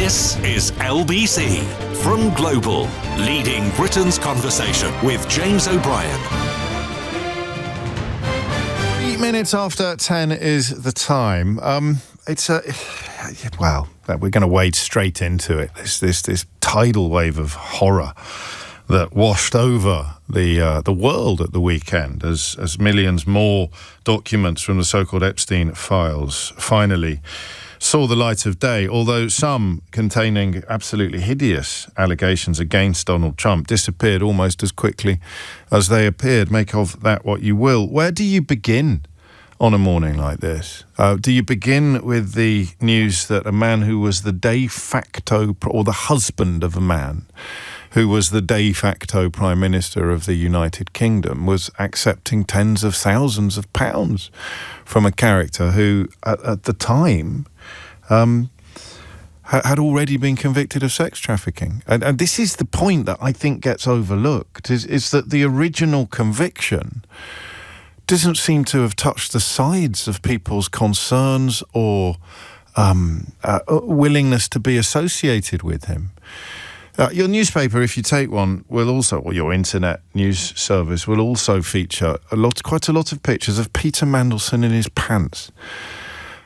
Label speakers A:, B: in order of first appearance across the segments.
A: This is LBC from Global, leading Britain's conversation with James O'Brien.
B: 8 minutes after 10 is the time. We're going to wade straight into it. This tidal wave of horror that washed over the world at the weekend as millions more documents from the so-called Epstein Files finally saw the light of day, although some containing absolutely hideous allegations against Donald Trump disappeared almost as quickly as they appeared. Make of that what you will. Where do you begin on a morning like this? Do you begin with the news that a man who was the de facto, or the husband of a man who was the de facto Prime Minister of the United Kingdom, was accepting tens of thousands of pounds from a character who, at the time, had already been convicted of sex trafficking? And this is the point that I think gets overlooked, is that the original conviction doesn't seem to have touched the sides of people's concerns or willingness to be associated with him. Your newspaper, if you take one, will also, or your internet news service, will also feature quite a lot of pictures of Peter Mandelson in his pants.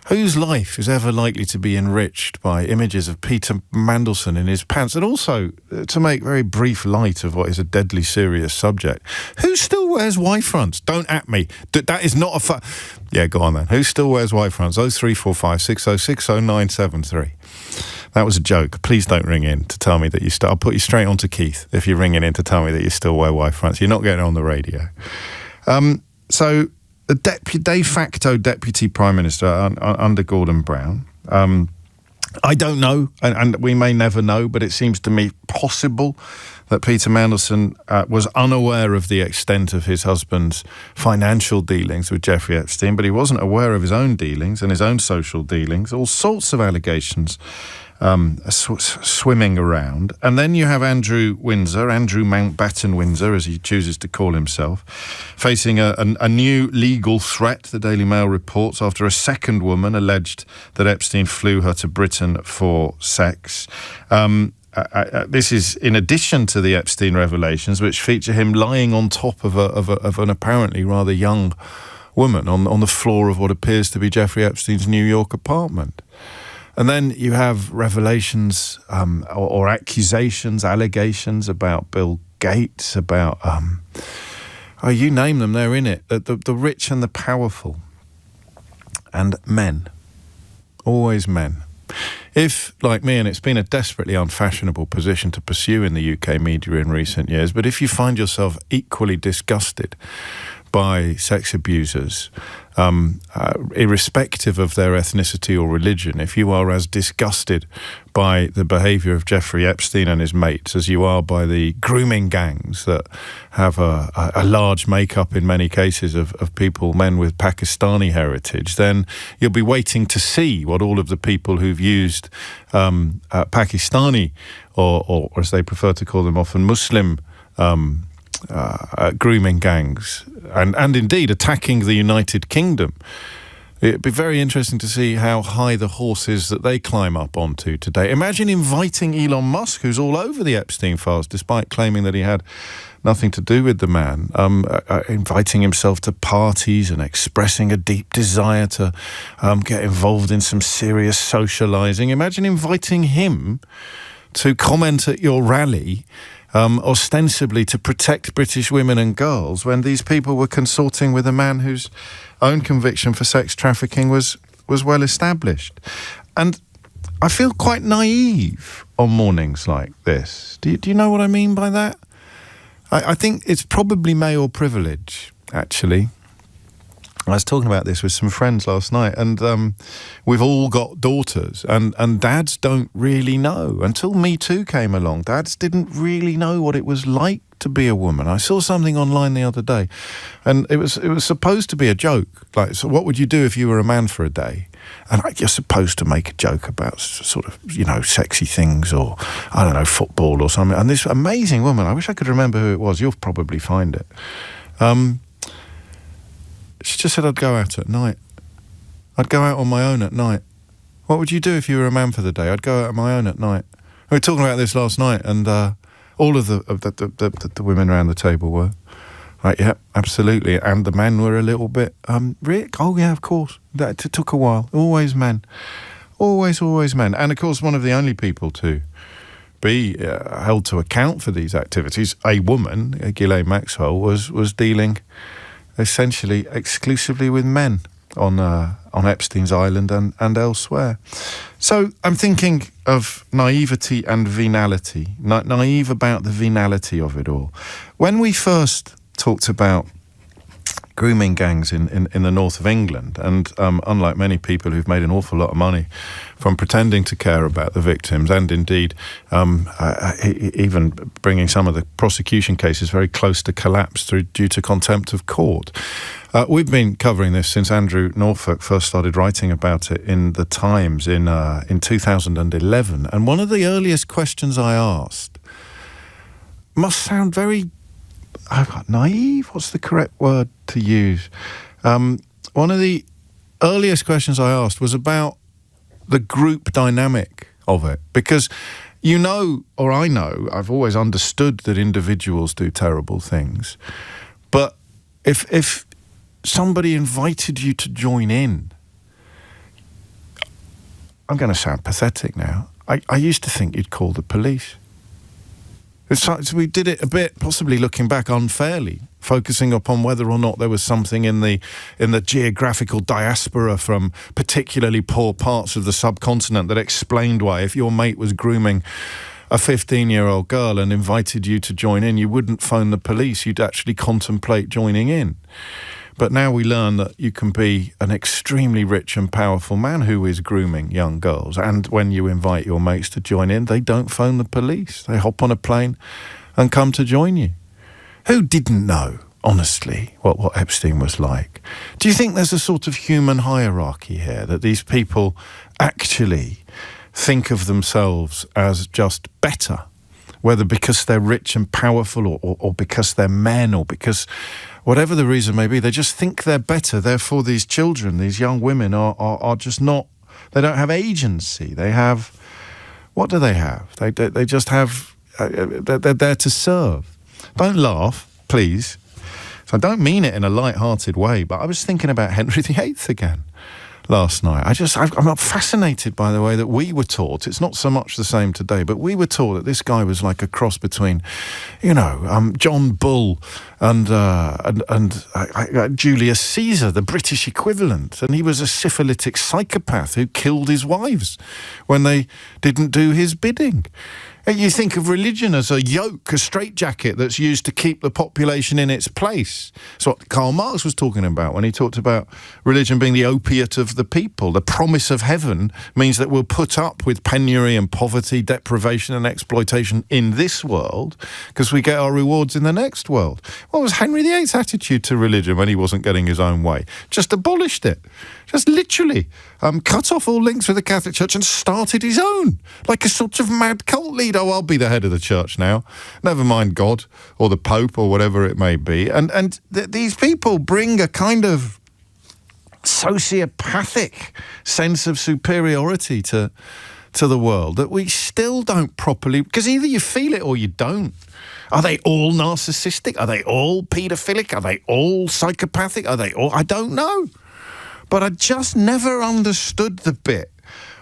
B: Whose life is ever likely to be enriched by images of Peter Mandelson in his pants? And also, to make very brief light of what is a deadly serious subject, who still wears Y-fronts? Don't at me. That is not a Yeah, go on then. Who still wears Y-fronts? 0345 6060 973. That was a joke. Please don't ring in to tell me that you still... I'll put you straight on to Keith if you're ringing in to tell me that you still wear Y-fronts. You're not getting on the radio. So... the de facto Deputy Prime Minister under Gordon Brown. I don't know, and we may never know, but it seems to me possible that Peter Mandelson was unaware of the extent of his husband's financial dealings with Jeffrey Epstein, but he wasn't aware of his own dealings and his own social dealings, all sorts of allegations swimming around. And then you have Andrew Mountbatten Windsor, as he chooses to call himself, facing a new legal threat, the Daily Mail reports, after a second woman alleged that Epstein flew her to Britain for sex. This is in addition to the Epstein revelations, which feature him lying on top of an apparently rather young woman on the floor of what appears to be Jeffrey Epstein's New York apartment. And then you have revelations or accusations, allegations about Bill Gates, about, you name them, they're in it. The rich and the powerful. And men. Always men. If, like me, and it's been a desperately unfashionable position to pursue in the UK media in recent years, but if you find yourself equally disgusted by sex abusers, irrespective of their ethnicity or religion, if you are as disgusted by the behaviour of Jeffrey Epstein and his mates as you are by the grooming gangs that have a large makeup in many cases of people, men with Pakistani heritage, then you'll be waiting to see what all of the people who've used Pakistani, or as they prefer to call them often, Muslim grooming gangs, and indeed attacking the United Kingdom. It'd be very interesting to see how high the horse is that they climb up onto today. Imagine inviting Elon Musk, who's all over the Epstein Files, despite claiming that he had nothing to do with the man, inviting himself to parties and expressing a deep desire to get involved in some serious socialising. Imagine inviting him to comment at your rally, ostensibly to protect British women and girls, when these people were consorting with a man whose own conviction for sex trafficking was well established. And I feel quite naive on mornings like this. Do you know what I mean by that? I think it's probably male privilege, actually. I was talking about this with some friends last night, and we've all got daughters, and dads don't really know. Until Me Too came along, dads didn't really know what it was like to be a woman. I saw something online the other day, and it was supposed to be a joke. Like, so what would you do if you were a man for a day? And you're supposed to make a joke about sort of, sexy things, or, I don't know, football or something. And this amazing woman, I wish I could remember who it was. You'll probably find it. She just said I'd go out at night. I'd go out on my own at night. What would you do if you were a man for the day? I'd go out on my own at night. We were talking about this last night, and all of the women around the table were like, yeah, absolutely. And the men were a little bit, Rick? Oh, yeah, of course. That took a while. Always men. Always men. And, of course, one of the only people to be held to account for these activities, a woman, Ghislaine Maxwell, was dealing essentially exclusively with men on Epstein's Island and elsewhere. So I'm thinking of naivety and venality, naive about the venality of it all. When we first talked about grooming gangs in the north of England, and unlike many people who've made an awful lot of money from pretending to care about the victims, and indeed even bringing some of the prosecution cases very close to collapse due to contempt of court. We've been covering this since Andrew Norfolk first started writing about it in the Times in 2011, and one of the earliest questions I asked must sound very naive. What's the correct word to use? One of the earliest questions I asked was about the group dynamic of it, because you know, or I know, I've always understood that individuals do terrible things, but if somebody invited you to join in, I'm going to sound pathetic now, I used to think you'd call the police. So we did it a bit, possibly looking back unfairly, focusing upon whether or not there was something in the geographical diaspora from particularly poor parts of the subcontinent that explained why, if your mate was grooming a 15-year-old girl and invited you to join in, you wouldn't phone the police, you'd actually contemplate joining in. But now we learn that you can be an extremely rich and powerful man who is grooming young girls. And when you invite your mates to join in, they don't phone the police. They hop on a plane and come to join you. Who didn't know, honestly, what Epstein was like? Do you think there's a sort of human hierarchy here, that these people actually think of themselves as just better, whether because they're rich and powerful or because they're men or because whatever the reason may be, they just think they're better. Therefore, these children, these young women are just not, they don't have agency. They have, what do they have? They just have, they're there to serve. Don't laugh, please. So I don't mean it in a light-hearted way, but I was thinking about Henry VIII again last night. I'm not fascinated by the way that we were taught. It's not so much the same today, but we were taught that this guy was like a cross between, John Bull and Julius Caesar, the British equivalent. And he was a syphilitic psychopath who killed his wives when they didn't do his bidding. And you think of religion as a yoke, a straitjacket that's used to keep the population in its place. It's what Karl Marx was talking about when he talked about religion being the opiate of the people. The promise of heaven means that we'll put up with penury and poverty, deprivation and exploitation in this world because we get our rewards in the next world. What was Henry VIII's attitude to religion when he wasn't getting his own way? Just abolished it. Just literally cut off all links with the Catholic Church and started his own, like a sort of mad cult leader. Oh, I'll be the head of the church now. Never mind God or the Pope or whatever it may be. And these people bring a kind of sociopathic sense of superiority to the world that we still don't properly, because either you feel it or you don't. Are they all narcissistic? Are they all paedophilic? Are they all psychopathic? Are they all? I don't know. But I just never understood the bit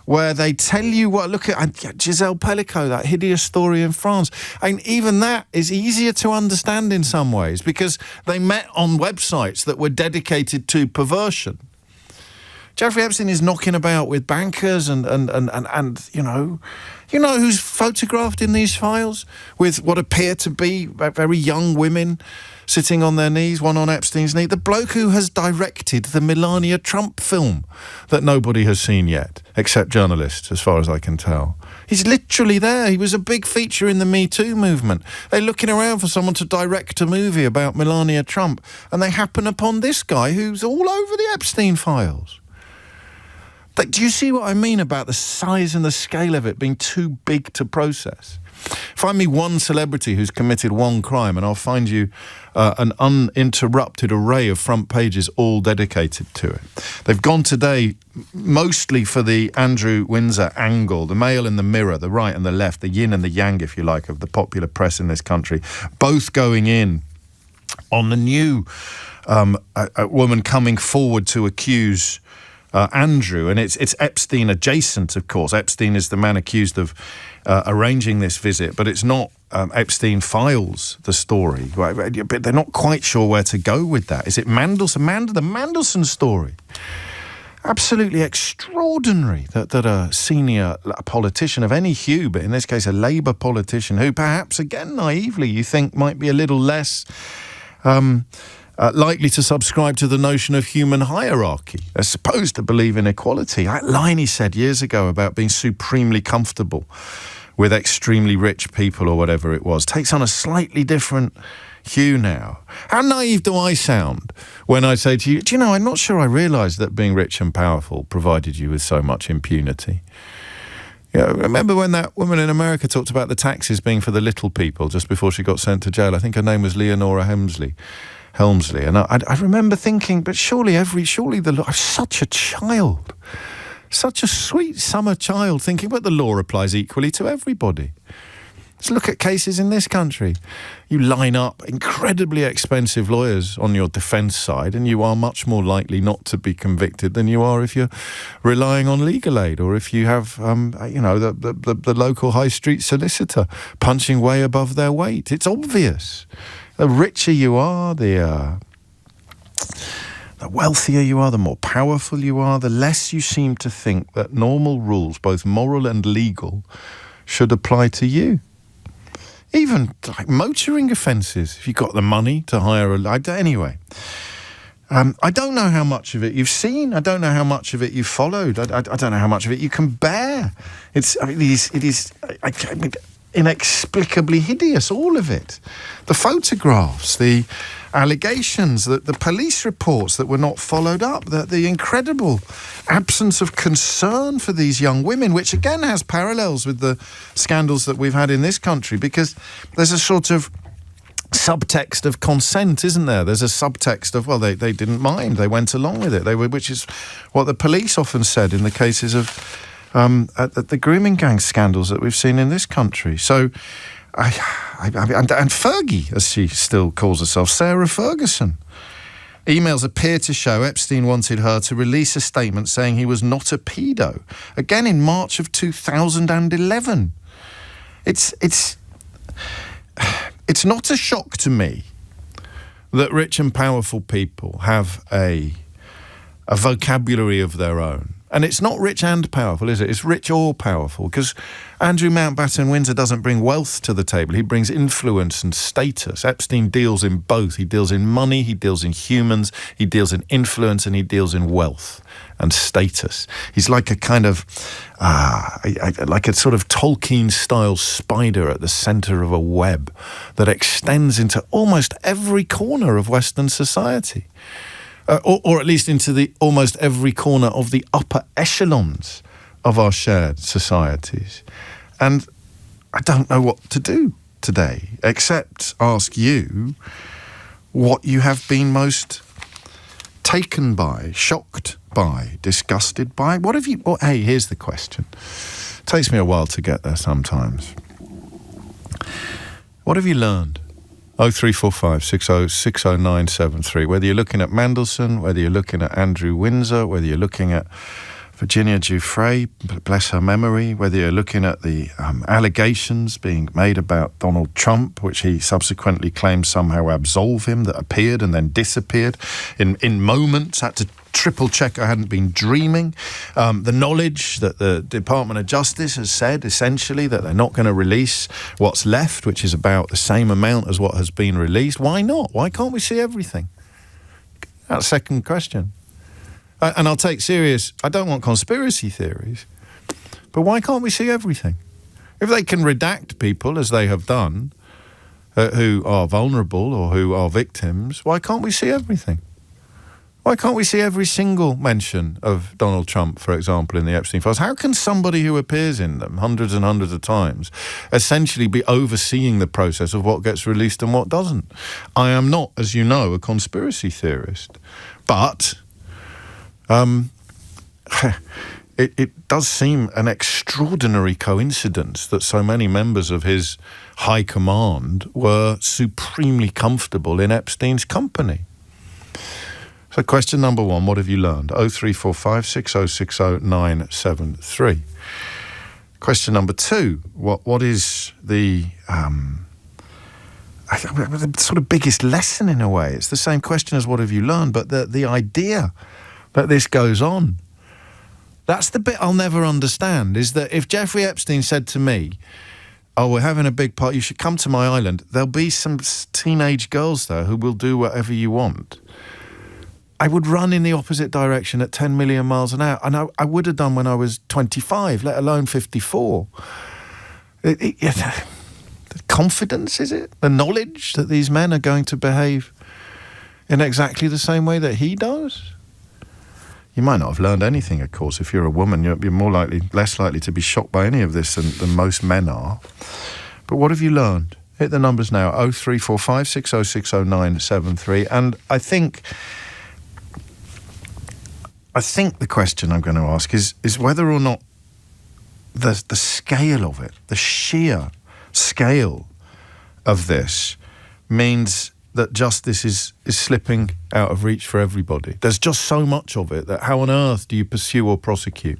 B: where they tell you what, look at Giselle Pellicot, that hideous story in France. And even that is easier to understand in some ways because they met on websites that were dedicated to perversion. Jeffrey Epstein is knocking about with bankers and you know who's photographed in these files with what appear to be very young women sitting on their knees, one on Epstein's knee. The bloke who has directed the Melania Trump film that nobody has seen yet, except journalists, as far as I can tell. He's literally there. He was a big feature in the Me Too movement. They're looking around for someone to direct a movie about Melania Trump, and they happen upon this guy who's all over the Epstein Files. Do you see what I mean about the size and the scale of it being too big to process? Find me one celebrity who's committed one crime and I'll find you an uninterrupted array of front pages all dedicated to it. They've gone today mostly for the Andrew Windsor angle, the Mail and the Mirror, the right and the left, the yin and the yang, if you like, of the popular press in this country, both going in on the new a woman coming forward to accuse Andrew, and it's Epstein adjacent, of course. Epstein is the man accused of arranging this visit, but it's not Epstein Files, the story. But they're not quite sure where to go with that. Is it Mandelson? The Mandelson story. Absolutely extraordinary that a senior politician of any hue, but in this case a Labour politician, who perhaps, again, naively, you think might be a little less likely to subscribe to the notion of human hierarchy. They're supposed to believe in equality. That line he said years ago about being supremely comfortable with extremely rich people or whatever it was takes on a slightly different hue now. How naive do I sound when I say to you, do you know, I'm not sure I realised that being rich and powerful provided you with so much impunity. You know, remember when that woman in America talked about the taxes being for the little people just before she got sent to jail? I think her name was Leonora Helmsley. And I remember thinking, but surely the law, I'm such a child, such a sweet summer child, thinking, but the law applies equally to everybody. Let's look at cases in this country. You line up incredibly expensive lawyers on your defence side, and you are much more likely not to be convicted than you are if you're relying on legal aid, or if you have, the local high street solicitor punching way above their weight. It's obvious. The richer you are, the wealthier you are, the more powerful you are, the less you seem to think that normal rules, both moral and legal, should apply to you. Even like motoring offences, if you've got the money to hire anyway. I don't know how much of it you've seen. I don't know how much of it you've followed. I don't know how much of it you can bear. It is inexplicably hideous, all of it. The photographs, the allegations, the police reports that were not followed up, the incredible absence of concern for these young women, which again has parallels with the scandals that we've had in this country, because there's a sort of subtext of consent, isn't there? There's a subtext of, well, they didn't mind, they went along with it, which is what the police often said in the cases of the grooming gang scandals that we've seen in this country. So, and Fergie, as she still calls herself, Sarah Ferguson. Emails appear to show Epstein wanted her to release a statement saying he was not a pedo. Again in March of 2011. It's not a shock to me that rich and powerful people have a vocabulary of their own. And it's not rich and powerful, is it? It's rich or powerful, because Andrew Mountbatten Windsor doesn't bring wealth to the table. He brings influence and status. Epstein deals in both. He deals in money, he deals in humans, he deals in influence, and he deals in wealth and status. He's like a kind of, like a sort of Tolkien-style spider at the centre of a web that extends into almost every corner of Western society. Or at least into the almost every corner of the upper echelons of our shared societies. And I don't know what to do today, except ask you what you have been most taken by, shocked by, disgusted by. What have you... Well, hey, here's the question. It takes me a while to get there sometimes. What have you learned? 0345 60 60973. Whether you're looking at Mandelson, whether you're looking at Andrew Windsor, whether you're looking at Virginia Giuffre, bless her memory, whether you're looking at the allegations being made about Donald Trump, which he subsequently claimed somehow absolve him, that appeared and then disappeared in moments, had to triple check I hadn't been dreaming. The knowledge that the Department of Justice has said, essentially, that they're not going to release what's left, which is about the same amount as what has been released. Why not? Why can't we see everything? That's the second question. And I'll take serious, I don't want conspiracy theories, but why can't we see everything? If they can redact people, as they have done, who are vulnerable or who are victims, why can't we see everything? Why can't we see every single mention of Donald Trump, for example, in the Epstein Files? How can somebody who appears in them hundreds and hundreds of times essentially be overseeing the process of what gets released and what doesn't? I am not, as you know, a conspiracy theorist. But it does seem an extraordinary coincidence that so many members of his high command were supremely comfortable in Epstein's company. So question number one, what have you learned? 0345 6060 973. Question number two, what is the sort of biggest lesson in a way? It's the same question as what have you learned, but the idea that this goes on, that's the bit I'll never understand, is that if Jeffrey Epstein said to me, oh, we're having a big party, you should come to my island, there'll be some teenage girls there who will do whatever you want. I would run in the opposite direction at 10 million miles an hour. And I would have done when I was 25, let alone 54. The confidence, is it? The knowledge that these men are going to behave in exactly the same way that he does? You might not have learned anything, of course. If you're a woman, you're less likely to be shocked by any of this than most men are. But what have you learned? Hit the numbers now, 0345 6060 973. And I think the question I'm going to ask is whether or not the scale of it, the sheer scale of this, means that justice is slipping out of reach for everybody. There's just so much of it that how on earth do you pursue or prosecute?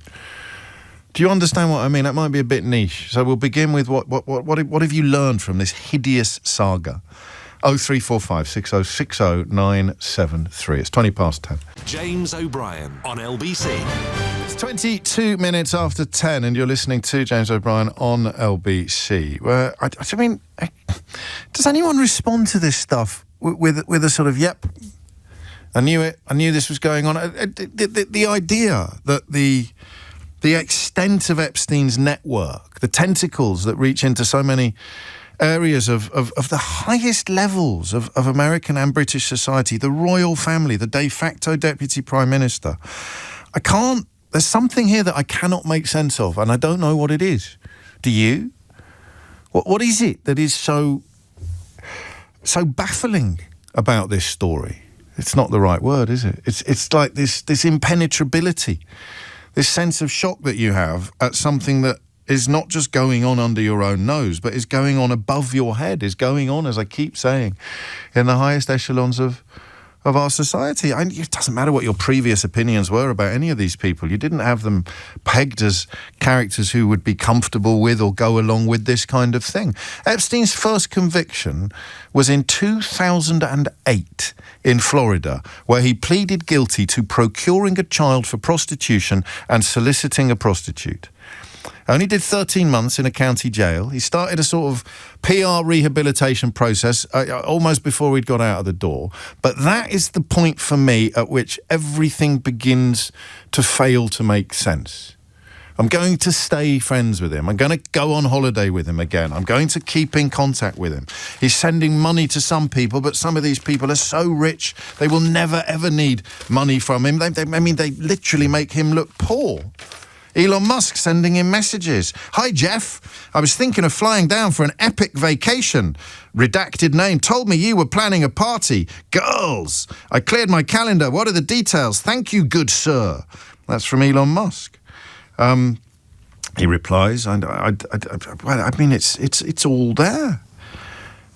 B: Do you understand what I mean? That might be a bit niche. So we'll begin with what have you learned from this hideous saga? 0345 6060 973. It's 20 past 10.
A: James O'Brien on LBC.
B: It's 22 minutes after 10 and you're listening to James O'Brien on LBC. Where, I mean, does anyone respond to this stuff with a sort of, yep, I knew it, I knew this was going on? The idea that the extent of Epstein's network, the tentacles that reach into so many areas of the highest levels of American and British society, the royal family, the de facto deputy prime minister. There's something here that I cannot make sense of, and I don't know what it is. Do you? What is it that is so baffling about this story? It's not the right word, is it? It's like this impenetrability, this sense of shock that you have at something that is not just going on under your own nose, but is going on above your head, is going on, as I keep saying, in the highest echelons of our society. It doesn't matter what your previous opinions were about any of these people. You didn't have them pegged as characters who would be comfortable with or go along with this kind of thing. Epstein's first conviction was in 2008 in Florida, where he pleaded guilty to procuring a child for prostitution and soliciting a prostitute. Only did 13 months in a county jail. He started a sort of PR rehabilitation process almost before he'd got out of the door. But that is the point for me at which everything begins to fail to make sense. I'm going to stay friends with him. I'm going to go on holiday with him again. I'm going to keep in contact with him. He's sending money to some people, but some of these people are so rich, they will never, ever need money from him. They literally make him look poor. Elon Musk sending him messages. Hi, Jeff. I was thinking of flying down for an epic vacation. Redacted name. Told me you were planning a party. Girls. I cleared my calendar. What are the details? Thank you, good sir. That's from Elon Musk. He replies, I mean, it's all there.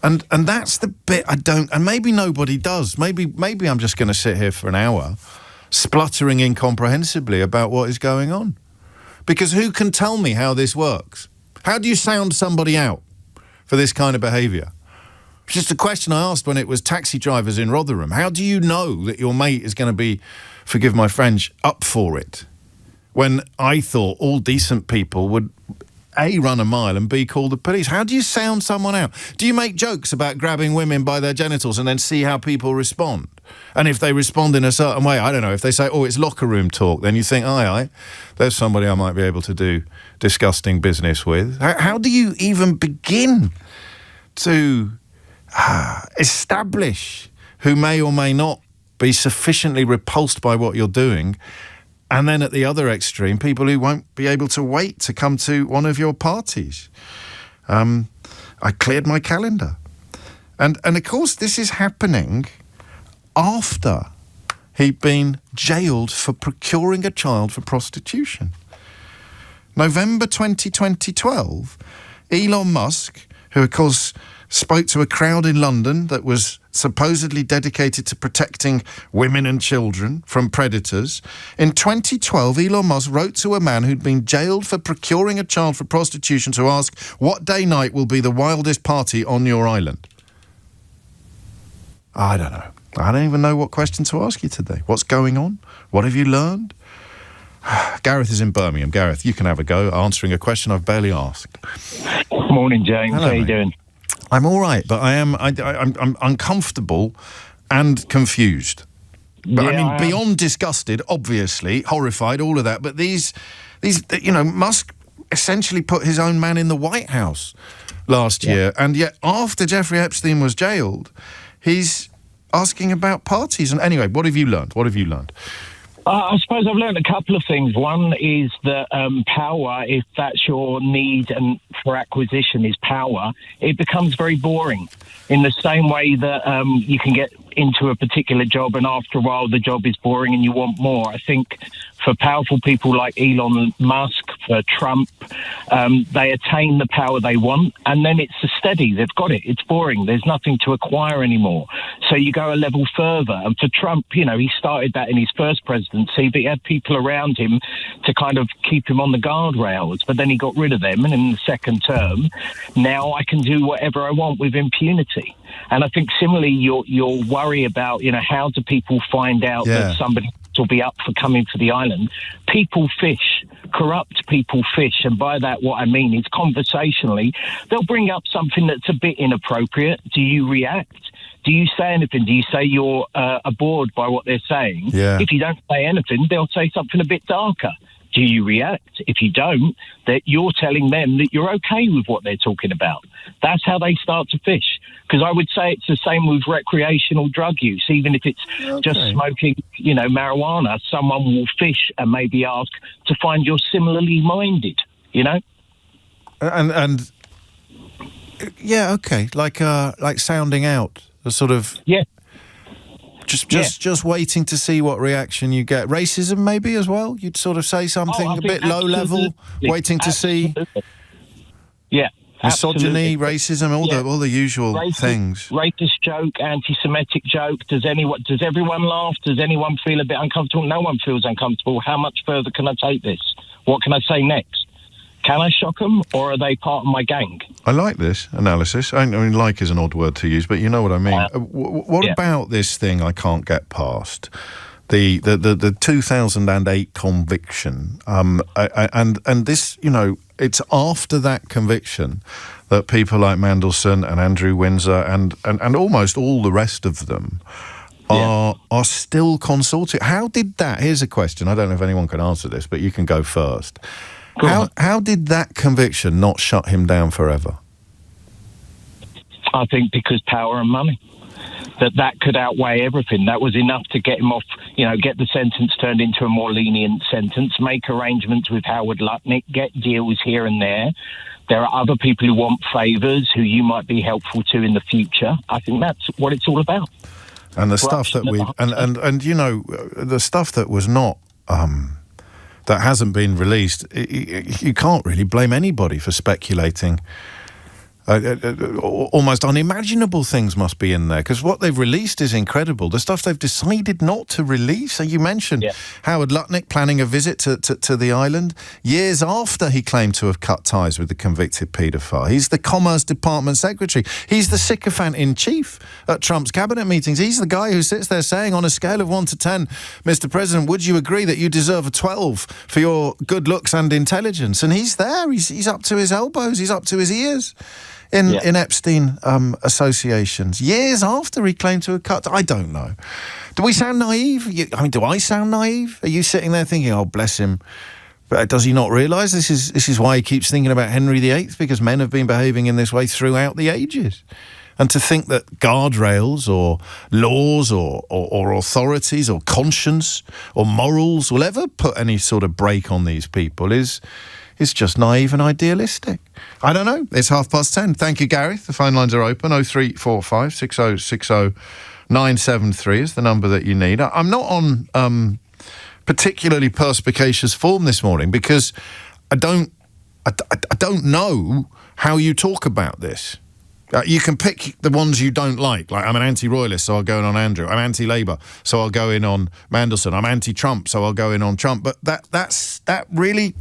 B: And that's the bit I don't, and maybe nobody does. Maybe I'm just going to sit here for an hour spluttering incomprehensibly about what is going on. Because who can tell me how this works? How do you sound somebody out for this kind of behaviour? It's just a question I asked when it was taxi drivers in Rotherham. How do you know that your mate is going to be, forgive my French, up for it? When I thought all decent people would, A, run a mile and B, call the police. How do you sound someone out? Do you make jokes about grabbing women by their genitals and then see how people respond? And if they respond in a certain way, I don't know, if they say, oh, it's locker room talk, then you think, aye, there's somebody I might be able to do disgusting business with. How do you even begin to establish who may or may not be sufficiently repulsed by what you're doing. And then at the other extreme, people who won't be able to wait to come to one of your parties. I cleared my calendar. And of course, this is happening after he'd been jailed for procuring a child for prostitution. November 2012, Elon Musk, who of course spoke to a crowd in London that was supposedly dedicated to protecting women and children from predators. In 2012, Elon Musk wrote to a man who'd been jailed for procuring a child for prostitution to ask, what day night will be the wildest party on your island? I don't know. I don't even know what question to ask you today. What's going on? What have you learned? Gareth is in Birmingham. Gareth, you can have a go answering a question I've barely asked.
C: Morning, James.
B: Hello,
C: how you doing?
B: I'm all right, but I'm uncomfortable and confused. But I mean, beyond disgusted, obviously, horrified, all of that. But these, Musk essentially put his own man in the White House last year, and yet after Jeffrey Epstein was jailed, he's asking about parties. And anyway, what have you learned?
C: I suppose I've learned a couple of things. One is that power, if that's your need and for acquisition is power, it becomes very boring. In the same way that you can get into a particular job and after a while the job is boring and you want more. I think for powerful people like Elon Musk, for Trump, they attain the power they want and then it's a steady. They've got it. It's boring. There's nothing to acquire anymore. So you go a level further. And for Trump, he started that in his first presidency, but he had people around him to kind of keep him on the guardrails. But then he got rid of them. And in the second term, now I can do whatever I want with impunity. And I think similarly, your worry about, how do people find out that somebody will be up for coming to the island? People fish, corrupt people fish. And by that, what I mean is conversationally, they'll bring up something that's a bit inappropriate. Do you react? Do you say anything? Do you say you're aboard by what they're saying?
B: Yeah.
C: If you don't say anything, they'll say something a bit darker. Do you react? If you don't, that you're telling them that you're okay with what they're talking about. That's how they start to fish. Because I would say it's the same with recreational drug use. Even if it's just smoking, marijuana, someone will fish and maybe ask to find you're similarly minded,
B: And yeah, okay, like sounding out, a sort of Just waiting to see what reaction you get. Racism, maybe as well. You'd sort of say something a bit low level, waiting to see.
C: Yeah,
B: misogyny, racism, all the usual things.
C: Racist joke, anti-Semitic joke. Does everyone laugh? Does anyone feel a bit uncomfortable? No one feels uncomfortable. How much further can I take this? What can I say next? Can I shock them, or are they part of my gang?
B: I like this analysis. I mean, like is an odd word to use, but you know what I mean. What about this thing I can't get past? The 2008 conviction, and this, it's after that conviction that people like Mandelson and Andrew Windsor and almost all the rest of them are still consorting. How did that? Here's a question. I don't know if anyone can answer this, but you can go first. How did that conviction not shut him down forever?
C: I think because power and money. That could outweigh everything. That was enough to get him off, get the sentence turned into a more lenient sentence, make arrangements with Howard Lutnick, get deals here and there. There are other people who want favours who you might be helpful to in the future. I think that's what it's all about.
B: And the stuff that we the stuff that was not that hasn't been released, you can't really blame anybody for speculating. Almost unimaginable things must be in there, because what they've released is incredible. The stuff they've decided not to release. So you mentioned Howard Lutnick planning a visit to the island years after he claimed to have cut ties with the convicted paedophile. He's the Commerce Department Secretary. He's the sycophant-in-chief at Trump's cabinet meetings. He's the guy who sits there saying, on a scale of 1 to 10, Mr. President, would you agree that you deserve a 12 for your good looks and intelligence? And he's there. He's up to his elbows. He's up to his ears in Epstein associations, years after he claimed to have cut. I don't know. Do we sound naive? Do I sound naive? Are you sitting there thinking, oh, bless him? But does he not realise this is why he keeps thinking about Henry VIII, because men have been behaving in this way throughout the ages? And to think that guardrails or laws or authorities or conscience or morals will ever put any sort of brake on these people is just naive and idealistic. I don't know. It's 10:30. Thank you, Gareth. The phone lines are open. 0345 6060 973 is the number that you need. I'm not on particularly perspicacious form this morning because I don't know how you talk about this. You can pick the ones you don't like. Like, I'm an anti-royalist, so I'll go in on Andrew. I'm anti-Labour, so I'll go in on Mandelson. I'm anti-Trump, so I'll go in on Trump. But that really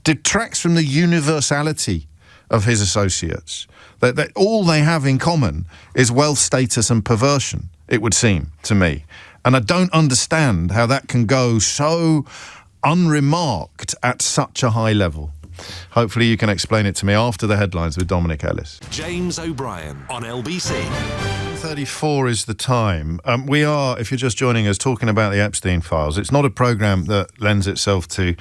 B: detracts from the universality of his associates. That all they have in common is wealth, status and perversion, it would seem to me. And I don't understand how that can go so unremarked at such a high level. Hopefully you can explain it to me after the headlines with Dominic Ellis.
A: James O'Brien on LBC.
B: 34 is the time. We are, if you're just joining us, talking about the Epstein Files. It's not a programme that lends itself to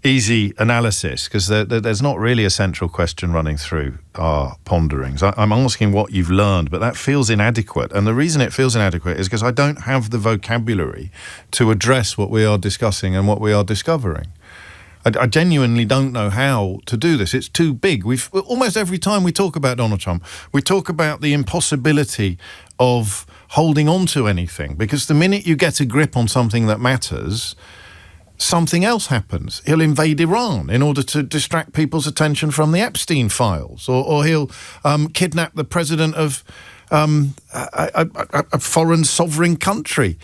B: easy analysis because there's not really a central question running through our ponderings. I'm asking what you've learned, but that feels inadequate. And the reason it feels inadequate is because I don't have the vocabulary to address what we are discussing and what we are discovering. I genuinely don't know how to do this. It's too big. Almost every time we talk about Donald Trump, we talk about the impossibility of holding on to anything, because the minute you get a grip on something that matters, something else happens. He'll invade Iran in order to distract people's attention from the Epstein Files, or he'll kidnap the president of a foreign sovereign country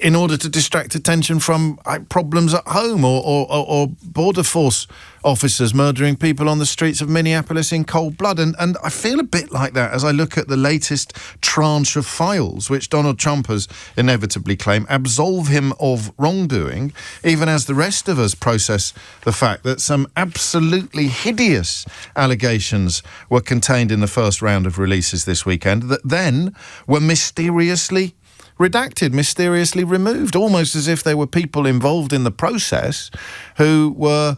B: in order to distract attention from problems at home, or border force officers murdering people on the streets of Minneapolis in cold blood. And I feel a bit like that as I look at the latest tranche of files, which Donald Trump has inevitably claimed absolve him of wrongdoing, even as the rest of us process the fact that some absolutely hideous allegations were contained in the first round of releases this weekend that then were mysteriously redacted, mysteriously removed, almost as if there were people involved in the process who were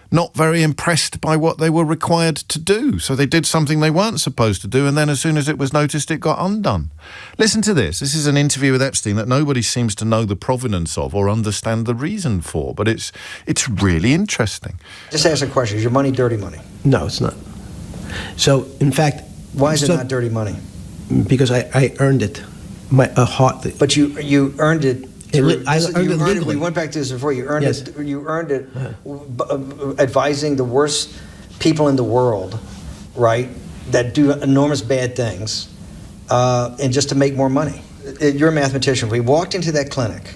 B: not very impressed by what they were required to do. So they did something they weren't supposed to do, and then as soon as it was noticed, it got undone. Listen to this. This is an interview with Epstein that nobody seems to know the provenance of or understand the reason for, but it's really interesting.
D: Just ask a question. Is your money dirty money?
E: No, it's not. So, in fact...
D: Why is it not dirty money?
E: Because I earned it. Hardly.
D: But you earned it...
E: I earned it legally.
D: We went back to this before. You earned
E: Yes.
D: it. You earned it advising the worst people in the world, right, that do enormous bad things, and just to make more money. You're a mathematician. We walked into that clinic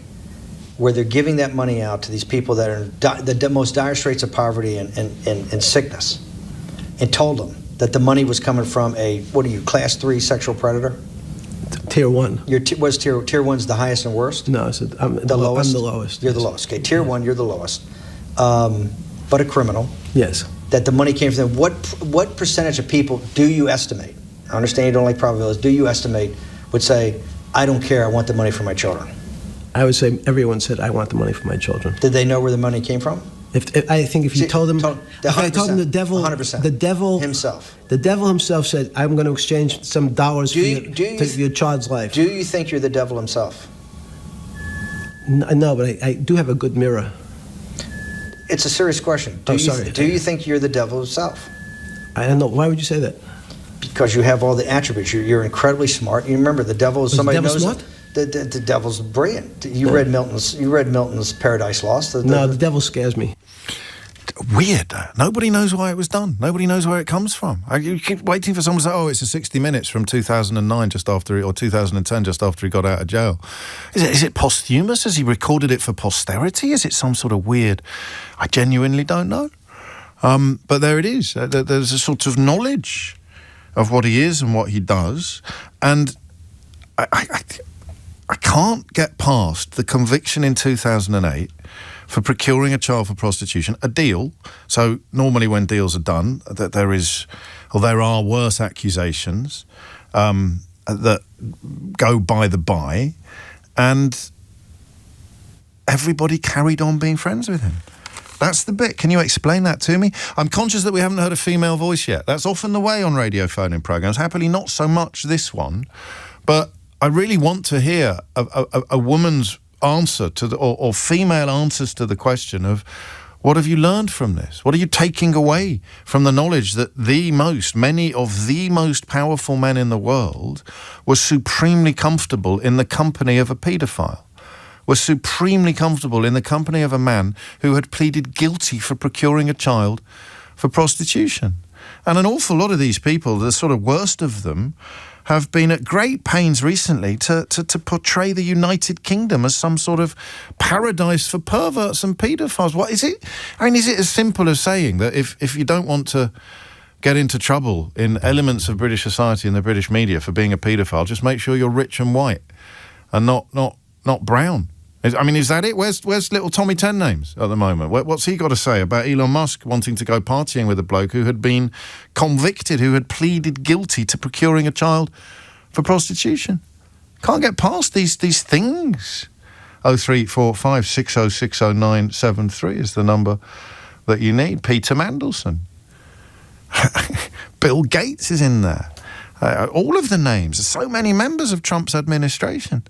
D: where they're giving that money out to these people that are in the most dire straits of poverty and sickness, and told them that the money was coming from a, what are you, class 3 sexual predator?
E: Tier 1.
D: What's tier 1's the highest and worst?
E: No, I'm the lowest. I'm the lowest.
D: You're the lowest. Okay, tier 1, you're the lowest. But a criminal.
E: Yes.
D: That the money came from them. What percentage of people do you estimate? I understand you don't like probabilities. Do you estimate would say, I don't care, I want the money for my children?
E: I would say everyone said, I want the money for my children.
D: Did they know where the money came from?
E: I think if you told them, if I told them the devil,
D: 100%.
E: the devil himself said, I'm going to exchange some dollars for your child's life.
D: Do you think you're the devil himself?
E: No, but I do have a good mirror.
D: It's a serious question. Do you think you're the devil himself?
E: I don't know. Why would you say that?
D: Because you have all the attributes. You're incredibly smart. You remember, the devil is somebody knows.
E: Smart?
D: The devil's brilliant. You read Milton's Paradise Lost.
E: No, the devil scares me.
B: Weird. Nobody knows why it was done. Nobody knows where it comes from. You keep waiting for someone to say, oh, it's a 60 Minutes from 2009 just after, or 2010 just after he got out of jail. Is it posthumous? Has he recorded it for posterity? Is it some sort of weird... I genuinely don't know. But there it is. There's a sort of knowledge of what he is and what he does. And I can't get past the conviction in 2008 for procuring a child for prostitution, a deal. So normally when deals are done, that there are worse accusations that go by the by, and everybody carried on being friends with him. That's the bit. Can you explain that to me? I'm conscious that we haven't heard a female voice yet. That's often the way on radio phone-in programmes. Happily, not so much this one. But I really want to hear a woman's answer to or female answers to the question of, what have you learned from this? What are you taking away from the knowledge that many of the most powerful men in the world were supremely comfortable in the company of a paedophile? Were supremely comfortable in the company of a man who had pleaded guilty for procuring a child for prostitution. And an awful lot of these people, the sort of worst of them, have been at great pains recently to portray the United Kingdom as some sort of paradise for perverts and paedophiles. What is it? I mean, is it as simple as saying that if you don't want to get into trouble in elements of British society and the British media for being a paedophile, just make sure you're rich and white and not brown? I mean, is that it? Where's little Tommy Ten Names at the moment? What's he got to say about Elon Musk wanting to go partying with a bloke who had been convicted, who had pleaded guilty to procuring a child for prostitution? Can't get past these things. 0345 6060973 is the number that you need. Peter Mandelson. Bill Gates is in there. All of the names. There's so many members of Trump's administration.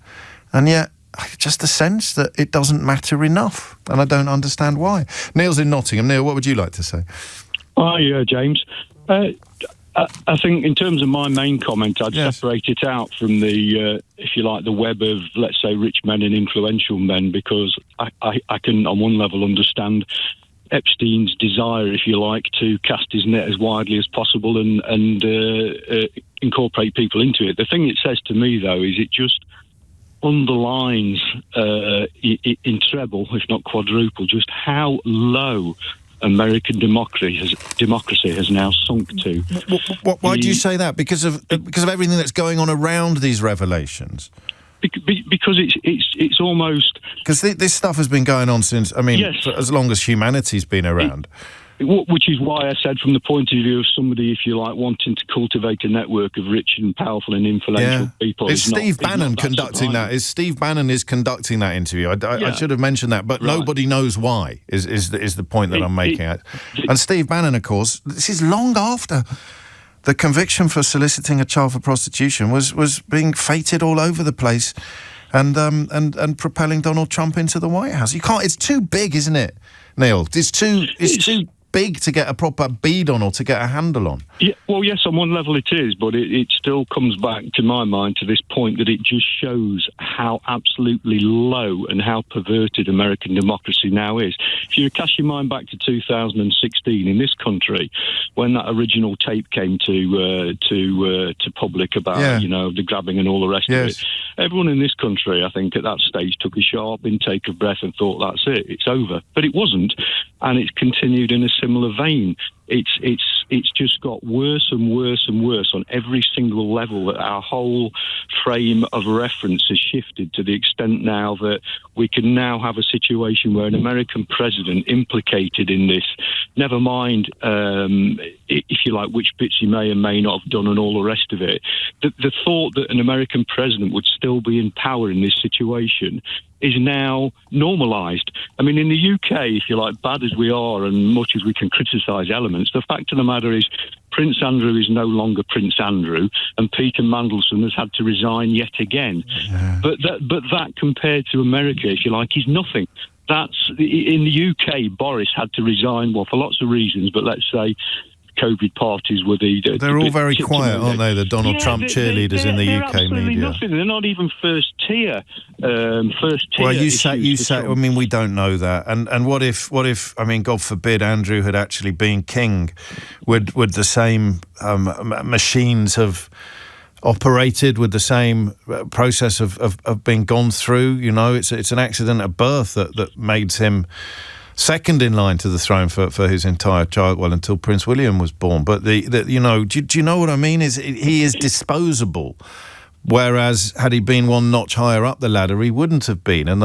B: And yet, just a sense that it doesn't matter enough, and I don't understand why. Neil's in Nottingham. Neil, what would you like to say?
F: Hi, James. I think in terms of my main comment, I'd separate it out from the, if you like, the web of, let's say, rich men and influential men, because I can, on one level, understand Epstein's desire, if you like, to cast his net as widely as possible and incorporate people into it. The thing it says to me, though, is it just underlines in treble, if not quadruple, just how low American democracy has now sunk to.
B: Why do you say that? Because of everything that's going on around these revelations?
F: Because it's almost...
B: Because this stuff has been going on since, I mean,
F: yes,
B: for as long as humanity's been around.
F: Which is why I said, from the point of view of somebody, if you like, wanting to cultivate a network of rich and powerful and influential people.
B: It's Steve Bannon conducting that. Steve Bannon is conducting that interview. I should have mentioned that, but nobody knows why, is the point that I'm making. And Steve Bannon, of course, this is long after the conviction for soliciting a child for prostitution was being feted all over the place and propelling Donald Trump into the White House. You can't. It's too big, isn't it, Neil? It's too big to get a proper bead on or to get a handle on.
F: Yeah, well, yes, on one level it is, but it still comes back, to my mind, to this point that it just shows how absolutely low and how perverted American democracy now is. If you cast your mind back to 2016 in this country, when that original tape came to public about the grabbing and all the rest of it, everyone in this country, I think, at that stage took a sharp intake of breath and thought, that's it, it's over. But it wasn't, and it's continued in a similar vein. It's just got worse and worse and worse on every single level. That our whole frame of reference has shifted to the extent now that we can now have a situation where an American president implicated in this, never mind, if you like, which bits he may and may not have done and all the rest of it, the thought that an American president would still be in power in this situation is now normalised. I mean, in the UK, if you like, bad as we are and much as we can criticise elements, the fact of the matter is Prince Andrew is no longer Prince Andrew, and Peter Mandelson has had to resign yet again. Yeah. But that compared to America, if you like, is nothing. That's in the UK. Boris had to resign, well, for lots of reasons, but let's say COVID parties were
B: they're all very quiet, aren't they? The Donald Trump cheerleaders in the UK media.
F: Nothing. They're not even first tier.
B: Well, you say. I mean, we don't know that. And what if? I mean, God forbid, Andrew had actually been king. Would the same machines have operated? With the same process of being gone through? You know, it's an accident at birth that made him second in line to the throne for his entire child, well, until Prince William was born. But do you know what I mean? He is disposable, whereas had he been one notch higher up the ladder, he wouldn't have been. And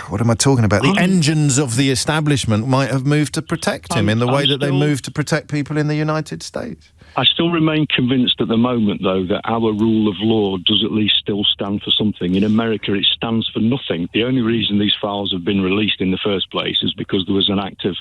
B: what am I talking about? The engines of the establishment might have moved to protect him in the way that they moved to protect people in the United States.
F: I still remain convinced at the moment, though, that our rule of law does at least still stand for something. In America, it stands for nothing. The only reason these files have been released in the first place is because there was an act of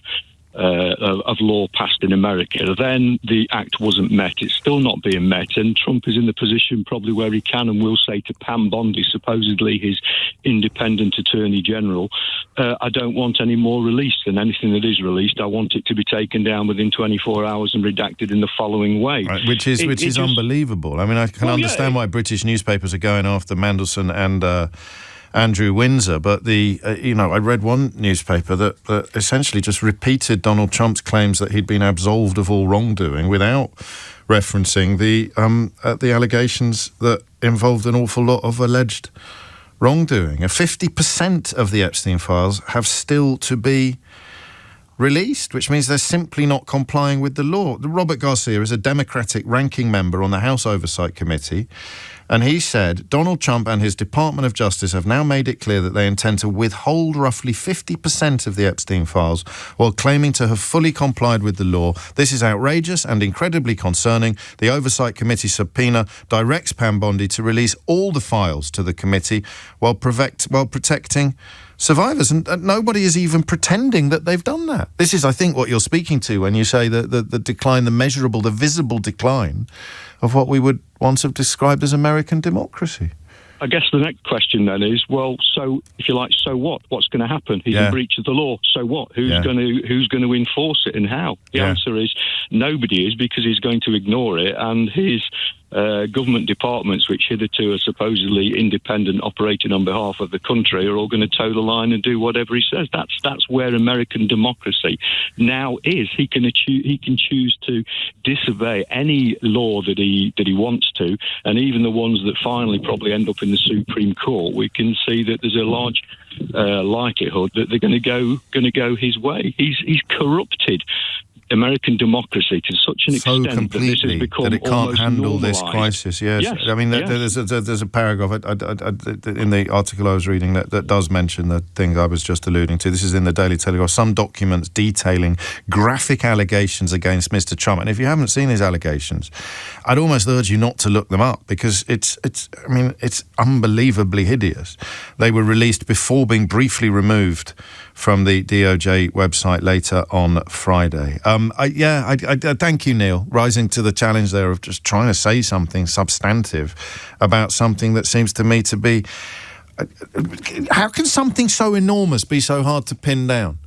F: law passed in America. Then the act wasn't met. It's still not being met, and Trump is in the position probably where he can and will say to Pam Bondi, supposedly his independent attorney general, I don't want any more released, and anything that is released, I want it to be taken down within 24 hours and redacted in the following way.
B: Right, which is unbelievable. I mean, I can understand why British newspapers are going after Mandelson and Andrew Windsor, but I read one newspaper that essentially just repeated Donald Trump's claims that he'd been absolved of all wrongdoing without referencing the allegations that involved an awful lot of alleged wrongdoing. 50% of the Epstein files have still to be released, which means they're simply not complying with the law. Robert Garcia is a Democratic ranking member on the House Oversight Committee, and he said Donald Trump and his Department of Justice have now made it clear that they intend to withhold roughly 50% of the Epstein files while claiming to have fully complied with the law. This is outrageous and incredibly concerning. The Oversight Committee subpoena directs Pam Bondi to release all the files to the committee while protecting survivors, and nobody is even pretending that they've done that. This is, I think, what you're speaking to when you say the decline, the measurable, the visible decline of what we would once have described as American democracy.
F: I guess the next question then is, well, so if you like, so what? What's going to happen? He's in breach of the law. So what? Who's going to enforce it and how? The answer is nobody is, because he's going to ignore it, and his government departments, which hitherto are supposedly independent, operating on behalf of the country, are all going to toe the line and do whatever he says. That's where American democracy now is. He can choose to disobey any law that he wants to, and even the ones that finally probably end up in the Supreme Court. We can see that there's a large likelihood that they're going to go his way. He's corrupted American democracy to such an extent
B: completely
F: that this has become
B: that it can't handle
F: normalized.
B: this crisis. Yes. I mean, there's a paragraph in the article I was reading that does mention the thing I was just alluding to. This is in the Daily Telegraph. Some documents detailing graphic allegations against Mr. Trump. And if you haven't seen these allegations, I'd almost urge you not to look them up, because it's unbelievably hideous. They were released before being briefly removed from the DOJ website later on Friday. I thank you, Neil, rising to the challenge there of just trying to say something substantive about something that seems to me to be... how can something so enormous be so hard to pin down?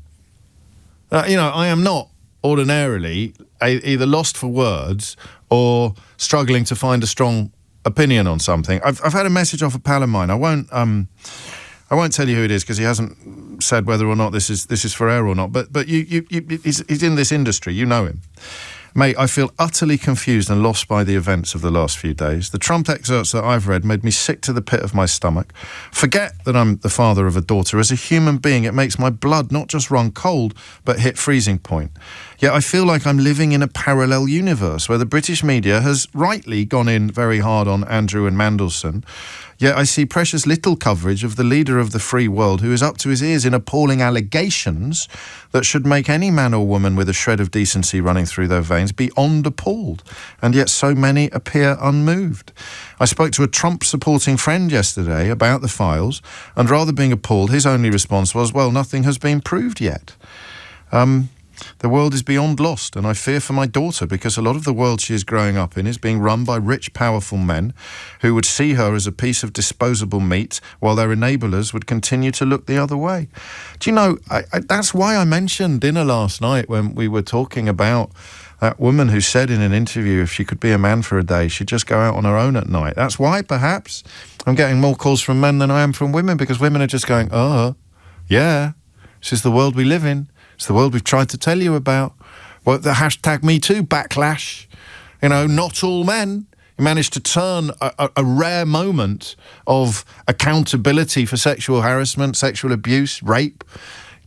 B: I am not ordinarily either lost for words or struggling to find a strong opinion on something. I've had a message off a pal of mine. I won't tell you who it is because he hasn't said whether or not this is for air or not. But he's in this industry. You know him. Mate, I feel utterly confused and lost by the events of the last few days. The Trump excerpts that I've read made me sick to the pit of my stomach. Forget that I'm the father of a daughter. As a human being, it makes my blood not just run cold, but hit freezing point. Yet I feel like I'm living in a parallel universe where the British media has rightly gone in very hard on Andrew and Mandelson. Yet I see precious little coverage of the leader of the free world, who is up to his ears in appalling allegations that should make any man or woman with a shred of decency running through their veins beyond appalled. And yet so many appear unmoved. I spoke to a Trump-supporting friend yesterday about the files, and rather being appalled, his only response was, well, nothing has been proved yet. The world is beyond lost, and I fear for my daughter, because a lot of the world she is growing up in is being run by rich, powerful men who would see her as a piece of disposable meat, while their enablers would continue to look the other way. Do you know, that's why I mentioned dinner last night when we were talking about that woman who said in an interview if she could be a man for a day, she'd just go out on her own at night. That's why, perhaps, I'm getting more calls from men than I am from women, because women are just going, oh, yeah, this is the world we live in. It's the world we've tried to tell you about. Well, the hashtag #MeToo backlash. Not all men. You managed to turn a rare moment of accountability for sexual harassment, sexual abuse, rape,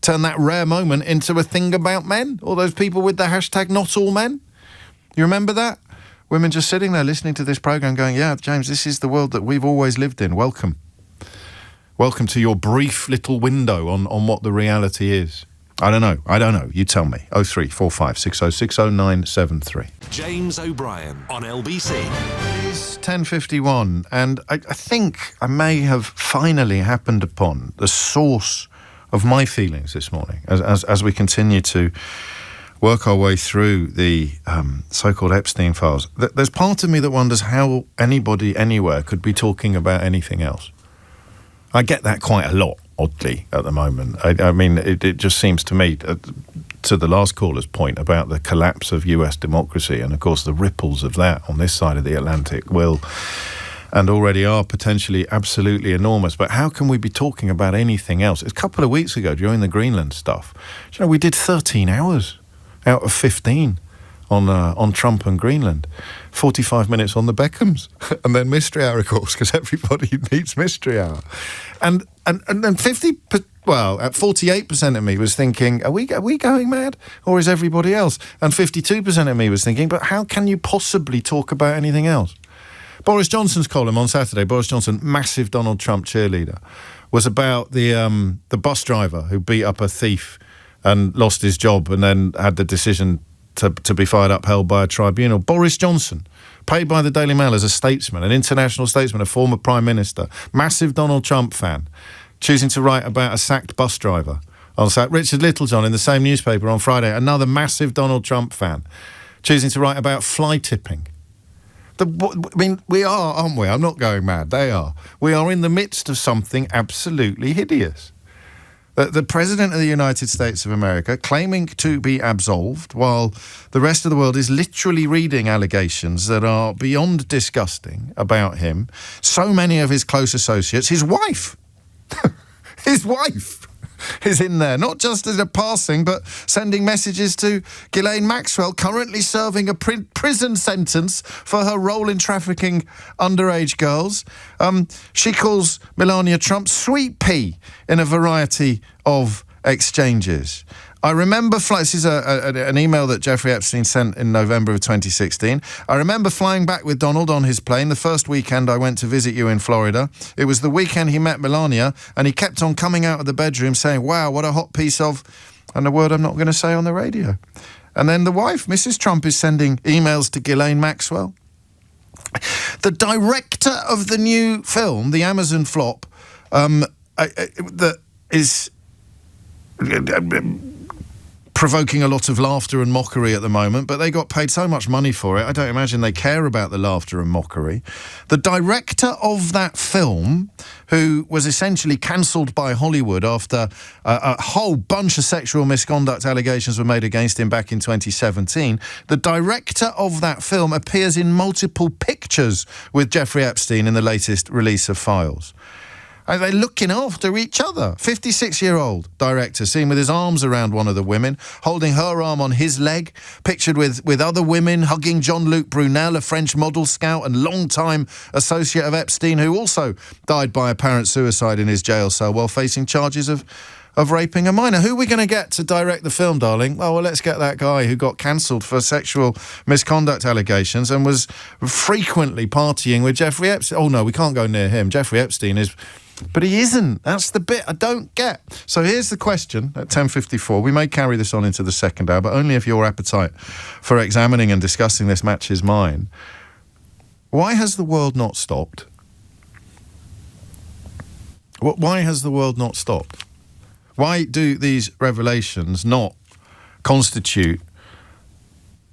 B: turn that rare moment into a thing about men. All those people with the hashtag #NotAllMen. You remember that? Women just sitting there listening to this programme going, yeah, James, this is the world that we've always lived in. Welcome. Welcome to your brief little window on what the reality is. I don't know. You tell me. 0345 6060973.
A: James O'Brien on LBC.
B: It's 10:51, and I think I may have finally happened upon the source of my feelings this morning as we continue to work our way through the so-called Epstein Files. There's part of me that wonders how anybody anywhere could be talking about anything else. I get that quite a lot, oddly, at the moment. I mean, it just seems to me, to the last caller's point about the collapse of US democracy, and of course the ripples of that on this side of the Atlantic will and already are potentially absolutely enormous. But how can we be talking about anything else? A couple of weeks ago, during the Greenland stuff, we did 13 hours out of 15 on Trump and Greenland, 45 minutes on the Beckhams, and then Mystery Hour, of course, because everybody needs Mystery Hour. And then 48% of me was thinking, are we going mad, or is everybody else? And 52% of me was thinking, but how can you possibly talk about anything else? Boris Johnson's column on Saturday, Boris Johnson, massive Donald Trump cheerleader, was about the bus driver who beat up a thief and lost his job and then had the decision to be fired upheld by a tribunal. Boris Johnson, paid by the Daily Mail as a statesman, an international statesman, a former prime minister, massive Donald Trump fan, choosing to write about a sacked bus driver. Richard Littlejohn in the same newspaper on Friday, another massive Donald Trump fan, choosing to write about fly tipping. We are, aren't we? I'm not going mad. They are. We are in the midst of something absolutely hideous. The President of the United States of America claiming to be absolved while the rest of the world is literally reading allegations that are beyond disgusting about him. So many of his close associates, his wife, his wife is in there, not just as a passing, but sending messages to Ghislaine Maxwell, currently serving a prison sentence for her role in trafficking underage girls. She calls Melania Trump Sweet Pea in a variety of exchanges. I remember this is an email that Jeffrey Epstein sent in November of 2016. I remember flying back with Donald on his plane the first weekend I went to visit you in Florida. It was the weekend he met Melania, and he kept on coming out of the bedroom saying, wow, what a hot piece of, and a word I'm not going to say on the radio. And then the wife, Mrs. Trump, is sending emails to Ghislaine Maxwell. The director of the new film, the Amazon flop, that is provoking a lot of laughter and mockery at the moment, but they got paid so much money for it, I don't imagine they care about the laughter and mockery. The director of that film, who was essentially cancelled by Hollywood after a whole bunch of sexual misconduct allegations were made against him back in 2017, the director of that film appears in multiple pictures with Jeffrey Epstein in the latest release of Files. Are they looking after each other? 56-year-old director seen with his arms around one of the women, holding her arm on his leg, pictured with other women, hugging Jean-Luc Brunel, a French model scout and long-time associate of Epstein, who also died by apparent suicide in his jail cell while facing charges of raping a minor. Who are we going to get to direct the film, darling? Oh, well, let's get that guy who got cancelled for sexual misconduct allegations and was frequently partying with Jeffrey Epstein. Oh, no, we can't go near him. Jeffrey Epstein is... But he isn't. That's the bit I don't get. So here's the question at 10:54. We may carry this on into the second hour, but only if your appetite for examining and discussing this matches mine. Why has the world not stopped? Why has the world not stopped? Why do these revelations not constitute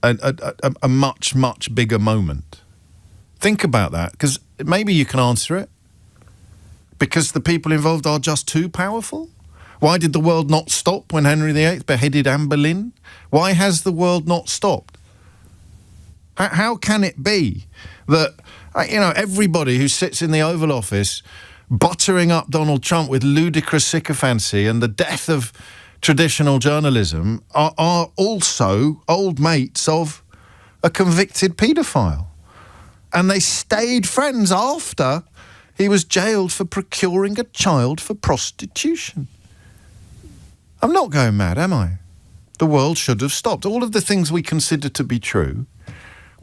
B: a much, much bigger moment? Think about that, because maybe you can answer it. Because the people involved are just too powerful? Why did the world not stop when Henry VIII beheaded Anne Boleyn? Why has the world not stopped? How can it be that, everybody who sits in the Oval Office buttering up Donald Trump with ludicrous sycophancy and the death of traditional journalism are also old mates of a convicted paedophile? And they stayed friends after he was jailed for procuring a child for prostitution. I'm not going mad, am I? The world should have stopped. All of the things we consider to be true,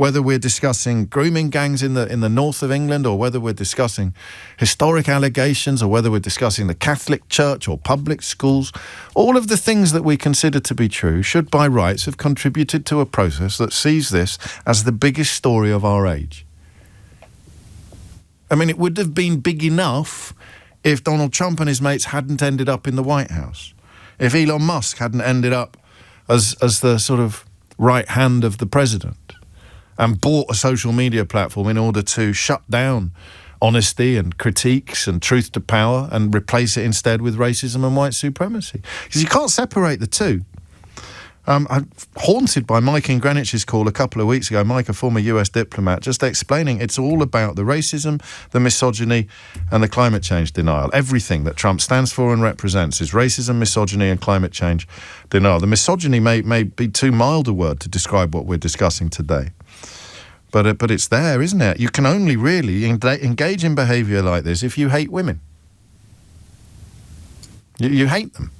B: whether we're discussing grooming gangs in the north of England, or whether we're discussing historic allegations, or whether we're discussing the Catholic Church or public schools, all of the things that we consider to be true should by rights have contributed to a process that sees this as the biggest story of our age. I mean, it would have been big enough if Donald Trump and his mates hadn't ended up in the White House, if Elon Musk hadn't ended up as the sort of right hand of the president and bought a social media platform in order to shut down honesty and critiques and truth to power and replace it instead with racism and white supremacy. Because you can't separate the two. I'm haunted by Mike in Greenwich's call a couple of weeks ago, Mike, a former US diplomat, just explaining it's all about the racism, the misogyny and the climate change denial. Everything that Trump stands for and represents is racism, misogyny and climate change denial. The misogyny may be too mild a word to describe what we're discussing today. But it's there, isn't it? You can only really engage in behaviour like this if you hate women. You hate them.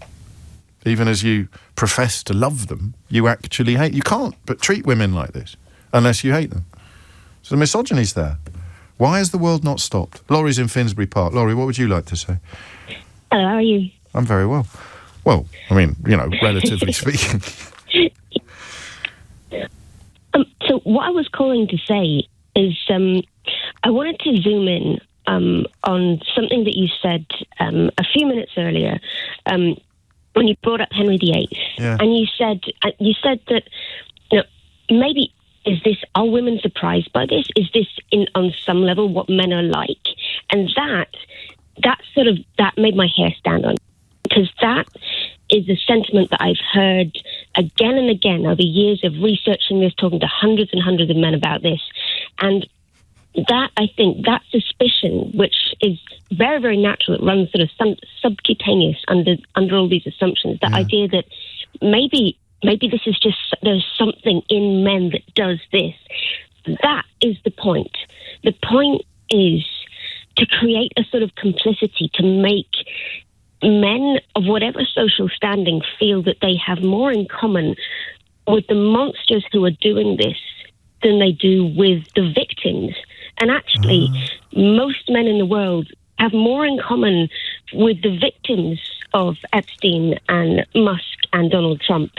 B: Even as you profess to love them, you actually hate. You can't but treat women like this unless you hate them. So the misogyny's there. Why has the world not stopped? Laurie's in Finsbury Park. Laurie, what would you like to say?
G: Hello, how are you?
B: I'm very well. Well, I mean, relatively speaking.
G: So what I was calling to say is I wanted to zoom in on something that you said a few minutes earlier when you brought up Henry VIII.
B: Yeah.
G: And you said that maybe are women surprised by this? Is this on some level what men are like? And that made my hair stand on, because that is a sentiment that I've heard again and again over years of researching this, talking to hundreds and hundreds of men about this. And that, I think, that suspicion, which is very, very natural, it runs sort of subcutaneous under all these assumptions, the idea that maybe this is just, there's something in men that does this. That is the point. The point is to create a sort of complicity, to make men of whatever social standing feel that they have more in common with the monsters who are doing this than they do with the victims. And actually, most men in the world have more in common with the victims of Epstein and Musk and Donald Trump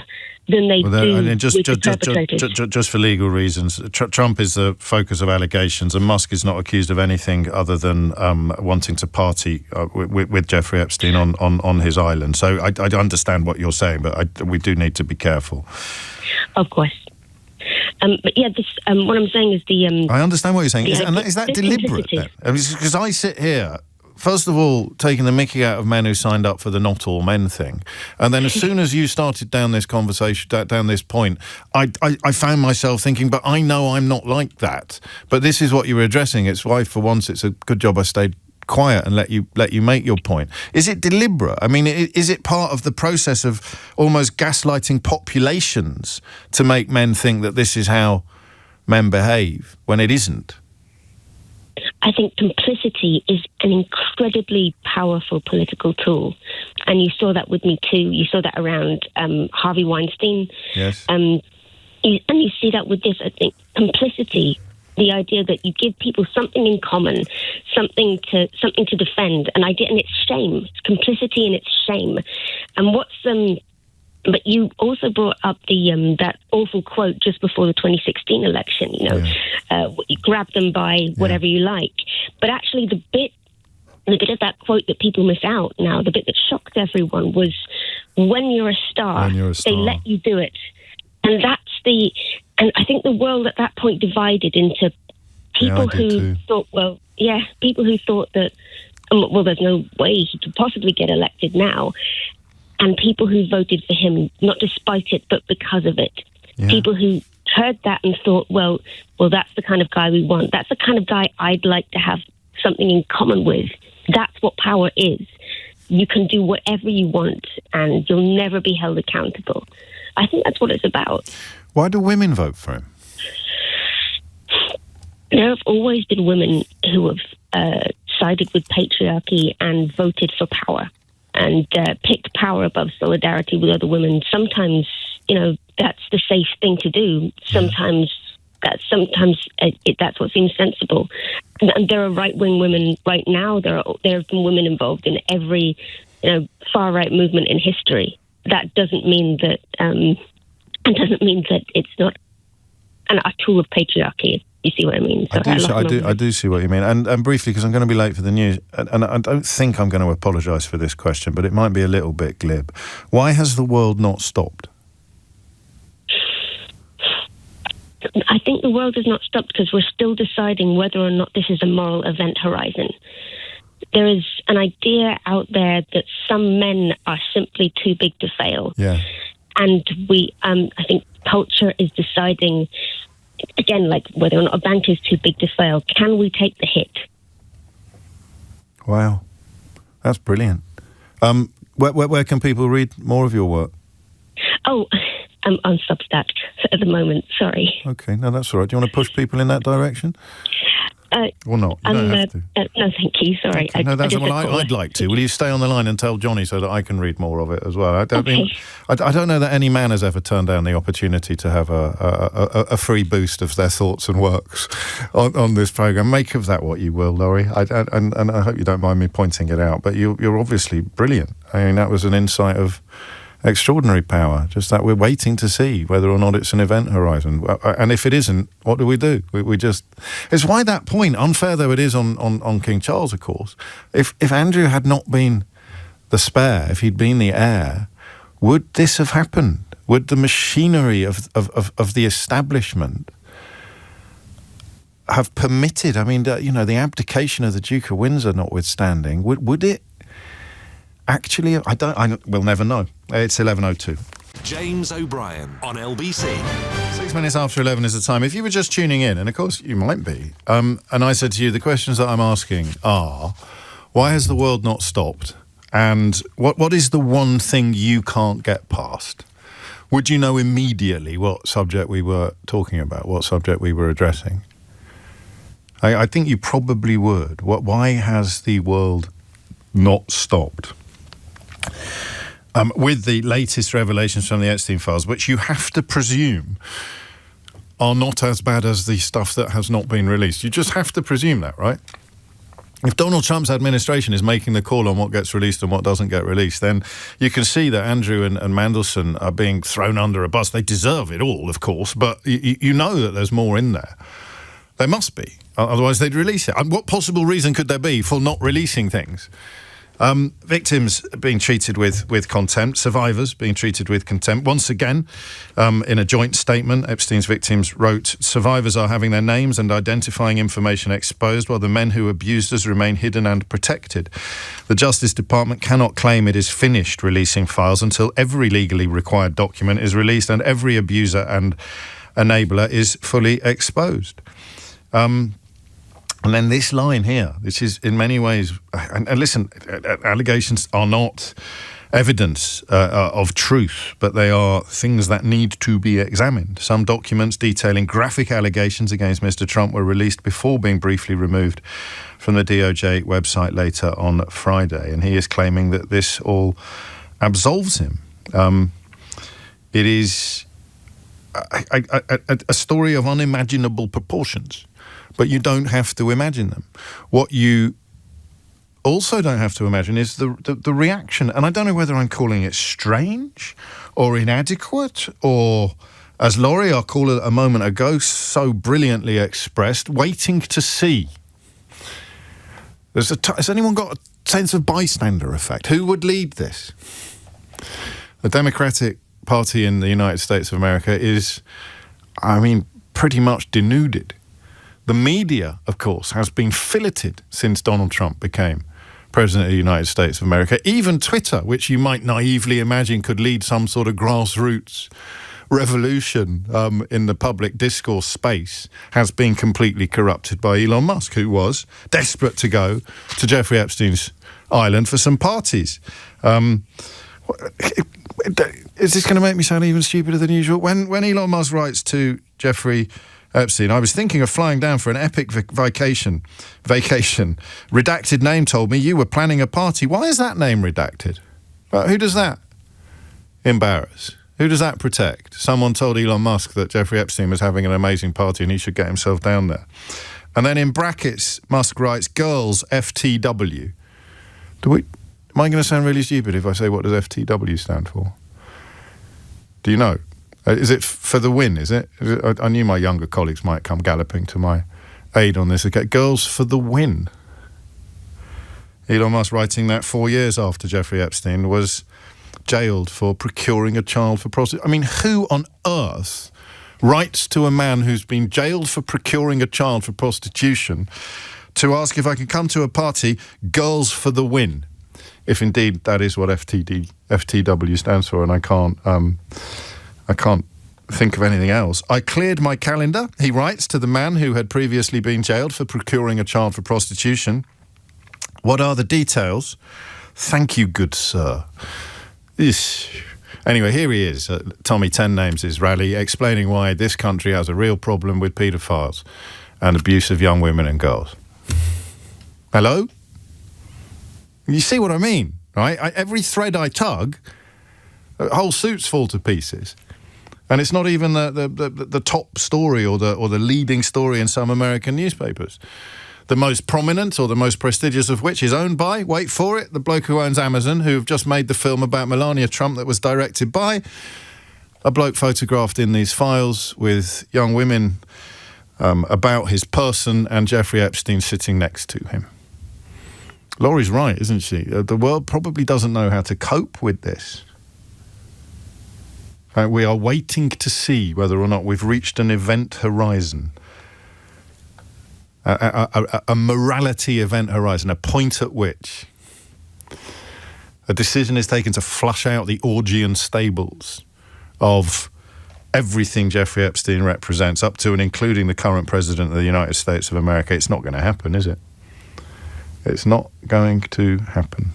G: than they do with the perpetrators.
B: Just for legal reasons, Trump is the focus of allegations, and Musk is not accused of anything other than wanting to party with Jeffrey Epstein on his island. So I understand what you're saying, but we do need to be careful.
G: Of course. But yeah, what I'm saying is
B: I understand what you're saying. Is that deliberate then? Because I sit here, first of all, taking the mickey out of men who signed up for the not all men thing. And then as soon as you started down this conversation, down this point, I found myself thinking, but I know I'm not like that. But this is what you were addressing. It's why, for once, it's a good job I stayed quiet and let you make your point. Is it deliberate? I mean, is it part of the process of almost gaslighting populations to make men think that this is how men behave when it isn't?
G: I think complicity is an incredibly powerful political tool. And you saw that with Me Too. You saw that around Harvey Weinstein.
B: Yes.
G: And you see that with this, I think, complicity, the idea that you give people something in common, something to defend, an idea, and it's shame. It's complicity and it's shame. And but you also brought up that awful quote just before the 2016 election, you grab them by whatever you like. But actually the bit of that quote that people miss out now, the bit that shocked everyone, was when you're a star, they let you do it. And and I think the world at that point divided into people who thought, people who thought that, there's no way he could possibly get elected now, and people who voted for him, not despite it, but because of it. Yeah. People who heard that and thought, well, that's the kind of guy we want. That's the kind of guy I'd like to have something in common with. That's what power is. You can do whatever you want, and you'll never be held accountable. I think that's what it's about.
B: Why do women vote for him?
G: There have always been women who have sided with patriarchy and voted for power and picked power above solidarity with other women. Sometimes, that's the safe thing to do. Sometimes That's sometimes that's what seems sensible. And there are right-wing women right now. There have been women involved in every far-right movement in history. That doesn't mean that it's not a tool of patriarchy. You see what I mean? So
B: I do see what you mean. And briefly, because I'm going to be late for the news, and I don't think I'm going to apologise for this question, but it might be a little bit glib. Why has the world not stopped?
G: I think the world has not stopped because we're still deciding whether or not this is a moral event horizon. There is an idea out there that some men are simply too big to fail.
B: Yeah.
G: And I think culture is deciding, again, like whether or not a bank is too big to fail. Can we take the hit?
B: Wow. That's brilliant. Where can people read more of your work?
G: Oh, I'm on Substack at the moment, sorry.
B: Okay, no, that's all right. Do you want to push people in that direction? Or not? You don't have to.
G: No, thank you, sorry.
B: Okay, I'd like to. Will you stay on the line and tell Johnny so that I can read more of it as well? I don't know that any man has ever turned down the opportunity to have a free boost of their thoughts and works on this programme. Make of that what you will, Laurie. And I hope you don't mind me pointing it out, but you're obviously brilliant. I mean, that was an insight of extraordinary power, just that we're waiting to see whether or not it's an event horizon. And if it isn't, what do? We just... It's why that point, unfair though it is on King Charles, of course, if Andrew had not been the spare, if he'd been the heir, would this have happened? Would the machinery of the establishment have permitted, I mean, the abdication of the Duke of Windsor notwithstanding, would it actually, we'll never know. It's 11:02.
A: James O'Brien on LBC.
B: 6 minutes after 11 is the time. If you were just tuning in, and of course you might be, and I said to you, the questions that I'm asking are, why has the world not stopped? And what is the one thing you can't get past? Would you know immediately what subject we were talking about, what subject we were addressing? I think you probably would. Why has the world not stopped? With the latest revelations from the Epstein Files, which you have to presume are not as bad as the stuff that has not been released. You just have to presume that, right? If Donald Trump's administration is making the call on what gets released and what doesn't get released, then you can see that Andrew and Mandelson are being thrown under a bus. They deserve it all, of course, but you know that there's more in there. There must be, otherwise they'd release it. And what possible reason could there be for not releasing things? Victims being treated with contempt, survivors being treated with contempt. Once again, in a joint statement, Epstein's victims wrote, survivors are having their names and identifying information exposed while the men who abused us remain hidden and protected. The Justice Department cannot claim it is finished releasing files until every legally required document is released and every abuser and enabler is fully exposed. And then this line here, this is in many ways, and listen, allegations are not evidence of truth, but they are things that need to be examined. Some documents detailing graphic allegations against Mr. Trump were released before being briefly removed from the DOJ website later on Friday, and he is claiming that this all absolves him. It is a story of unimaginable proportions. But you don't have to imagine them. What you also don't have to imagine is the reaction. And I don't know whether I'm calling it strange or inadequate or, as Laurie, our caller a moment ago so brilliantly expressed, waiting to see. Has anyone got a sense of bystander effect? Who would lead this? The Democratic Party in the United States of America is, pretty much denuded. The media, of course, has been filleted since Donald Trump became President of the United States of America. Even Twitter, which you might naively imagine could lead some sort of grassroots revolution in the public discourse space, has been completely corrupted by Elon Musk, who was desperate to go to Jeffrey Epstein's island for some parties. Is this going to make me sound even stupider than usual? When Elon Musk writes to Jeffrey Epstein, I was thinking of flying down for an epic vacation. Redacted name told me you were planning a party. Why is that name redacted? Who does that embarrass? Who does that protect? Someone told Elon Musk that Jeffrey Epstein was having an amazing party and he should get himself down there. And then in brackets, Musk writes, girls, FTW. Am I going to sound really stupid if I say what does FTW stand for? Do you know? Is it for the win, is it? I knew my younger colleagues might come galloping to my aid on this. Okay, girls for the win. Elon Musk, writing that 4 years after Jeffrey Epstein was jailed for procuring a child for prostitution. I mean, who on earth writes to a man who's been jailed for procuring a child for prostitution to ask if I can come to a party, girls for the win? If indeed that is what FTW stands for, and I can't think of anything else. I cleared my calendar, he writes, to the man who had previously been jailed for procuring a child for prostitution. What are the details? Thank you, good sir. Anyway, here he is, Tommy 10 Names' his rally, explaining why this country has a real problem with paedophiles and abuse of young women and girls. Hello? You see what I mean, right? Every thread I tug, whole suits fall to pieces. And it's not even the top story or the leading story in some American newspapers. The most prominent or the most prestigious of which is owned by, wait for it, the bloke who owns Amazon, who have just made the film about Melania Trump that was directed by a bloke photographed in these files with young women about his person and Jeffrey Epstein sitting next to him. Laurie's right, isn't she? The world probably doesn't know how to cope with this. We are waiting to see whether or not we've reached an event horizon. A morality event horizon, a point at which a decision is taken to flush out the Augean stables of everything Jeffrey Epstein represents, up to and including the current president of the United States of America. It's not going to happen, is it? It's not going to happen.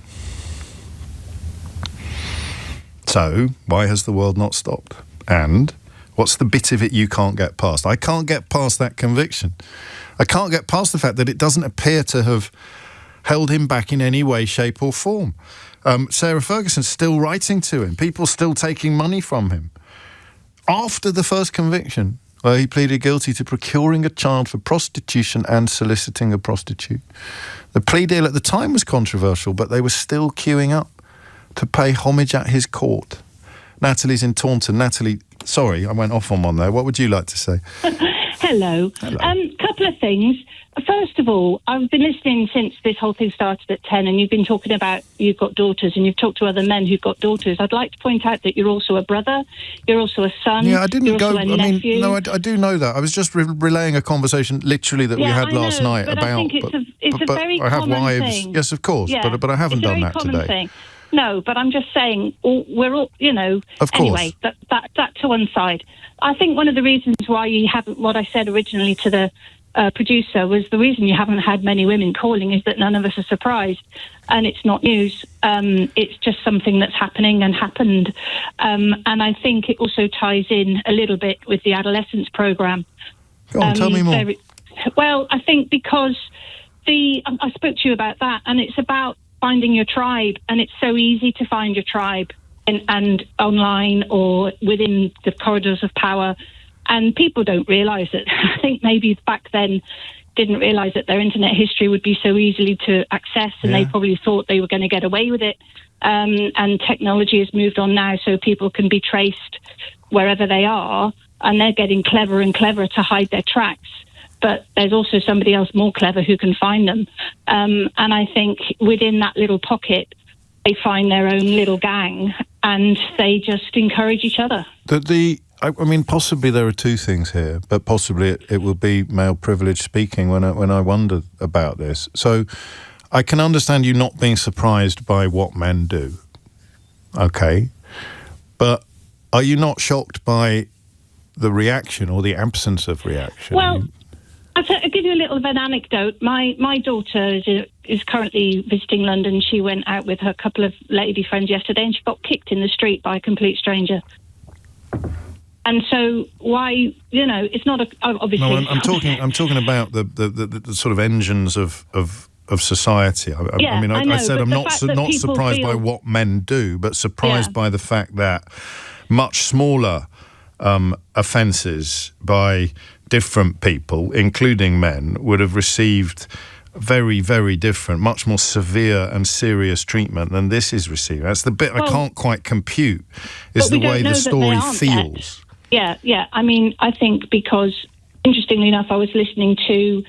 B: So, why has the world not stopped? And what's the bit of it you can't get past? I can't get past that conviction. I can't get past the fact that it doesn't appear to have held him back in any way, shape or form. Sarah Ferguson's still writing to him. People still taking money from him. After the first conviction, where he pleaded guilty to procuring a child for prostitution and soliciting a prostitute. The plea deal at the time was controversial, but they were still queuing up to pay homage at his court. Natalie's in Taunton. Natalie, sorry, I went off on one there. What would you like to say?
H: Hello. Couple of things. First of all, I've been listening since this whole thing started at 10, and you've been talking about you've got daughters, and you've talked to other men who've got daughters. I'd like to point out that you're also a brother, you're also a son.
B: Yeah, I didn't go.
H: Nephew.
B: I do know that. I was just relaying a conversation literally that we had last night
H: but
B: about.
H: I think it's a very
B: I have
H: common
B: wives.
H: thing.
B: Yes, of course,
H: yeah,
B: but I haven't done that today.
H: Thing. No, but I'm just saying, we're all,
B: Of course.
H: Anyway, that to one side. I think one of the reasons why you haven't, what I said originally to the producer, was the reason you haven't had many women calling is that none of us are surprised. And it's not news. It's just something that's happening and happened. And I think it also ties in a little bit with the adolescence programme.
B: Go on, tell me more.
H: Well, I think because I spoke to you about that, and it's about finding your tribe, and it's so easy to find your tribe and online or within the corridors of power, and people don't realise it. I think maybe back then didn't realise that their internet history would be so easily to access, and they probably thought they were going to get away with it. And technology has moved on now, so people can be traced wherever they are, and they're getting clever and clever to hide their tracks. But there's also somebody else more clever who can find them. And I think within that little pocket, they find their own little gang, and they just encourage each other.
B: I mean, possibly there are two things here, but possibly it will be male privilege speaking when I wonder about this. So I can understand you not being surprised by what men do. Okay. But are you not shocked by the reaction or the absence of reaction?
H: Well, I'll give you a little of an anecdote. My daughter is currently visiting London. She went out with her couple of lady friends yesterday, and she got kicked in the street by a complete stranger. And so, why? It's not obviously.
B: No, I'm talking about the sort of engines of society. I said I'm not surprised by what men do, but surprised by the fact that much smaller offences by different people, including men, would have received very, very different, much more severe and serious treatment than this is receiving. That's the bit I can't quite compute, is the way the story feels.
H: Yeah. I mean, I think because, interestingly enough, I was listening to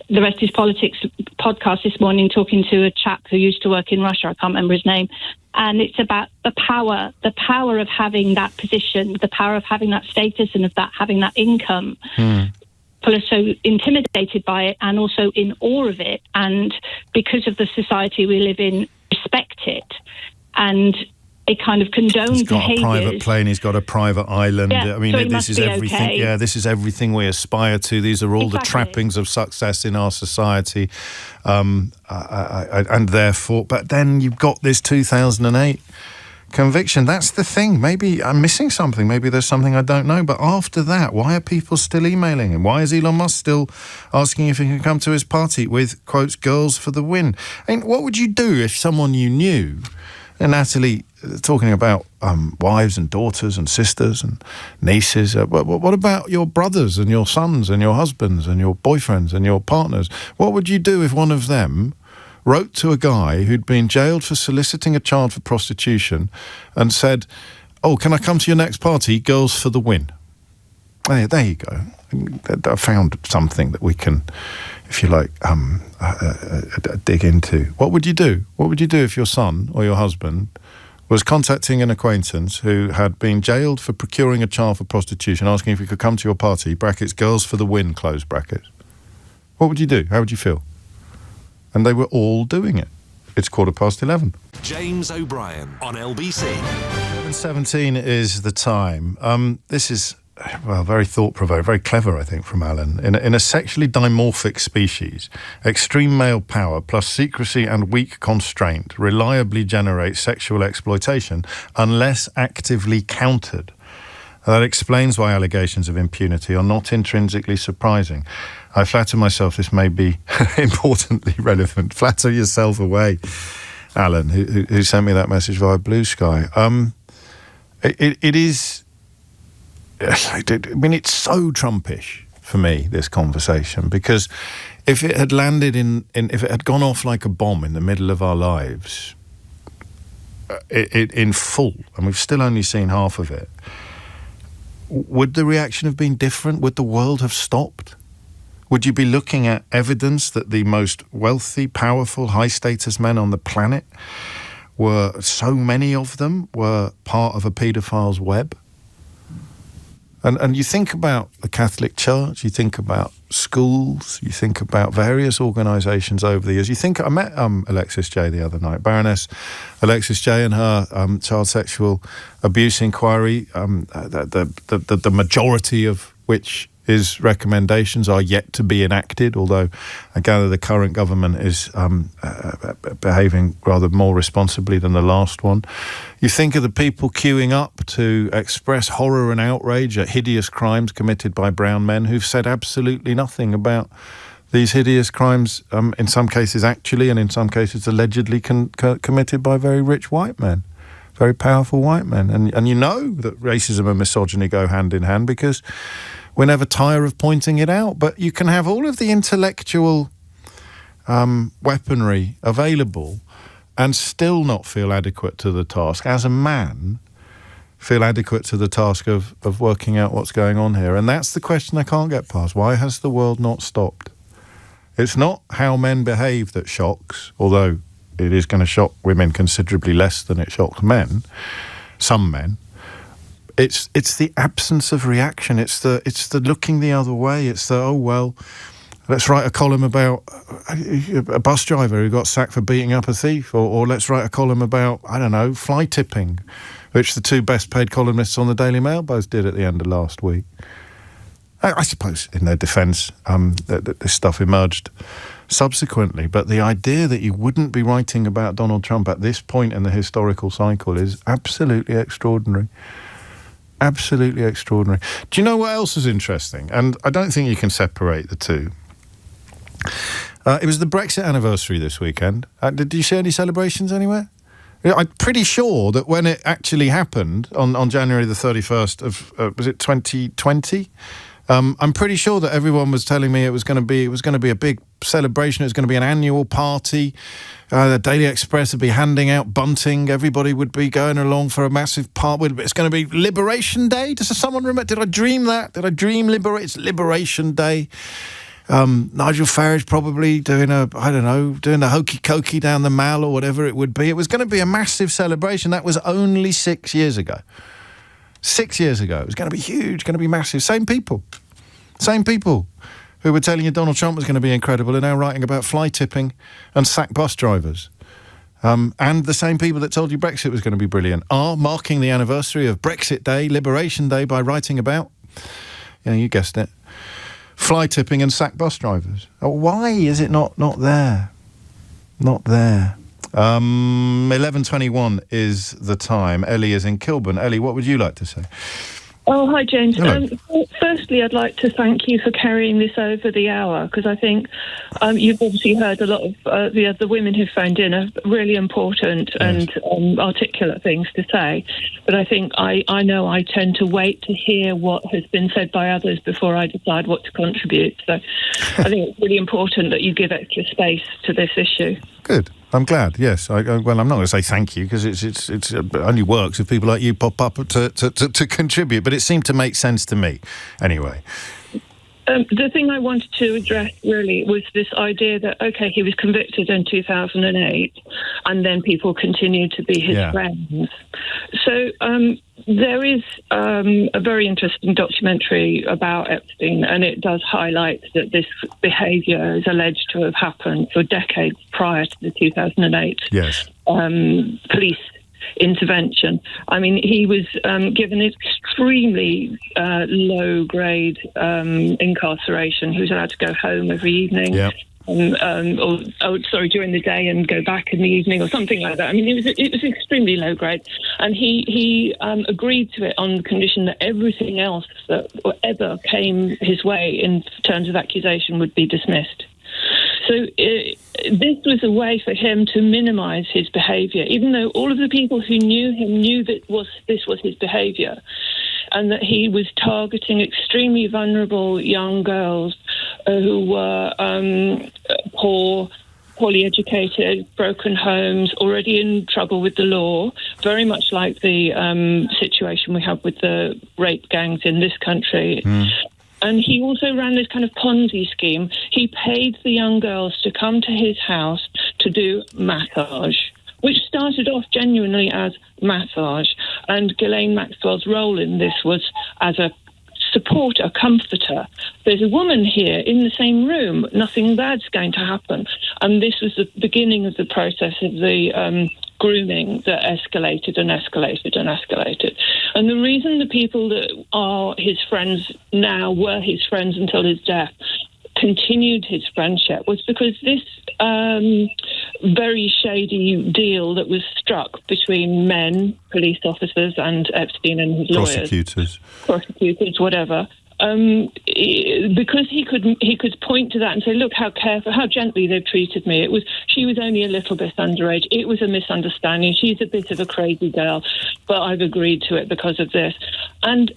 H: the Rest is Politics podcast this morning, talking to a chap who used to work in Russia. I can't remember his name. And it's about the power of having that position, the power of having that status and of that having that income. People are so intimidated by it and also in awe of it. And because of the society we live in, respect it. And it kind of condones
B: He's got
H: behaviours.
B: a private plane, he's got a private island.
H: Yeah,
B: I mean,
H: so
B: this is everything.
H: Okay.
B: Yeah, this is everything we aspire to. These are all the trappings of success in our society. And therefore, but then you've got this 2008 conviction. That's the thing. Maybe I'm missing something. Maybe there's something I don't know. But after that, why are people still emailing him? Why is Elon Musk still asking if he can come to his party with, quotes, girls for the win? I mean, what would you do if someone you knew, and Natalie, talking about wives and daughters and sisters and nieces, what about your brothers and your sons and your husbands and your boyfriends and your partners? What would you do if one of them wrote to a guy who'd been jailed for soliciting a child for prostitution and said, "Oh, can I come to your next party? Girls for the win." There you go. I found something that we can, if you like, dig into. What would you do? What would you do if your son or your husband was contacting an acquaintance who had been jailed for procuring a child for prostitution, asking if he could come to your party, brackets, girls for the win, close brackets? What would you do? How would you feel? And they were all doing it. It's 11:15.
A: James O'Brien on LBC.
B: 17 is the time. This is, well, very thought-provoking, very clever, I think, from Alan. In a sexually dimorphic species, extreme male power plus secrecy and weak constraint reliably generate sexual exploitation unless actively countered. That explains why allegations of impunity are not intrinsically surprising. I flatter myself this may be importantly relevant. Flatter yourself away, Alan, who sent me that message via Blue Sky. It is... I mean, it's so Trumpish for me, this conversation, because if it had landed if it had gone off like a bomb in the middle of our lives, in full, and we've still only seen half of it, would the reaction have been different? Would the world have stopped? Would you be looking at evidence that the most wealthy, powerful, high-status men on the planet so many of them were part of a paedophile's web? And you think about the Catholic Church, you think about schools, you think about various organisations over the years. I met Alexis J the other night, Baroness Alexis J, and her child sexual abuse inquiry, the majority of which his recommendations are yet to be enacted, although I gather the current government is behaving rather more responsibly than the last one. You think of the people queuing up to express horror and outrage at hideous crimes committed by brown men who've said absolutely nothing about these hideous crimes, in some cases actually and in some cases allegedly committed by very rich white men, very powerful white men. And you know that racism and misogyny go hand in hand because we never tire of pointing it out. But you can have all of the intellectual weaponry available and still not feel adequate to the task. As a man, feel adequate to the task of working out what's going on here. And that's the question I can't get past. Why has the world not stopped? It's not how men behave that shocks, although it is going to shock women considerably less than it shocks men, some men. It's the absence of reaction. It's the looking the other way. It's the, oh, well, let's write a column about a bus driver who got sacked for beating up a thief, or let's write a column about, I don't know, fly tipping, which the two best paid columnists on the Daily Mail both did at the end of last week. I suppose in their defence, that this stuff emerged subsequently, but the idea that you wouldn't be writing about Donald Trump at this point in the historical cycle is absolutely extraordinary. Absolutely extraordinary. Do you know what else is interesting? And I don't think you can separate the two. It was the Brexit anniversary this weekend. Did you see any celebrations anywhere? I'm pretty sure that when it actually happened on January the 31st of was it 2020? I'm pretty sure that everyone was telling me it was going to be a big celebration. It was going to be an annual party. The Daily Express would be handing out bunting. Everybody would be going along for a massive party. It's going to be Liberation Day. Does someone remember? Did I dream that? Did I dream it's Liberation Day? Nigel Farage probably doing the hokey cokey down the Mall or whatever it would be. It was going to be a massive celebration. That was only 6 years ago. 6 years ago. It was going to be huge, going to be massive. Same people who were telling you Donald Trump was going to be incredible are now writing about fly tipping and sack bus drivers. And the same people that told you Brexit was going to be brilliant are marking the anniversary of Brexit Day, Liberation Day, by writing about, you guessed it, fly tipping and sack bus drivers. Why is it not there? Not there. 11:21 is the time. Ellie is in Kilburn. Ellie, what would you like to say?
I: Oh, hi, James.
B: Hello.
I: Firstly, I'd like to thank you for carrying this over the hour, because I think you've obviously heard a lot of the women who phoned in are really important and articulate things to say. But I think I know I tend to wait to hear what has been said by others before I decide what to contribute. So I think it's really important that you give extra space to this issue.
B: Good. I'm glad. Yes. Well, I'm not going to say thank you because it only works if people like you pop up to contribute. But it seemed to make sense to me, anyway.
I: The thing I wanted to address really was this idea that he was convicted in 2008, and then people continued to be his friends. So there is a very interesting documentary about Epstein, and it does highlight that this behaviour is alleged to have happened for decades prior to the 2008 police intervention. I mean, he was given extremely low-grade incarceration. He was allowed to go home every evening. During the day and go back in the evening or something like that. I mean, it was extremely low grade, and he agreed to it on the condition that everything else that ever came his way in terms of accusation would be dismissed. So this was a way for him to minimise his behaviour, even though all of the people who knew him knew that this was his behaviour, and that he was targeting extremely vulnerable young girls who were poorly educated, broken homes, already in trouble with the law, very much like the situation we have with the rape gangs in this country. And he also ran this kind of Ponzi scheme. He paid the young girls to come to his house to do massage, which started off genuinely as massage. And Ghislaine Maxwell's role in this was as a supporter, comforter. There's a woman here in the same room. Nothing bad's going to happen. And this was the beginning of the process of the grooming that escalated and escalated and escalated. And the reason the people that are his friends now were his friends until his death continued his friendship was because this very shady deal that was struck between men, police officers, and Epstein and his lawyers, prosecutors, whatever. Because he could point to that and say, look how gently they've treated me. She was only a little bit underage. It was a misunderstanding. She's a bit of a crazy girl, but I've agreed to it because of this. And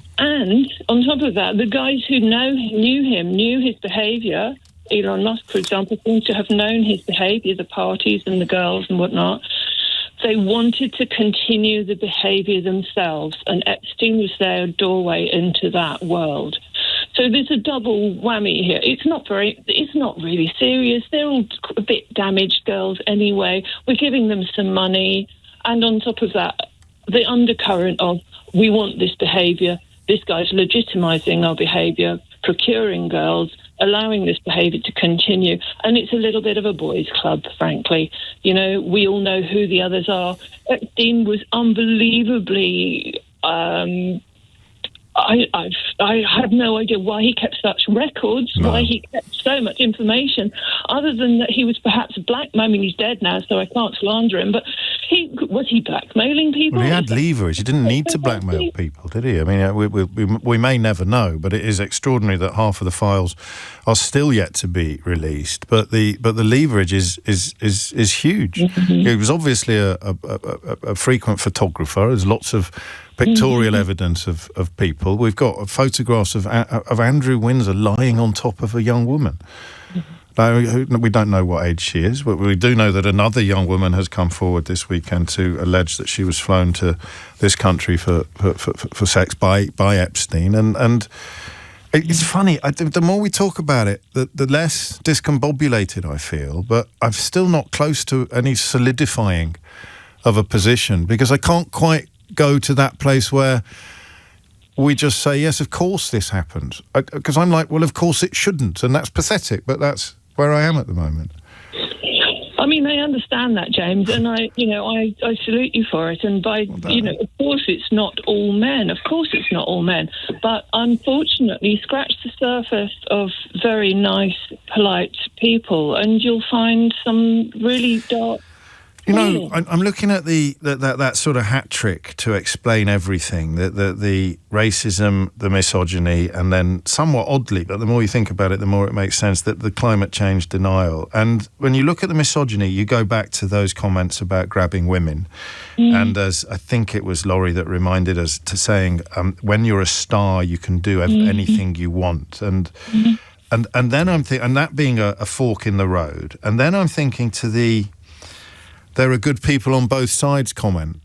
I: on top of that, the guys who knew his behaviour. Elon Musk, for example, seems to have known his behaviour, the parties and the girls and whatnot. They wanted to continue the behaviour themselves, and Epstein was their doorway into that world. So there's a double whammy here. It's not really serious. They're all a bit damaged girls anyway. We're giving them some money, and on top of that, the undercurrent of we want this behaviour. This guy's legitimising our behaviour, procuring girls, allowing this behaviour to continue. And it's a little bit of a boys' club, frankly. You know, we all know who the others are. Epstein was unbelievably... I have no idea why he kept such records, why he kept so much information, other than that he was perhaps black. I mean, he's dead now, so I can't slander him, but Was he blackmailing people?
B: Well, he had leverage. He didn't need to blackmail people, did he? I mean, we may never know, but it is extraordinary that half of the files are still yet to be released. But the leverage is huge.
I: Mm-hmm.
B: He was obviously a frequent photographer. There's lots of pictorial evidence of people. We've got photographs of Andrew Windsor lying on top of a young woman. We don't know what age she is, but we do know that another young woman has come forward this weekend to allege that she was flown to this country for sex by Epstein. And it's funny, the more we talk about it, the less discombobulated I feel, but I'm still not close to any solidifying of a position, because I can't quite go to that place where we just say, yes, of course this happened. Because I'm like, well, of course it shouldn't, and that's pathetic, but that's where I am at the moment.
I: I mean, I understand that, James, and I salute you for it. And of course, it's not all men. Of course, it's not all men. But unfortunately, scratch the surface of very nice, polite people, and you'll find some really dark.
B: You know, I'm looking at that sort of hat trick to explain everything, the racism, the misogyny, and then somewhat oddly, but the more you think about it, the more it makes sense, that the climate change denial. And when you look at the misogyny, you go back to those comments about grabbing women. And as I think it was Laurie that reminded us to saying, when you're a star, you can do anything you want. And then I'm thinking, and that being a fork in the road. And then I'm thinking to there are good people on both sides comment,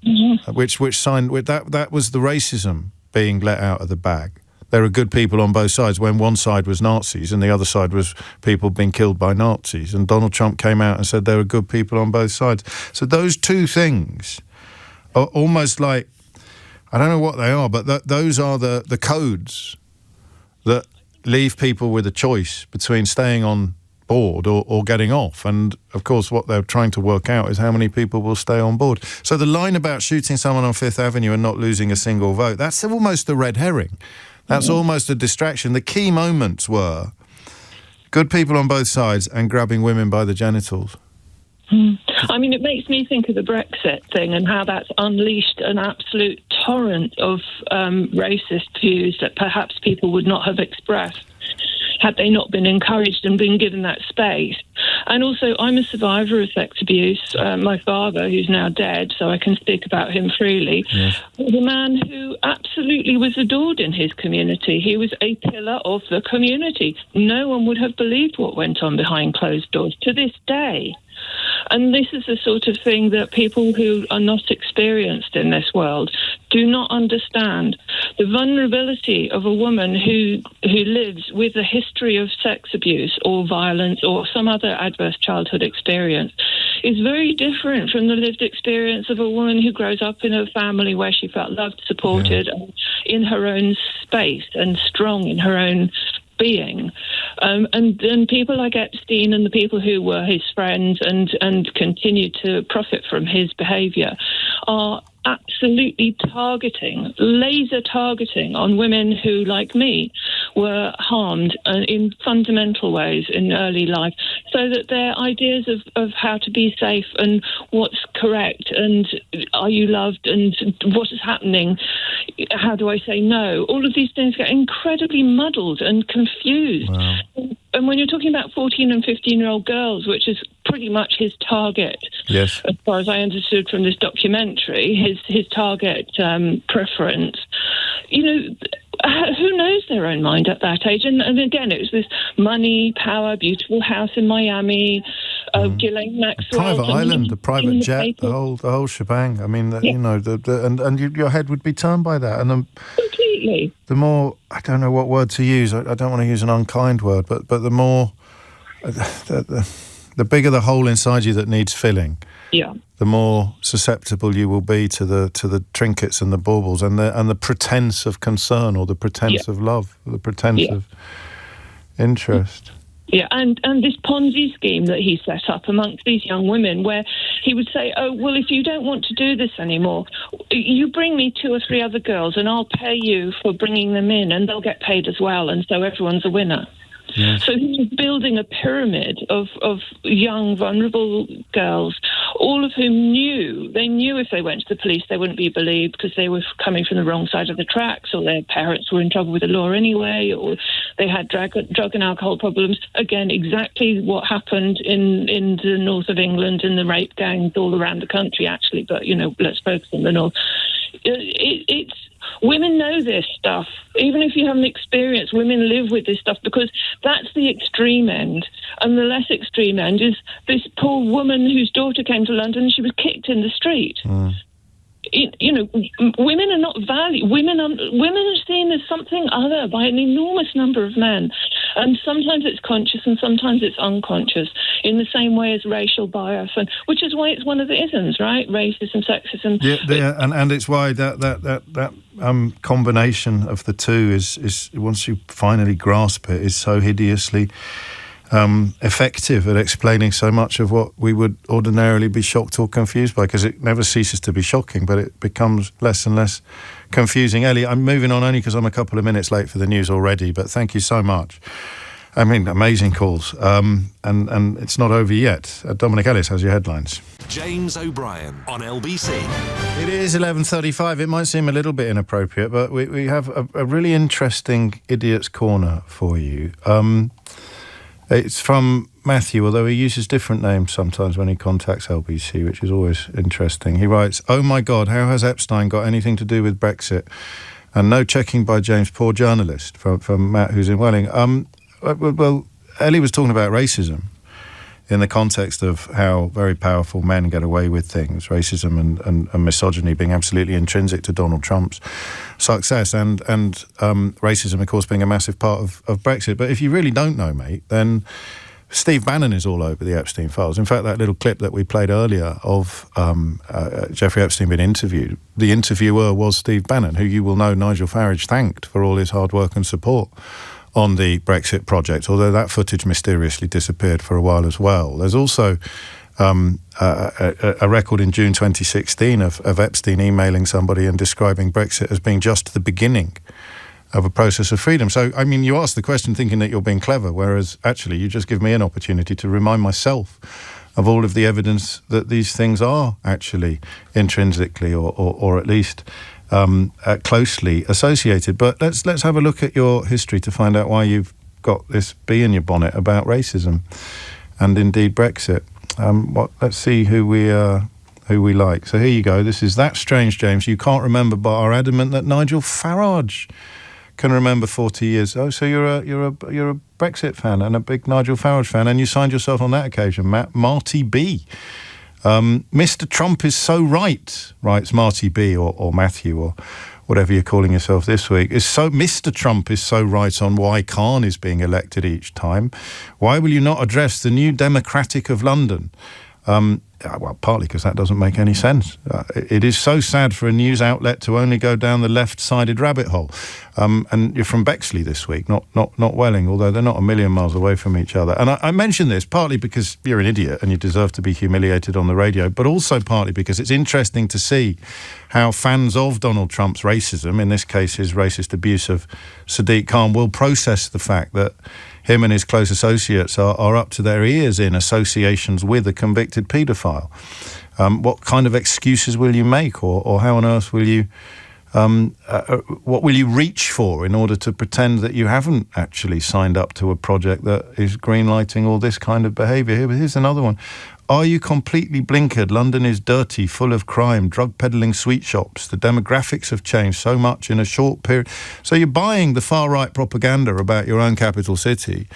B: which signed with that was the racism being let out of the bag. There are good people on both sides when one side was Nazis and the other side was people being killed by Nazis. And Donald Trump came out and said there are good people on both sides. So those two things are almost like, I don't know what they are, but those are the codes that leave people with a choice between staying on board or getting off. And of course what they're trying to work out is how many people will stay on board. So the line about shooting someone on Fifth Avenue and not losing a single vote, that's almost a red herring. That's almost a distraction. The key moments were good people on both sides and grabbing women by the genitals.
I: I mean, it makes me think of the Brexit thing and how that's unleashed an absolute torrent of racist views that perhaps people would not have expressed had they not been encouraged and been given that space. And also, I'm a survivor of sex abuse. My father, who's now dead, so I can speak about him freely, was a man who absolutely was adored in his community. He was a pillar of the community. No one would have believed what went on behind closed doors to this day. And this is the sort of thing that people who are not experienced in this world do not understand. The vulnerability of a woman who lives with a history of sex abuse or violence or some other adverse childhood experience is very different from the lived experience of a woman who grows up in a family where she felt loved, supported, and in her own space and strong in her own being. And people like Epstein and the people who were his friends and continued to profit from his behaviour are absolutely laser targeting on women who, like me, were harmed in fundamental ways in early life, so that their ideas of how to be safe and what's correct and are you loved and what is happening, how do I say no, all of these things get incredibly muddled and confused.
B: Wow.
I: And when you're talking about 14 and 15-year-old girls, which is pretty much his target,
B: yes,
I: as far as I understood from this documentary, his target preference, you know, who knows their own mind at that age? And again, it was this money, power, beautiful house in Miami, Ghislaine Maxwell,
B: private island, a private jet, the whole shebang. I mean, you know, your head would be turned by that. And
I: completely.
B: The more, I don't know what word to use. I don't want to use an unkind word, but the more, the bigger the hole inside you that needs filling.
I: Yeah.
B: The more susceptible you will be to the trinkets and the baubles and the pretense of concern or the pretense of love, or the pretense of interest.
I: Yeah, and this Ponzi scheme that he set up amongst these young women, where he would say, oh, well, if you don't want to do this anymore, you bring me 2 or 3 other girls and I'll pay you for bringing them in and they'll get paid as well, and so everyone's a winner. Yes. So he was building a pyramid of young, vulnerable girls, all of whom knew if they went to the police they wouldn't be believed because they were coming from the wrong side of the tracks, or their parents were in trouble with the law anyway, or they had drug and alcohol problems. Again, exactly what happened in the north of England and the rape gangs all around the country, actually. But, let's focus on the north. It's women know this stuff. Even if you haven't experienced, women live with this stuff, because that's the extreme end. And the less extreme end is this poor woman whose daughter came to London and she was kicked in the street. Women are not valued. Women are seen as something other by an enormous number of men. And sometimes it's conscious and sometimes it's unconscious, in the same way as racial bias, and which is why it's one of the isms, right? Racism, sexism.
B: Yeah, and it's why that combination of the two is once you finally grasp it, is so hideously effective at explaining so much of what we would ordinarily be shocked or confused by, because it never ceases to be shocking, but it becomes less and less confusing. Ellie, I'm moving on only because I'm a couple of minutes late for the news already, but thank you so much. I mean, amazing calls. And it's not over yet. Dominic Ellis has your headlines.
A: James O'Brien on LBC.
B: It is 11:35. It might seem a little bit inappropriate, but we have a really interesting Idiot's Corner for you. It's from Matthew, although he uses different names sometimes when he contacts LBC, which is always interesting. He writes, "Oh my God, how has Epstein got anything to do with Brexit?" And no checking by James, poor journalist, from Matt, who's in Welling. Well, Ellie was talking about racism in the context of how very powerful men get away with things, racism and misogyny being absolutely intrinsic to Donald Trump's success, and racism, of course, being a massive part of Brexit. But if you really don't know, mate, then Steve Bannon is all over the Epstein Files. In fact, that little clip that we played earlier of Jeffrey Epstein being interviewed, the interviewer was Steve Bannon, who you will know Nigel Farage thanked for all his hard work and support on the Brexit project, although that footage mysteriously disappeared for a while as well. There's also a record in June 2016 of Epstein emailing somebody and describing Brexit as being just the beginning of a process of freedom. So, I mean, you ask the question thinking that you're being clever, whereas actually you just give me an opportunity to remind myself of all of the evidence that these things are actually intrinsically or at least closely associated. But let's have a look at your history to find out why you've got this bee in your bonnet about racism and indeed Brexit. Let's see who we like. So here you go. This is That Strange, James. You can't remember but are adamant that Nigel Farage can remember 40 years. Oh, so you're a Brexit fan and a big Nigel Farage fan, and you signed yourself on that occasion, Matt. Marty B. Mr. Trump is so right, writes Marty B. or Matthew or whatever you're calling yourself this week. Mr. Trump is so right on why Khan is being elected each time. Why will you not address the new Democratic of London? Well, partly because that doesn't make any sense. It is so sad for a news outlet to only go down the left-sided rabbit hole. And you're from Bexley this week, not Welling, although they're not a million miles away from each other. And I mention this partly because you're an idiot and you deserve to be humiliated on the radio, but also partly because it's interesting to see how fans of Donald Trump's racism, in this case his racist abuse of Sadiq Khan, will process the fact that him and his close associates are up to their ears in associations with a convicted paedophile. What kind of excuses will you make, or how on earth will you, what will you reach for in order to pretend that you haven't actually signed up to a project that is greenlighting all this kind of behaviour? Here's another one. Are you completely blinkered? London is dirty, full of crime, drug peddling sweet shops. The demographics have changed so much in a short period. So you're buying the far-right propaganda about your own capital city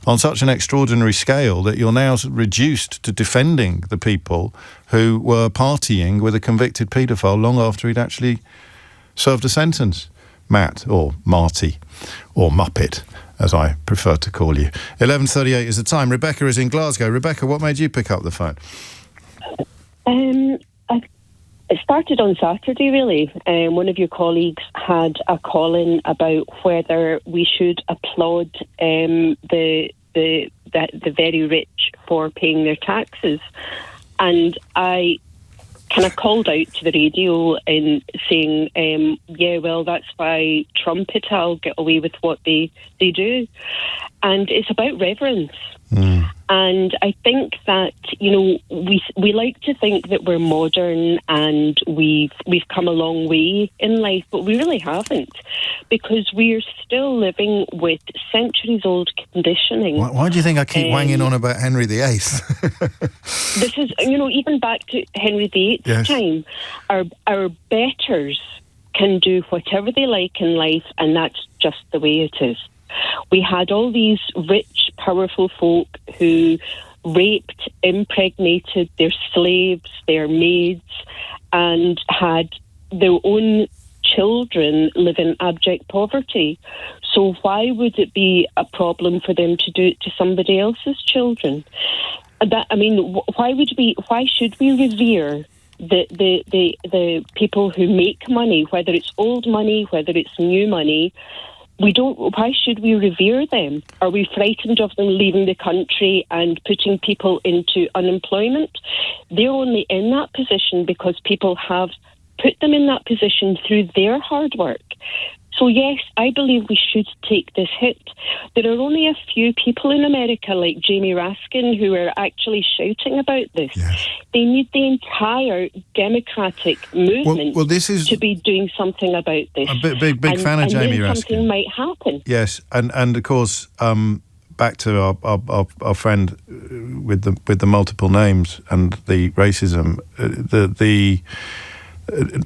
B: on such an extraordinary scale that you're now reduced to defending the people who were partying with a convicted paedophile long after he'd actually served a sentence. Matt, or Marty, or Muppet, as I prefer to call you. 11:38 is the time. Rebecca is in Glasgow. Rebecca, what made you pick up the phone?
J: It started on Saturday, really. One of your colleagues had a call-in about whether we should applaud the very rich for paying their taxes. And I kind of called out to the radio and saying, yeah, well, that's why Trump et al. Get away with what they do. And it's about reverence. And I think that, we like to think that we're modern and we've come a long way in life, but we really haven't, because we're still living with centuries-old conditioning.
B: Why do you think I keep wanging on about Henry VIII?
J: This is, even back to Henry VIII's time, our betters can do whatever they like in life, and that's just the way it is. We had all these rich, powerful folk who raped, impregnated their slaves, their maids, and had their own children live in abject poverty. So why would it be a problem for them to do it to somebody else's children? Why should we revere the people who make money, whether it's old money, whether it's new money? Why should we revere them? Are we frightened of them leaving the country and putting people into unemployment? They're only in that position because people have put them in that position through their hard work. So yes, I believe we should take this hit. There are only a few people in America like Jamie Raskin who are actually shouting about this. Yes. They need the entire democratic movement to be doing something about this.
B: A big fan of Jamie Raskin.
J: Something might happen.
B: Yes, and of course, back to our friend with the multiple names and the racism,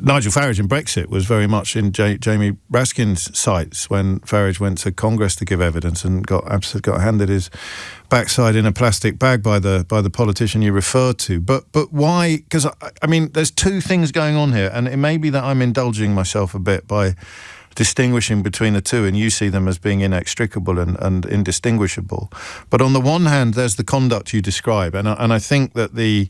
B: Nigel Farage in Brexit was very much in Jamie Raskin's sights when Farage went to Congress to give evidence and got handed his backside in a plastic bag by the politician you referred to. But why? Because there's two things going on here, and it may be that I'm indulging myself a bit by distinguishing between the two, and you see them as being inextricable and indistinguishable. But on the one hand, there's the conduct you describe, and I think that the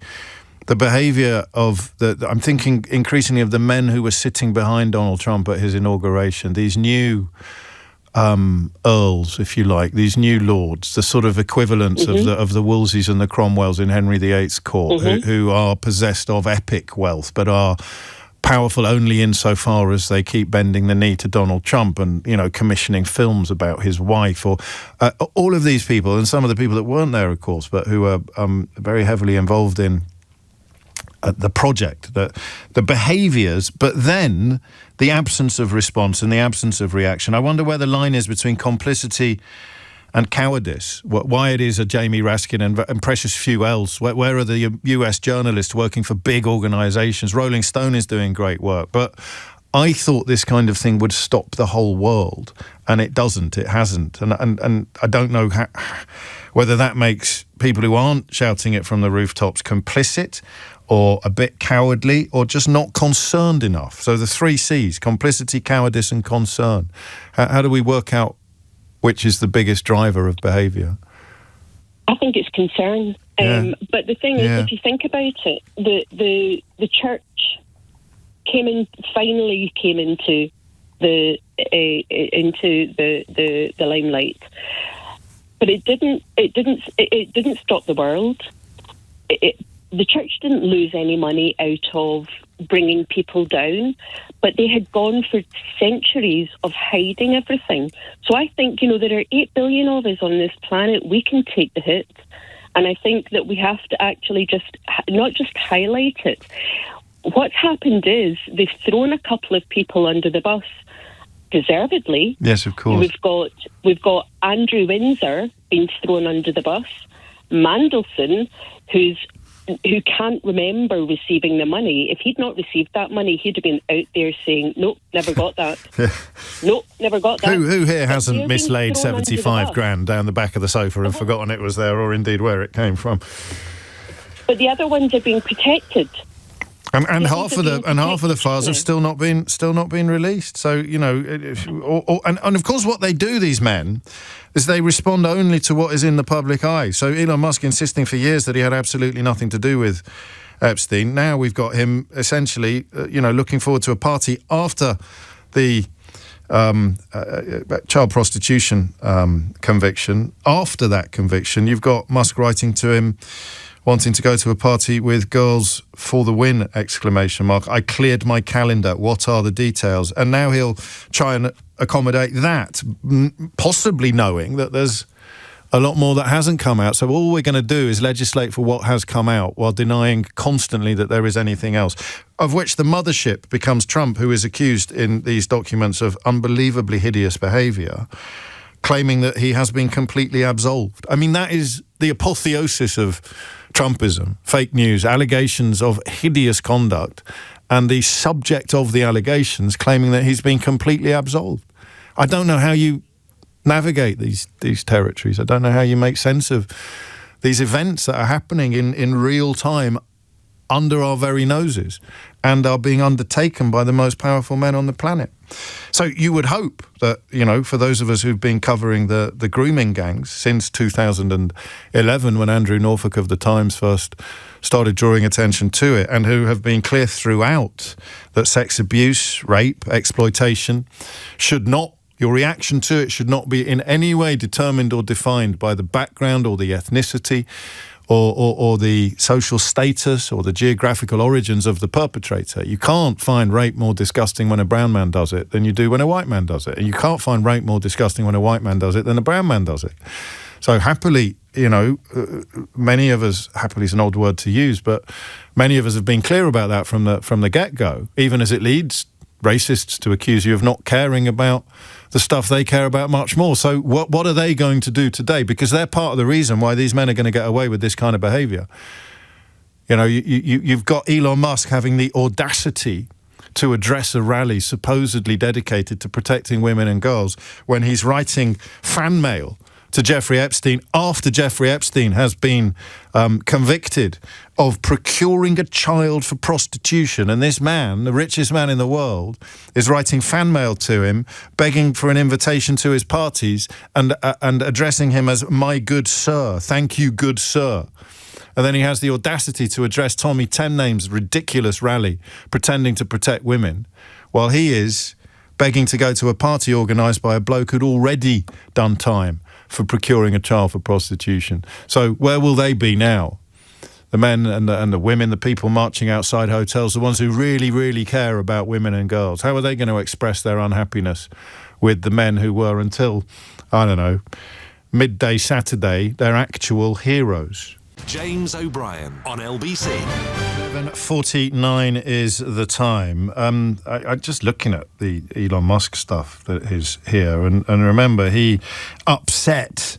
B: behaviour of I'm thinking increasingly of the men who were sitting behind Donald Trump at his inauguration, these new earls, if you like, these new lords, the sort of equivalents of the Wolseys and the Cromwells in Henry VIII's court, who are possessed of epic wealth, but are powerful only insofar as they keep bending the knee to Donald Trump and, commissioning films about his wife, or all of these people, and some of the people that weren't there, of course, but who are very heavily involved in the project, the behaviours, but then the absence of response and the absence of reaction. I wonder where the line is between complicity and cowardice. Why it is a Jamie Raskin and precious few else. Where are the US journalists working for big organisations? Rolling Stone is doing great work, but I thought this kind of thing would stop the whole world, and it doesn't. It hasn't, and I don't know whether that makes people who aren't shouting it from the rooftops complicit, or a bit cowardly, or just not concerned enough. So the 3 C's: complicity, cowardice, and concern. How do we work out which is the biggest driver of behaviour?
J: I think it's concern. But the thing is, if you think about it, the church finally came into the limelight, but it didn't stop the world. The church didn't lose any money out of bringing people down, but they had gone for centuries of hiding everything. So I think, there are 8 billion of us on this planet. We can take the hit. And I think that we have to actually not just highlight it. What's happened is they've thrown a couple of people under the bus, deservedly.
B: Yes, of course.
J: We've got Andrew Windsor being thrown under the bus, Mandelson, who can't remember receiving the money. If he'd not received that money, he'd have been out there saying, nope, never got that. Nope, never got that.
B: Who here hasn't mislaid 75 grand down the back of the sofa and forgotten it was there, or indeed where it came from? But the other ones are being protected. And half of the files have still not been released. So, and of course what they do, these men, is they respond only to what is in the public eye. So Elon Musk insisting for years that he had absolutely nothing to do with Epstein. Now we've got him essentially, looking forward to a party after the child prostitution conviction. After that conviction, you've got Musk writing to him, wanting to go to a party with girls for the win, ! I cleared my calendar. What are the details? And now he'll try and accommodate that, possibly knowing that there's a lot more that hasn't come out. So all we're going to do is legislate for what has come out while denying constantly that there is anything else, of which the mothership becomes Trump, who is accused in these documents of unbelievably hideous behaviour, claiming that he has been completely absolved. I mean, that is the apotheosis of Trumpism, fake news, allegations of hideous conduct, and the subject of the allegations claiming that he's been completely absolved. I don't know how you navigate these territories. I don't know how you make sense of these events that are happening in real time under our very noses and are being undertaken by the most powerful men on the planet. So you would hope that, you know, for those of us who've been covering the grooming gangs since 2011, when Andrew Norfolk of the Times first started drawing attention to it, and who have been clear throughout that sex abuse, rape, exploitation your reaction to it should not be in any way determined or defined by the background or the ethnicity or the social status or the geographical origins of the perpetrator. You can't find rape more disgusting when a brown man does it than you do when a white man does it. And you can't find rape more disgusting when a white man does it than a brown man does it. So happily, you know, many of us, happily is an old word to use, but many of us have been clear about that from the get-go, even as it leads racists to accuse you of not caring about the stuff they care about much more. So what are they going to do today? Because they're part of the reason why these men are going to get away with this kind of behaviour. You know, you've got Elon Musk having the audacity to address a rally supposedly dedicated to protecting women and girls when he's writing fan mail to Jeffrey Epstein after Jeffrey Epstein has been convicted of procuring a child for prostitution. And this man, the richest man in the world, is writing fan mail to him, begging for an invitation to his parties and addressing him as "my good sir, thank you, good sir." And then he has the audacity to address Tommy Ten Name's ridiculous rally pretending to protect women, while he is begging to go to a party organised by a bloke who'd already done time for procuring a child for prostitution. So where will they be now? The men and the women, the people marching outside hotels, the ones who really, really care about women and girls. How are they going to express their unhappiness with the men who were, until, I don't know, midday Saturday, their actual heroes?
A: James O'Brien on LBC.
B: 7:49 is the time. I'm just looking at the Elon Musk stuff that is here, and remember, he upset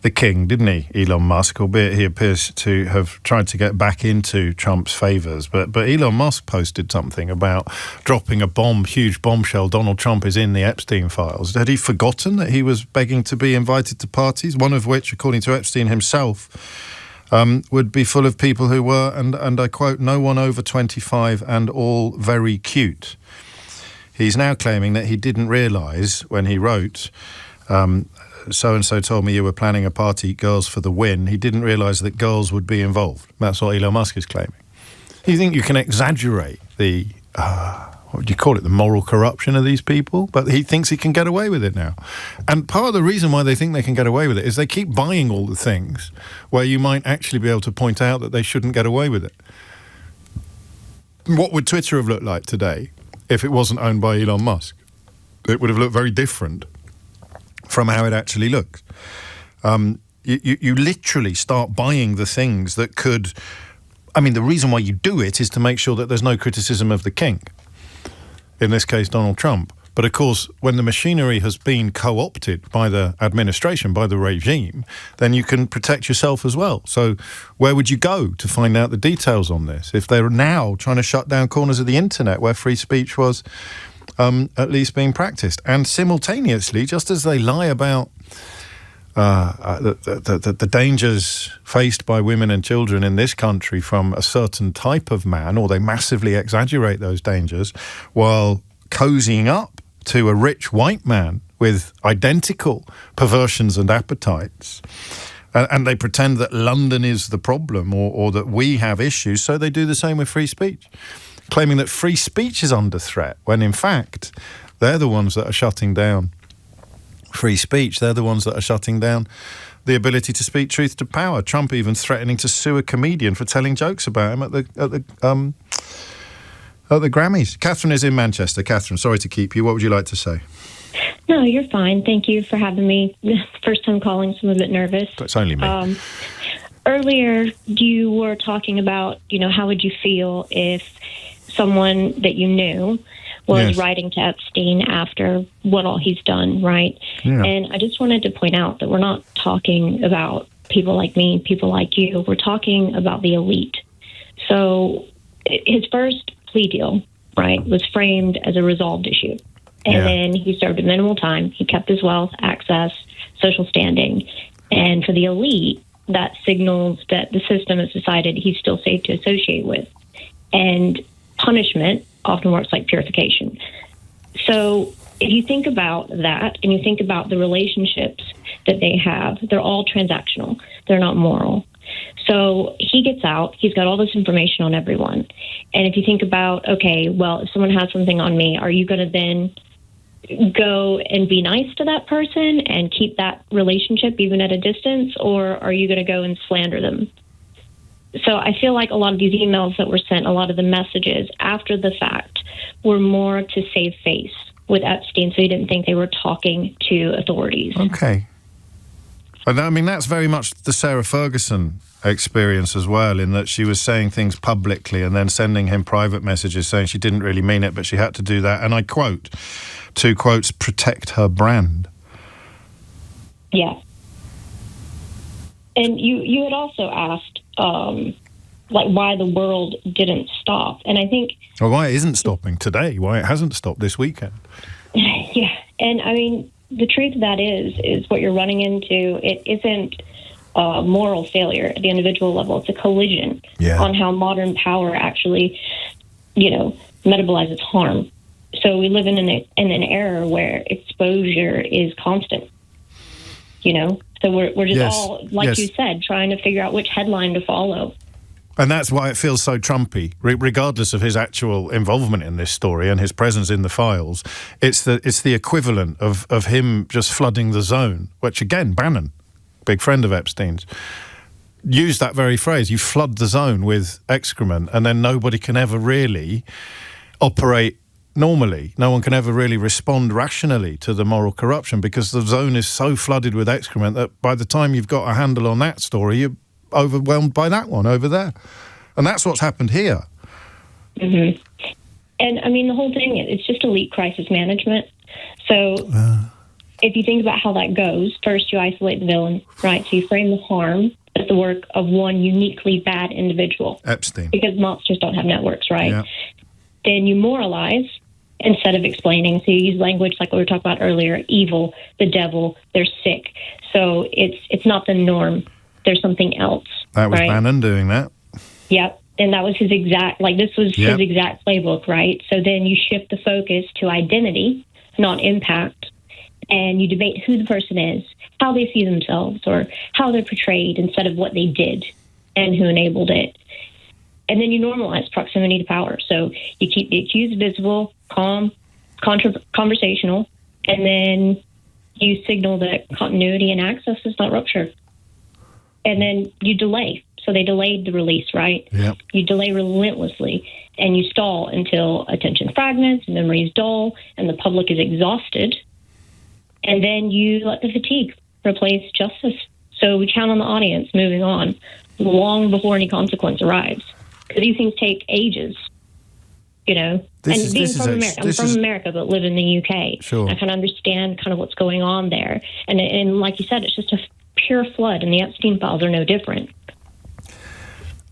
B: the king, didn't he, Elon Musk, albeit he appears to have tried to get back into Trump's favours. But Elon Musk posted something about dropping a bomb, huge bombshell. Donald Trump is in the Epstein Files. Had he forgotten that he was begging to be invited to parties, one of which, according to Epstein himself, would be full of people who were, and I quote, "no one over 25 and all very cute." He's now claiming that he didn't realise when he wrote, "so-and-so told me you were planning a party, girls for the win." He didn't realise that girls would be involved. That's what Elon Musk is claiming. You think you can exaggerate the, what would you call it, the moral corruption of these people? But he thinks he can get away with it now. And part of the reason why they think they can get away with it is they keep buying all the things where you might actually be able to point out that they shouldn't get away with it. What would Twitter have looked like today if it wasn't owned by Elon Musk? It would have looked very different from how it actually looks. You literally start buying the things that could... I mean, the reason why you do it is to make sure that there's no criticism of the king. In this case, Donald Trump. But of course, when the machinery has been co-opted by the administration, by the regime, then you can protect yourself as well. So where would you go to find out the details on this? If they're now trying to shut down corners of the internet where free speech was at least being practiced. And simultaneously, just as they lie about the dangers faced by women and children in this country from a certain type of man, or they massively exaggerate those dangers, while cozying up to a rich white man with identical perversions and appetites. And they pretend that London is the problem, or that we have issues, so they do the same with free speech, claiming that free speech is under threat, when in fact they're the ones that are shutting down free speech. They're the ones that are shutting down the ability to speak truth to power. Trump even threatening to sue a comedian for telling jokes about him at the Grammys. Catherine is in Manchester. Catherine, sorry to keep you. What would you like to say?
K: No, you're fine. Thank you for having me. First time calling, so I'm a bit nervous.
B: It's only me.
K: Earlier, you were talking about, how would you feel if someone that you knew was writing to Epstein after what all he's done, right?
B: Yeah.
K: And I just wanted to point out that we're not talking about people like me, people like you. We're talking about the elite. So his first plea deal, right, was framed as a resolved issue. And then he served a minimal time. He kept his wealth, access, social standing. And for the elite, that signals that the system has decided he's still safe to associate with. And punishment often works like purification. So if you think about that and you think about the relationships that they have, they're all transactional. They're not moral. So he gets out. He's got all this information on everyone. And if you think about, okay, well, if someone has something on me, are you going to then go and be nice to that person and keep that relationship even at a distance, or are you going to go and slander them? So I feel like a lot of these emails that were sent, a lot of the messages after the fact were more to save face with Epstein, so he didn't think they were talking to authorities.
B: Okay. I mean, that's very much the Sarah Ferguson experience as well, in that she was saying things publicly and then sending him private messages saying she didn't really mean it, but she had to do that. And I quote, 2 quotes, protect her brand.
K: Yeah. And you had also asked, why the world didn't stop. And I think...
B: Well, why it isn't stopping today, why it hasn't stopped this weekend.
K: Yeah. And, I mean, the truth of that is what you're running into. It isn't moral failure at the individual level. It's a collision on how modern power actually, metabolizes harm. So we live in an era where exposure is constant, So we're just all, like you said, trying to figure out which headline to follow.
B: And that's why it feels so Trumpy, regardless of his actual involvement in this story and his presence in the files. It's the equivalent of him just flooding the zone, which, again, Bannon, big friend of Epstein's, used that very phrase. You flood the zone with excrement, and then nobody can ever really operate normally. No one can ever really respond rationally to the moral corruption, because the zone is so flooded with excrement that by the time you've got a handle on that story, you're overwhelmed by that one over there. And that's what's happened here.
K: Mm-hmm. And, I mean, the whole thing, it's just elite crisis management. So if you think about how that goes, first you isolate the villain, right? So you frame the harm as the work of one uniquely bad individual.
B: Epstein.
K: Because monsters don't have networks, right?
B: Yeah.
K: Then you moralize instead of explaining. So you use language like what we were talking about earlier, evil, the devil, they're sick. So it's not the norm. There's something else.
B: That was
K: right?
B: Bannon doing that.
K: Yep. And that was his exact playbook, right? So then you shift the focus to identity, not impact, and you debate who the person is, how they see themselves, or how they're portrayed instead of what they did and who enabled it. And then you normalize proximity to power. So you keep the accused visible, calm, conversational, and then you signal that continuity and access is not rupture. And then you delay. So they delayed the release, right?
B: Yep.
K: You delay relentlessly, and you stall until attention fragments, memories dull, and the public is exhausted. And then you let the fatigue replace justice. So we count on the audience moving on long before any consequence arrives. Because these things take ages, I'm from America, but live in the UK.
B: Sure.
K: I can understand kind of what's going on there. And like you said, it's just a pure flood, and the Epstein Files are no different.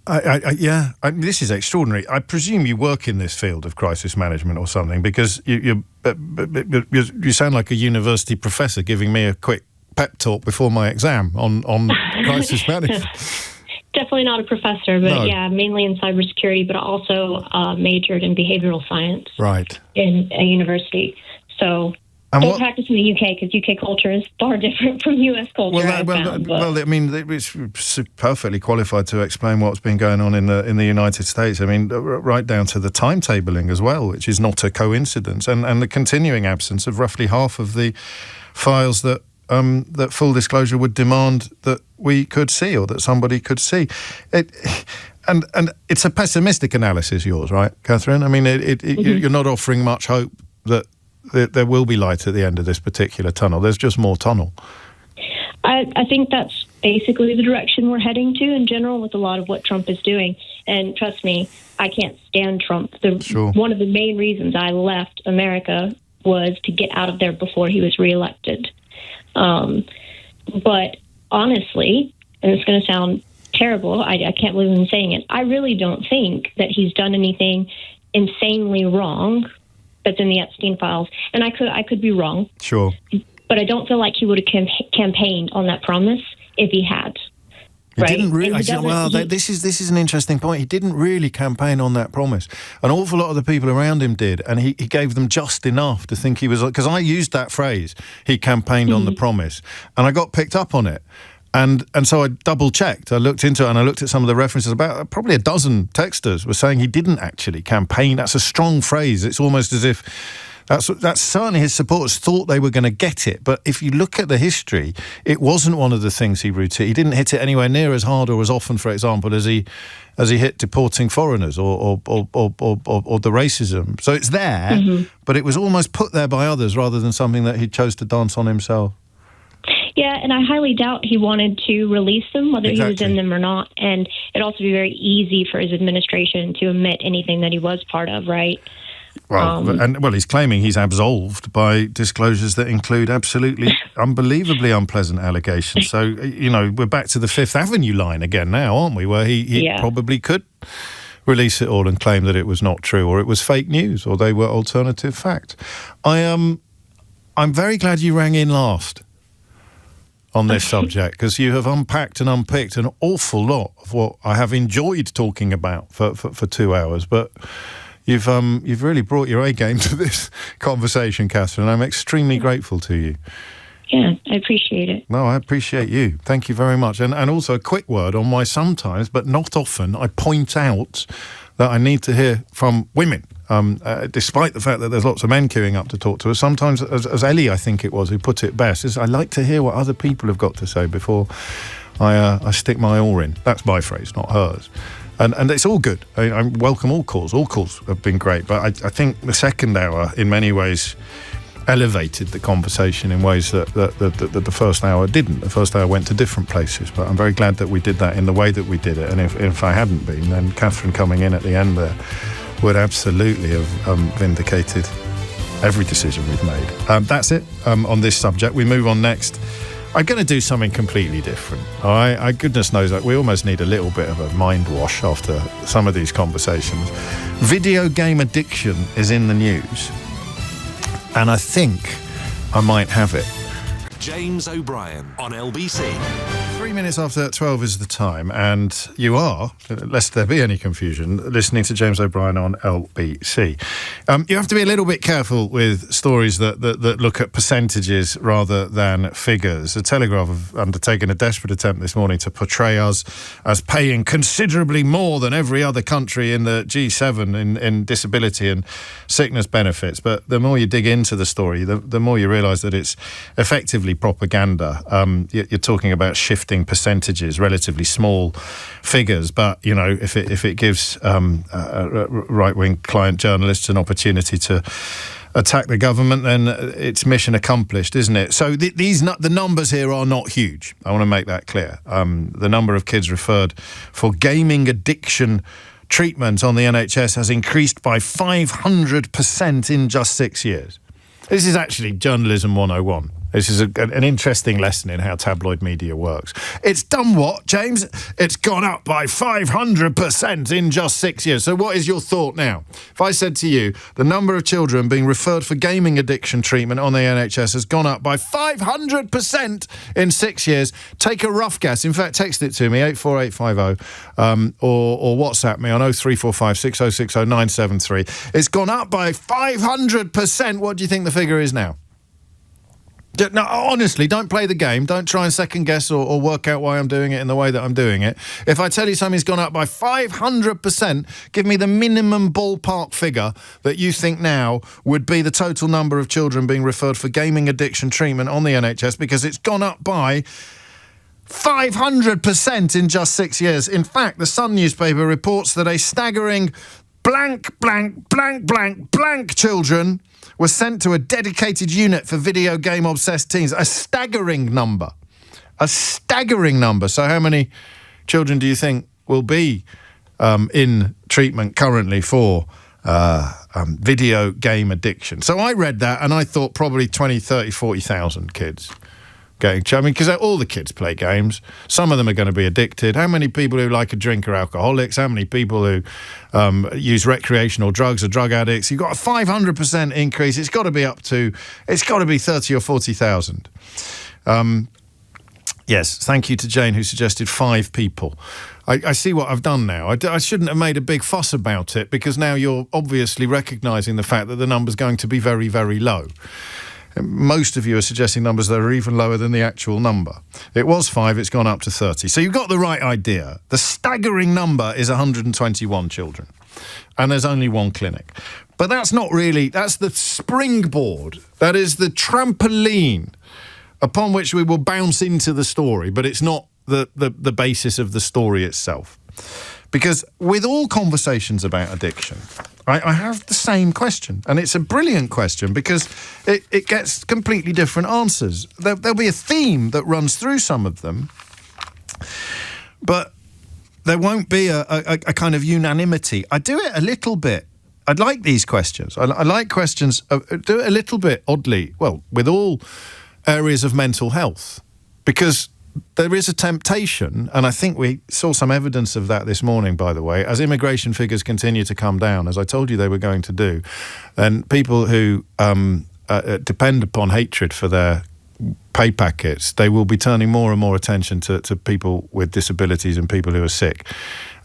B: This is extraordinary. I presume you work in this field of crisis management or something, because you sound like a university professor giving me a quick pep talk before my exam on crisis management.
K: Definitely not a professor, but mainly in cybersecurity, but also majored in behavioral science.
B: Right.
K: In a university. So don't practice in the UK, because UK culture is far different from US culture.
B: I mean, it's perfectly qualified to explain what's been going on in the United States. I mean, right down to the timetabling as well, which is not a coincidence, and the continuing absence of roughly half of the files that full disclosure would demand that we could see, or that somebody could see. And it's a pessimistic analysis, yours, right, Catherine? I mean, you're not offering much hope that there will be light at the end of this particular tunnel. There's just more tunnel.
K: I think that's basically the direction we're heading to in general with a lot of what Trump is doing. And trust me, I can't stand Trump.
B: Sure.
K: One of the main reasons I left America was to get out of there before he was reelected. But honestly, and it's going to sound terrible, I can't believe I'm saying it, I really don't think that he's done anything insanely wrong that's in the Epstein Files. And I could be wrong.
B: Sure.
K: But I don't feel like he would have campaigned on that promise if he had.
B: He didn't really. This is an interesting point. He didn't really campaign on that promise. An awful lot of the people around him did, and he gave them just enough to think he was. Because I used that phrase, he campaigned on the promise, and I got picked up on it. And so I double checked. I looked into it and I looked at some of the references. About probably a dozen texters were saying he didn't actually campaign. That's a strong phrase. It's almost as if that's certainly his supporters thought they were going to get it. But if you look at the history, it wasn't one of the things he routinely. He didn't hit it anywhere near as hard or as often, for example, as he hit deporting foreigners or the racism. So it's there, but it was almost put there by others rather than something that he chose to dance on himself.
K: Yeah, and I highly doubt he wanted to release them, whether he was in them or not. And it'd also be very easy for his administration to admit anything that he was part of, right?
B: Well, he's claiming he's absolved by disclosures that include absolutely unbelievably unpleasant allegations. So, we're back to the Fifth Avenue line again now, aren't we? Where he probably could release it all and claim that it was not true, or it was fake news, or they were alternative fact. I'm very glad you rang in last on this subject, because you have unpacked and unpicked an awful lot of what I have enjoyed talking about for 2 hours, but you've really brought your A game to this conversation, Catherine. I'm extremely grateful to you.
K: Yeah, I appreciate it.
B: No, I appreciate you. Thank you very much. And also a quick word on why sometimes, but not often, I point out that I need to hear from women. Despite the fact that there's lots of men queuing up to talk to us, sometimes, as Ellie, I think it was, who put it best, is I like to hear what other people have got to say before I stick my oar in. That's my phrase, not hers. And it's all good. I welcome all calls. All calls have been great. But I think the second hour, in many ways, elevated the conversation in ways that the first hour didn't. The first hour went to different places. But I'm very glad that we did that in the way that we did it. And if I hadn't been, then Catherine coming in at the end there would absolutely have vindicated every decision we've made. That's it on this subject. We move on next. I'm going to do something completely different. All right? Goodness knows that we almost need a little bit of a mind wash after some of these conversations. Video game addiction is in the news, and I think I might have it.
A: James O'Brien on LBC.
B: 3 minutes after 12 is the time, and you are, lest there be any confusion, listening to James O'Brien on LBC. You have to be a little bit careful with stories that look at percentages rather than figures. The Telegraph have undertaken a desperate attempt this morning to portray us as paying considerably more than every other country in the G7 in disability and sickness benefits. But the more you dig into the story, the more you realise that it's effectively propaganda. You're talking about shifting percentages, relatively small figures, but if it gives right-wing client journalists an opportunity to attack the government, then it's mission accomplished, isn't it? So the numbers here are not huge. I want to make that clear. The number of kids referred for gaming addiction treatment on the NHS has increased by 500% in just 6 years. This is actually journalism 101. This is an interesting lesson in how tabloid media works. It's done what, James? It's gone up by 500% in just 6 years. So what is your thought now? If I said to you, the number of children being referred for gaming addiction treatment on the NHS has gone up by 500% in 6 years, take a rough guess. In fact, text it to me, 84850, or WhatsApp me on 0345 6060 973. It's gone up by 500%. What do you think the figure is now? No, honestly, don't play the game. Don't try and second guess or work out why I'm doing it in the way that I'm doing it. If I tell you something's gone up by 500%, give me the minimum ballpark figure that you think now would be the total number of children being referred for gaming addiction treatment on the NHS, because it's gone up by 500% in just 6 years. In fact, the Sun newspaper reports that a staggering blank, blank, blank, blank, blank children were sent to a dedicated unit for video game obsessed teens. A staggering number. A staggering number. So how many children do you think will be in treatment currently for video game addiction? So I read that and I thought probably 20, 30, 40,000 kids getting... I mean, because all the kids play games. Some of them are going to be addicted. How many people who like a drink are alcoholics? How many people who use recreational drugs are drug addicts? You've got a 500% increase. It's got to be 30 or 40,000. Yes, thank you to Jane who suggested 5 people. I see what I've done now. I shouldn't have made a big fuss about it because now you're obviously recognising the fact that the number's going to be very, very low. Most of you are suggesting numbers that are even lower than the actual number. It was 5, it's gone up to 30. So you've got the right idea. The staggering number is 121 children. And there's only one clinic. But that's not really... That's the springboard. That is the trampoline upon which we will bounce into the story, but it's not the basis of the story itself. Because with all conversations about addiction, I have the same question, and it's a brilliant question because it gets completely different answers. There'll be a theme that runs through some of them, but there won't be a kind of unanimity. I do it a little bit. I like these questions. I like questions, do it a little bit oddly, well, with all areas of mental health, because there is a temptation, and I think we saw some evidence of that this morning, by the way, as immigration figures continue to come down, as I told you they were going to do, and people who depend upon hatred for their pay packets, they will be turning more and more attention to people with disabilities and people who are sick.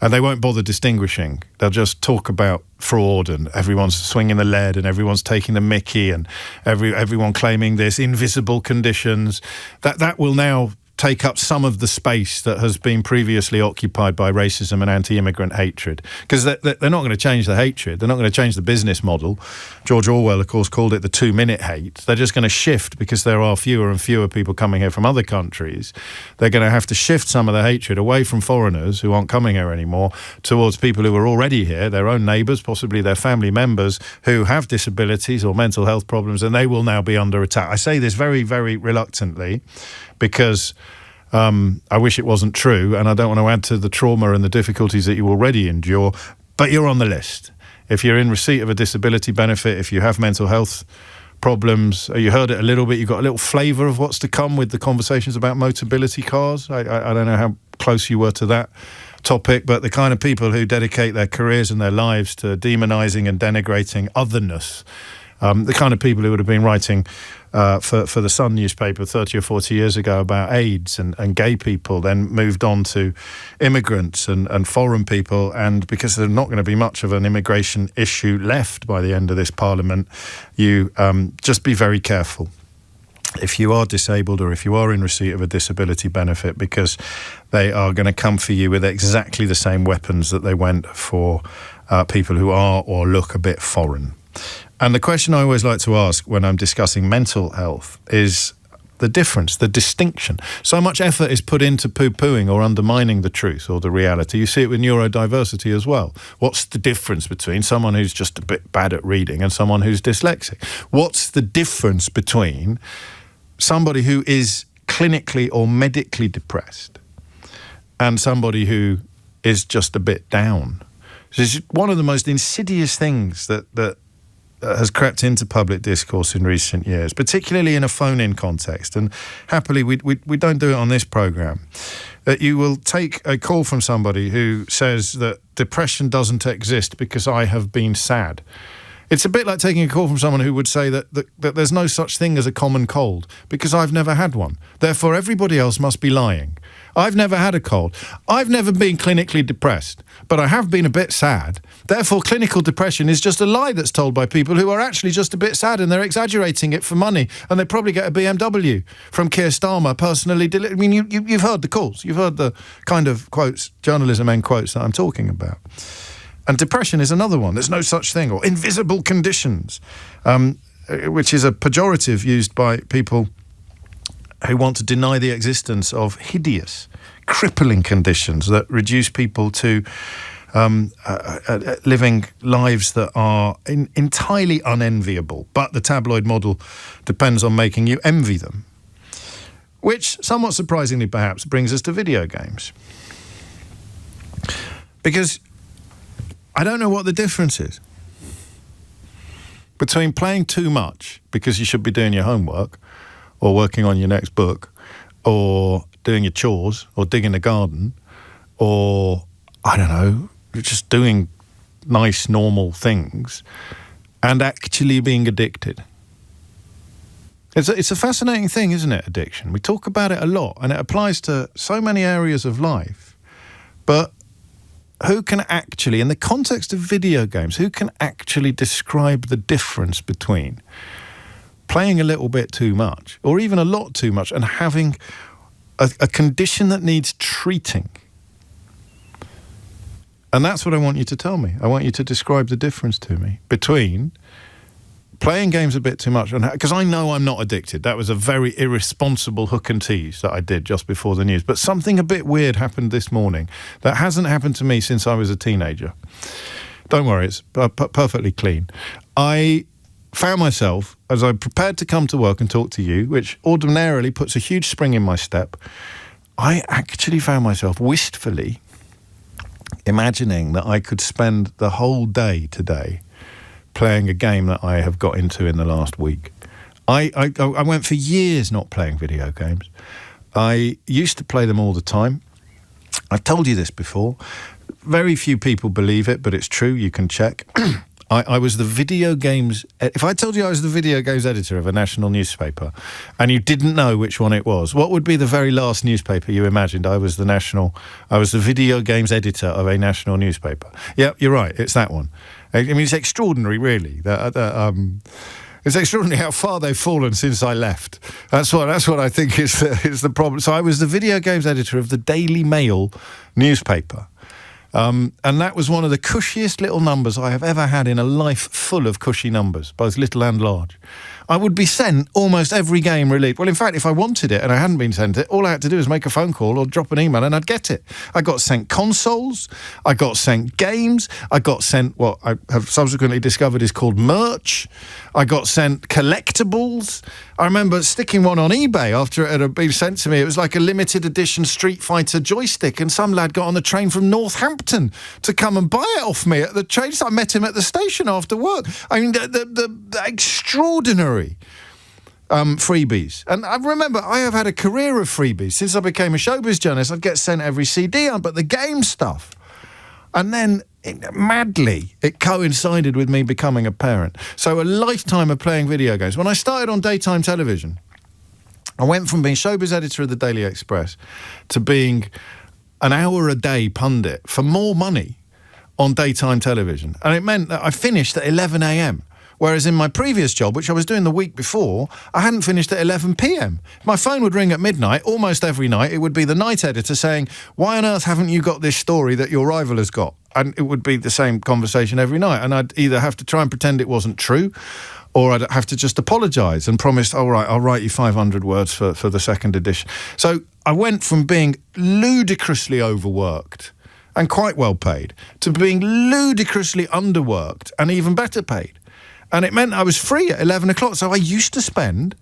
B: And they won't bother distinguishing. They'll just talk about fraud and everyone's swinging the lead and everyone's taking the mickey and everyone claiming this invisible conditions. That will now take up some of the space that has been previously occupied by racism and anti-immigrant hatred. Because they're not going to change the hatred. They're not going to change the business model. George Orwell, of course, called it the 2-minute hate. They're just going to shift because there are fewer and fewer people coming here from other countries. They're going to have to shift some of the hatred away from foreigners who aren't coming here anymore towards people who are already here, their own neighbours, possibly their family members who have disabilities or mental health problems, and they will now be under attack. I say this very, very reluctantly because I wish it wasn't true, and I don't want to add to the trauma and the difficulties that you already endure, but you're on the list. If you're in receipt of a disability benefit, if you have mental health problems, you heard it a little bit, you got a little flavour of what's to come with the conversations about Motability cars. I don't know how close you were to that topic, but the kind of people who dedicate their careers and their lives to demonising and denigrating otherness, the kind of people who would have been writing for the Sun newspaper 30 or 40 years ago about AIDS and gay people, then moved on to immigrants and foreign people, and because there's not going to be much of an immigration issue left by the end of this parliament, you just be very careful if you are disabled or if you are in receipt of a disability benefit, because they are going to come for you with exactly the same weapons that they went for people who are or look a bit foreign. And the question I always like to ask when I'm discussing mental health is the difference, the distinction. So much effort is put into poo-pooing or undermining the truth or the reality. You see it with neurodiversity as well. What's the difference between someone who's just a bit bad at reading and someone who's dyslexic? What's the difference between somebody who is clinically or medically depressed and somebody who is just a bit down? It's one of the most insidious things that has crept into public discourse in recent years, particularly in a phone-in context. And happily, we don't do it on this programme. That you will take a call from somebody who says that depression doesn't exist because I have been sad. It's a bit like taking a call from someone who would say that there's no such thing as a common cold because I've never had one. Therefore, everybody else must be lying. I've never had a cold. I've never been clinically depressed, but I have been a bit sad. Therefore, clinical depression is just a lie that's told by people who are actually just a bit sad and they're exaggerating it for money, and they probably get a BMW from Keir Starmer personally. I mean, you've heard the calls. You've heard the kind of quotes, journalism end quotes that I'm talking about. And depression is another one. There's no such thing. Or invisible conditions, which is a pejorative used by people who want to deny the existence of hideous, crippling conditions that reduce people to living lives that are entirely unenviable, but the tabloid model depends on making you envy them. Which, somewhat surprisingly perhaps, brings us to video games. Because I don't know what the difference is between playing too much because you should be doing your homework or working on your next book or doing your chores or digging the garden or, I don't know, just doing nice, normal things and actually being addicted. It's a fascinating thing, isn't it, addiction? We talk about it a lot, and it applies to so many areas of life. But who can actually, in the context of video games, who can actually describe the difference between playing a little bit too much, or even a lot too much, and having a condition that needs treating? And that's what I want you to tell me. I want you to describe the difference to me between playing games a bit too much, because I know I'm not addicted. That was a very irresponsible hook and tease that I did just before the news. But something a bit weird happened this morning that hasn't happened to me since I was a teenager. Don't worry, it's perfectly clean. I found myself, as I prepared to come to work and talk to you, which ordinarily puts a huge spring in my step, I actually found myself wistfully imagining that I could spend the whole day today playing a game that I have got into in the last week. I went for years not playing video games. I used to play them all the time. I've told you this before. Very few people believe it, but it's true. You can check. I was the video games... If I told you I was the video games editor of a national newspaper and you didn't know which one it was, what would be the very last newspaper you imagined? I was the video games editor of a national newspaper. Yep, you're right. It's that one. I mean, it's extraordinary, really. It's extraordinary how far they've fallen since I left. That's what I think is the problem. So I was the video games editor of the Daily Mail newspaper. And that was one of the cushiest little numbers I have ever had in a life full of cushy numbers, both little and large. I would be sent almost every game released. Well, in fact, if I wanted it and I hadn't been sent it, all I had to do was make a phone call or drop an email and I'd get it. I got sent consoles, I got sent games, I got sent what I have subsequently discovered is called merch, I got sent collectibles. I remember sticking one on eBay after it had been sent to me. It was like a limited edition Street Fighter joystick, and some lad got on the train from Northampton to come and buy it off me at the train. I met him at the station after work. I mean, the extraordinary freebies. And I remember I have had a career of freebies. Since I became a showbiz journalist, I'd get sent every CD on, but the game stuff. And then, madly, it coincided with me becoming a parent. So a lifetime of playing video games. When I started on daytime television, I went from being showbiz editor of the Daily Express to being an hour-a-day pundit for more money on daytime television. And it meant that I finished at 11 a.m., whereas in my previous job, which I was doing the week before, I hadn't finished at 11 p.m. My phone would ring at midnight, almost every night. It would be the night editor saying, why on earth haven't you got this story that your rival has got? And it would be the same conversation every night. And I'd either have to try and pretend it wasn't true, or I'd have to just apologise and promise, all right, I'll write you 500 words for the second edition. So I went from being ludicrously overworked and quite well paid to being ludicrously underworked and even better paid. And it meant I was free at 11 o'clock. So I used to spend,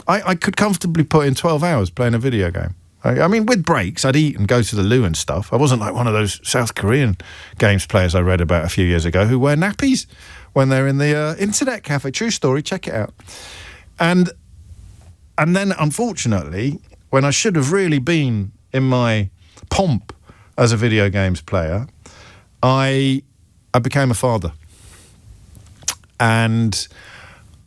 B: I could comfortably put in 12 hours playing a video game. I mean, with breaks, I'd eat and go to the loo and stuff. I wasn't like one of those South Korean games players I read about a few years ago who wear nappies when they're in the internet cafe. True story, check it out. And then, unfortunately, when I should have really been in my pomp as a video games player, I became a father. And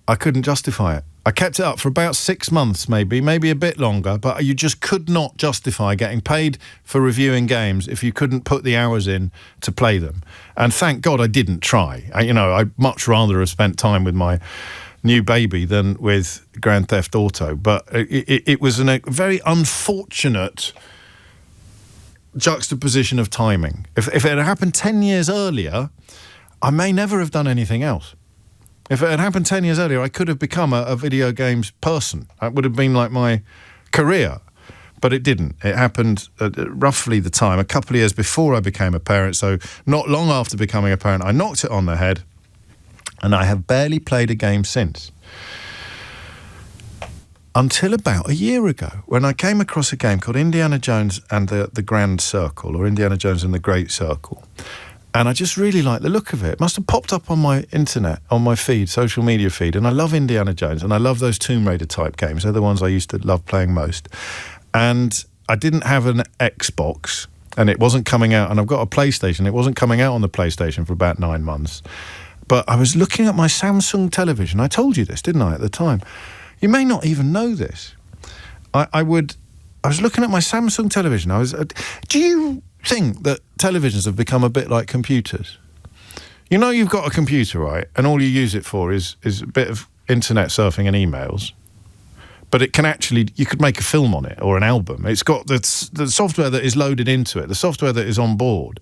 B: I couldn't justify it. I kept it up for about 6 months, maybe a bit longer, but you just could not justify getting paid for reviewing games if you couldn't put the hours in to play them. And thank God I didn't try. I'd much rather have spent time with my new baby than with Grand Theft Auto. But it was a very unfortunate juxtaposition of timing. If it had happened 10 years earlier, I may never have done anything else. If it had happened 10 years earlier, I could have become a video games person. That would have been like my career. But it didn't. It happened at roughly the time, a couple of years before I became a parent, so not long after becoming a parent, I knocked it on the head, and I have barely played a game since. Until about a year ago, when I came across a game called Indiana Jones and the Grand Circle, or Indiana Jones and the Great Circle. And I just really liked the look of it. It must have popped up on my internet, on my feed, social media feed. And I love Indiana Jones, and I love those Tomb Raider type games. They're the ones I used to love playing most. And I didn't have an Xbox, and it wasn't coming out. And I've got a PlayStation. It wasn't coming out on the PlayStation for about 9 months. But I was looking at my Samsung television. I told you this, didn't I, at the time? You may not even know this. I was looking at my Samsung television. Do you think that televisions have become a bit like computers? You know, you've got a computer, right? And all you use it for is a bit of internet surfing and emails. But it can actually, you could make a film on it or an album. It's got the software that is loaded into it, the software that is on board.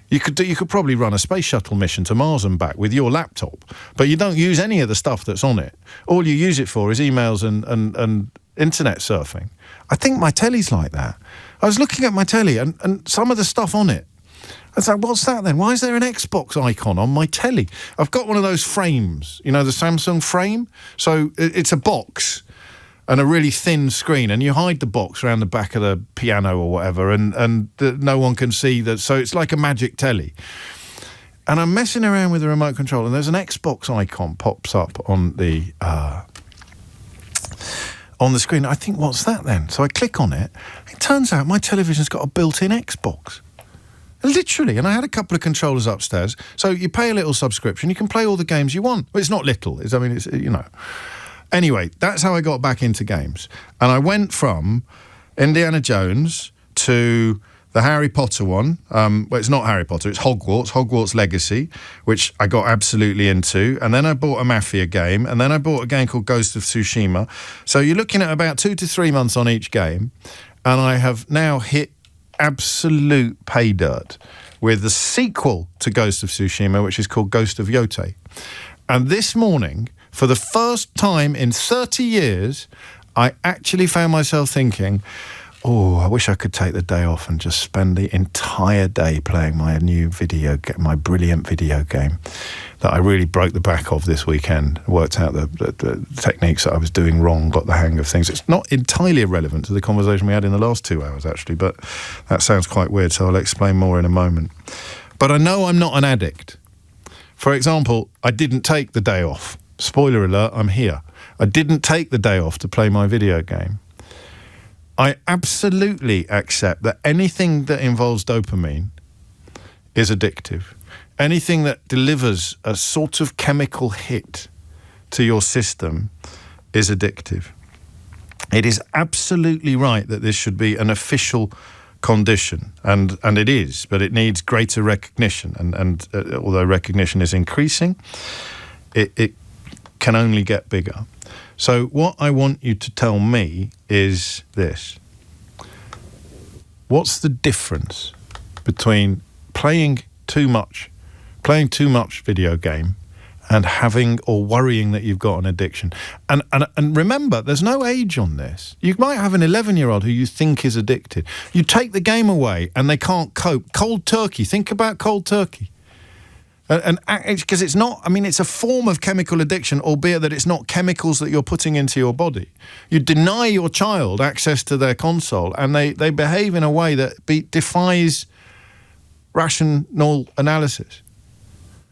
B: You could probably run a space shuttle mission to Mars and back with your laptop, but you don't use any of the stuff that's on it. All you use it for is emails and internet surfing. I think my telly's like that. I was looking at my telly and some of the stuff on it. I was like, what's that then? Why is there an Xbox icon on my telly? I've got one of those frames, you know, the Samsung frame. So it's a box and a really thin screen, and you hide the box around the back of the piano or whatever, and no one can see that. So it's like a magic telly. And I'm messing around with the remote control, and there's an Xbox icon pops up on the screen. I think, what's that then? So I click on it. It turns out my television's got a built-in Xbox. Literally. And I had a couple of controllers upstairs. So you pay a little subscription, you can play all the games you want. Well, it's not little. It's, you know. Anyway, that's how I got back into games. And I went from Indiana Jones to the Harry Potter one. Well, it's not Harry Potter, it's Hogwarts Legacy, which I got absolutely into. And then I bought a Mafia game. And then I bought a game called Ghost of Tsushima. So you're looking at about 2 to 3 months on each game. And I have now hit absolute pay dirt with the sequel to Ghost of Tsushima, which is called Ghost of Yotei. And this morning, for the first time in 30 years, I actually found myself thinking, oh, I wish I could take the day off and just spend the entire day playing my my brilliant video game that I really broke the back of this weekend, worked out the techniques that I was doing wrong, got the hang of things. It's not entirely irrelevant to the conversation we had in the last 2 hours, actually, but that sounds quite weird, so I'll explain more in a moment. But I know I'm not an addict. For example, I didn't take the day off. Spoiler alert, I'm here. I didn't take the day off to play my video game. I absolutely accept that anything that involves dopamine is addictive. Anything that delivers a sort of chemical hit to your system is addictive. It is absolutely right that this should be an official condition, and it is, but it needs greater recognition. And although recognition is increasing, it can only get bigger. So what I want you to tell me is this. What's the difference between playing too much video game and having or worrying that you've got an addiction? And remember, there's no age on this. You might have an 11-year-old who you think is addicted. You take the game away and they can't cope. Cold turkey. Think about cold turkey. And because it's not, I mean, it's a form of chemical addiction, albeit that it's not chemicals that you're putting into your body. You deny your child access to their console, and they behave in a way that defies rational analysis.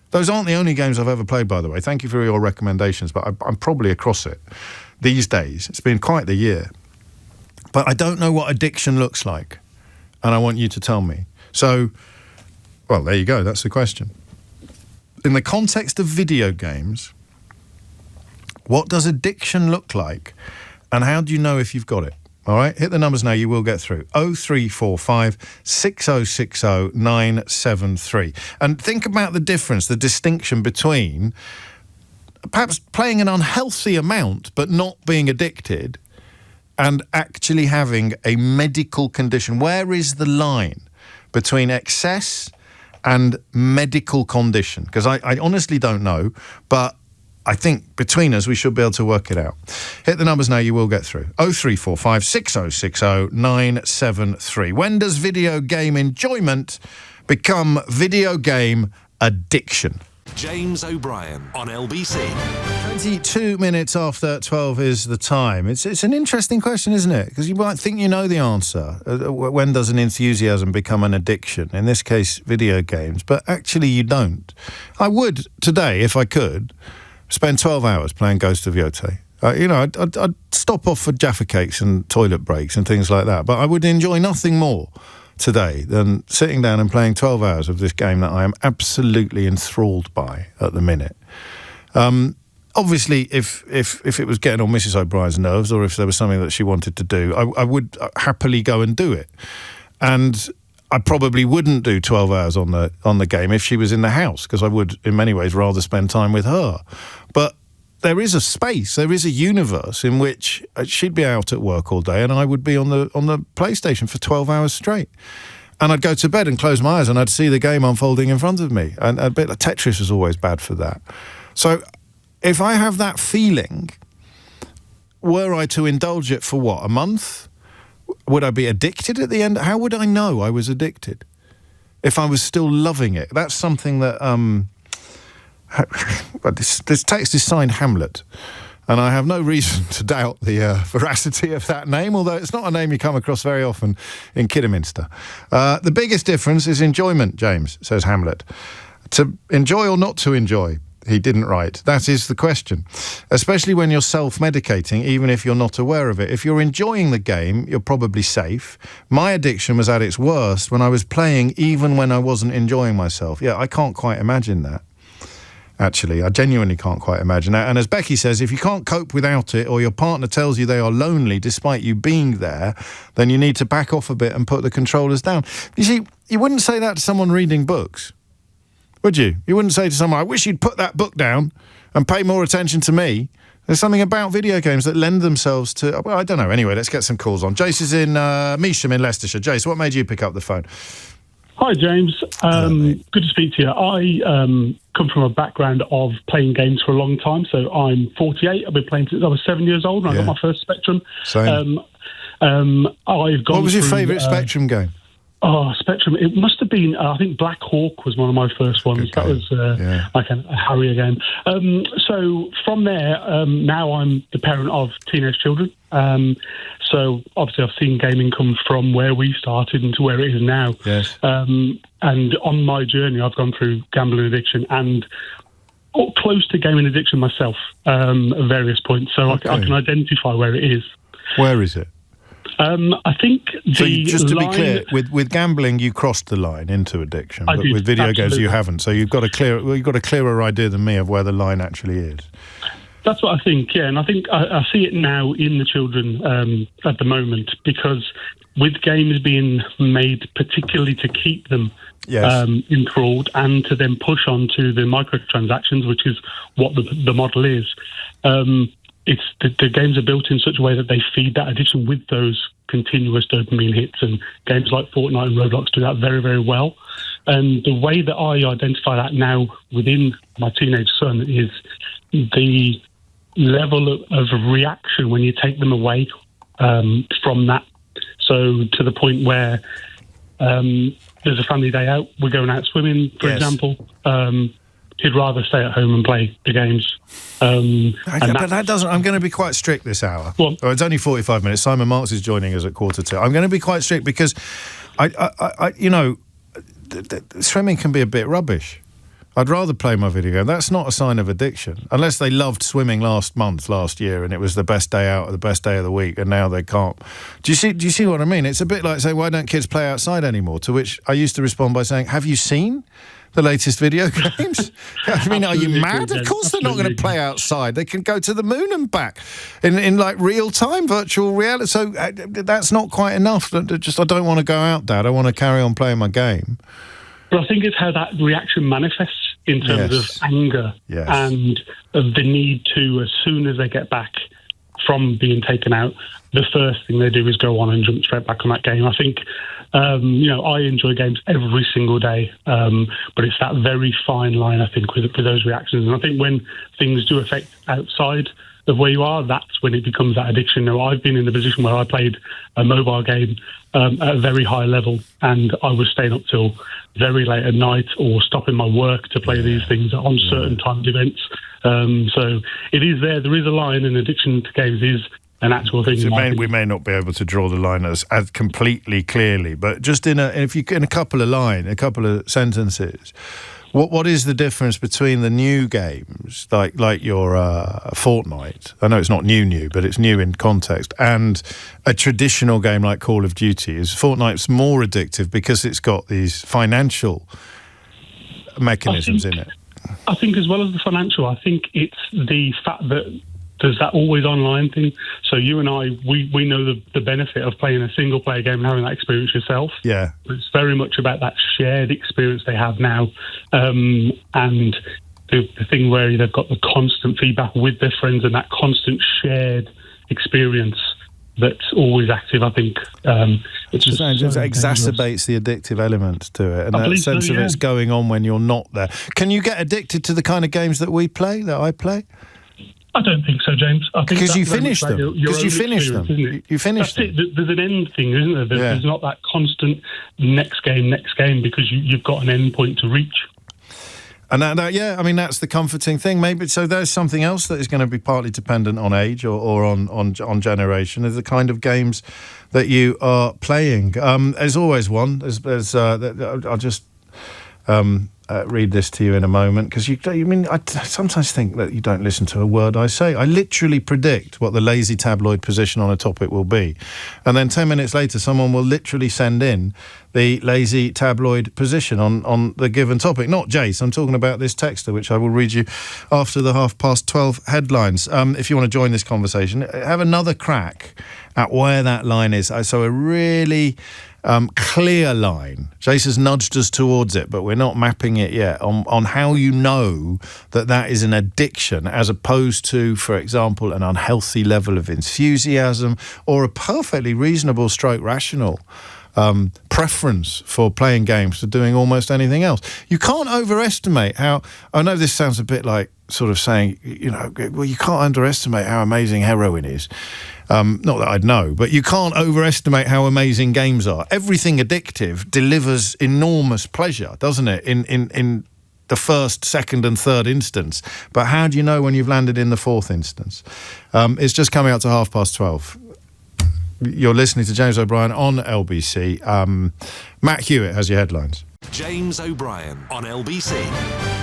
B: Those aren't the only games I've ever played, by the way. Thank you for your recommendations, but I'm probably across it these days. It's been quite the year. But I don't know what addiction looks like, and I want you to tell me. So, well, there you go. That's the question. In the context of video games, what does addiction look like, and how do you know if you've got it? All right, hit the numbers now, you will get through. 0345 6060 973. And think about the difference, the distinction between perhaps playing an unhealthy amount but not being addicted and actually having a medical condition. Where is the line between excess and medical condition? Because I honestly don't know, but I think between us we should be able to work it out. Hit the numbers now, you will get through. 0345 6060 973. When does video game enjoyment become video game addiction?
A: James O'Brien on LBC.
B: 22 minutes after 12 is the time. It's an interesting question, isn't it? Because you might think you know the answer. When does an enthusiasm become an addiction? In this case, video games. But actually you don't. I would, today, if I could, spend 12 hours playing Ghost of Yotei. I'd stop off for Jaffa cakes and toilet breaks and things like that. But I would enjoy nothing more today than sitting down and playing 12 hours of this game that I am absolutely enthralled by at the minute. Obviously, if it was getting on Mrs. O'Brien's nerves, or if there was something that she wanted to do, I would happily go and do it. And I probably wouldn't do 12 hours on the game if she was in the house, because I would, in many ways, rather spend time with her. But there is a space, there is a universe in which she'd be out at work all day and I would be on the PlayStation for 12 hours straight. And I'd go to bed and close my eyes and I'd see the game unfolding in front of me. And a bit like Tetris is always bad for that. So if I have that feeling, were I to indulge it for what, a month? Would I be addicted at the end? How would I know I was addicted if I was still loving it? That's something that... this text is signed Hamlet, and I have no reason to doubt the veracity of that name, although it's not a name you come across very often in Kidderminster. The biggest difference is enjoyment, James, says Hamlet. To enjoy or not to enjoy, he didn't write. That is the question, especially when you're self-medicating, even if you're not aware of it. If you're enjoying the game, you're probably safe. My addiction was at its worst when I was playing even when I wasn't enjoying myself. Yeah, I can't quite imagine that. Actually, I genuinely can't quite imagine that. And as Becky says, if you can't cope without it, or your partner tells you they are lonely despite you being there, then you need to back off a bit and put the controllers down. You see, you wouldn't say that to someone reading books, would you? You wouldn't say to someone, I wish you'd put that book down and pay more attention to me. There's something about video games that lend themselves to... Well, I don't know. Anyway, let's get some calls on. Jace is in Measham in Leicestershire. Jace, what made you pick up the phone?
L: Hi, James. Good to speak to you. I come from a background of playing games for a long time. So I'm 48. I've been playing since I was 7 years old when I got my first Spectrum.
B: Same.
L: I've gone
B: What was your
L: through,
B: favourite Spectrum game?
L: Oh, Spectrum. It must have been, I think Black Hawk was one of my first ones. That was like a Harrier game. So from there, now I'm the parent of teenage children. So obviously I've seen gaming come from where we started into where it is now.
B: Yes.
L: And on my journey, I've gone through gambling addiction and close to gaming addiction myself at various points. So I can identify where it is.
B: Where is it?
L: I think
B: just to be clear, with gambling you crossed the line into addiction, but with video games you haven't. So you've got a clearer idea than me of where the line actually is.
L: That's what I think, yeah, and I think I see it now in the children at the moment, because with games being made particularly to keep them enthralled and to then push on to the microtransactions, which is what the model is. It's the games are built in such a way that they feed that addiction with those continuous dopamine hits, and games like Fortnite and Roblox do that very, very well. And the way that I identify that now within my teenage son is the level of reaction when you take them away from that. So to the point where there's a family day out, we're going out swimming, for example. He'd rather stay at home and play the games.
B: But that doesn't... I'm going to be quite strict this hour. Well, it's only 45 minutes. Simon Marks is joining us at 1:45. I'm going to be quite strict because, swimming can be a bit rubbish. I'd rather play my video game. That's not a sign of addiction. Unless they loved swimming last year, and it was the best day out, or the best day of the week, and now they can't. Do you see what I mean? It's a bit like saying, why don't kids play outside anymore? To which I used to respond by saying, have you seen the latest video games? I mean, are you mad? Of course they're not going to play outside. They can go to the moon and back in like real time, virtual reality. So that's not quite enough. I don't want to go out, Dad. I want to carry on playing my game.
L: But I think it's how that reaction manifests in terms of anger and of the need to, as soon as they get back from being taken out, the first thing they do is go on and jump straight back on that game. I think I enjoy games every single day, but it's that very fine line, I think, with those reactions. And I think when things do affect outside of where you are, that's when it becomes that addiction. Now, I've been in the position where I played a mobile game at a very high level, and I was staying up till very late at night or stopping my work to play these things on certain timed events. So it is there. There is a line, and addiction to games is an actual thing.
B: So we may not be able to draw the line as completely clearly, but just in a couple of sentences, what is the difference between the new games like your Fortnite? I know it's not new, but it's new in context, and a traditional game like Call of Duty. Is Fortnite's more addictive because it's got these financial mechanisms in it?
L: I think as well as the financial, I think it's the fact that there's that always online thing. So you and I, we know the benefit of playing a single player game and having that experience yourself.
B: Yeah.
L: It's very much about that shared experience they have now. And the thing where they've got the constant feedback with their friends and that constant shared experience that's always active, I think.
B: It just exacerbates the addictive element to it, and that sense of it's going on when you're not there. Can you get addicted to the kind of games that I play?
L: I don't think so, James. I think
B: because you finish them. Because you finish them. You finish them.
L: There's an end thing, isn't there? There's not that constant next game, because you've got an end point to reach.
B: And that's the comforting thing. Maybe so. There's something else that is going to be partly dependent on age or on generation. Is the kind of games that you are playing. There's always one. I'll just read this to you in a moment, because I sometimes think that you don't listen to a word I say. I literally predict what the lazy tabloid position on a topic will be, and then 10 minutes later someone will literally send in the lazy tabloid position on the given topic. Not Jace, I'm talking about this texter, which I will read you after the 12:30 headlines. If you want to join this conversation, have another crack at where that line is. So a really clear line. Jace has nudged us towards it, but we're not mapping it yet, on how you know that is an addiction, as opposed to, for example, an unhealthy level of enthusiasm or a perfectly reasonable stroke rational preference for playing games to doing almost anything else. You can't overestimate how, I know this sounds a bit like sort of saying, you can't underestimate how amazing heroin is. Not that I'd know, but you can't overestimate how amazing games are. Everything addictive delivers enormous pleasure, doesn't it, in the first, second and third instance. But how do you know when you've landed in the fourth instance? It's just coming out to 12:30. You're listening to James O'Brien on LBC. Matt Hewitt has your headlines.
A: James O'Brien on LBC.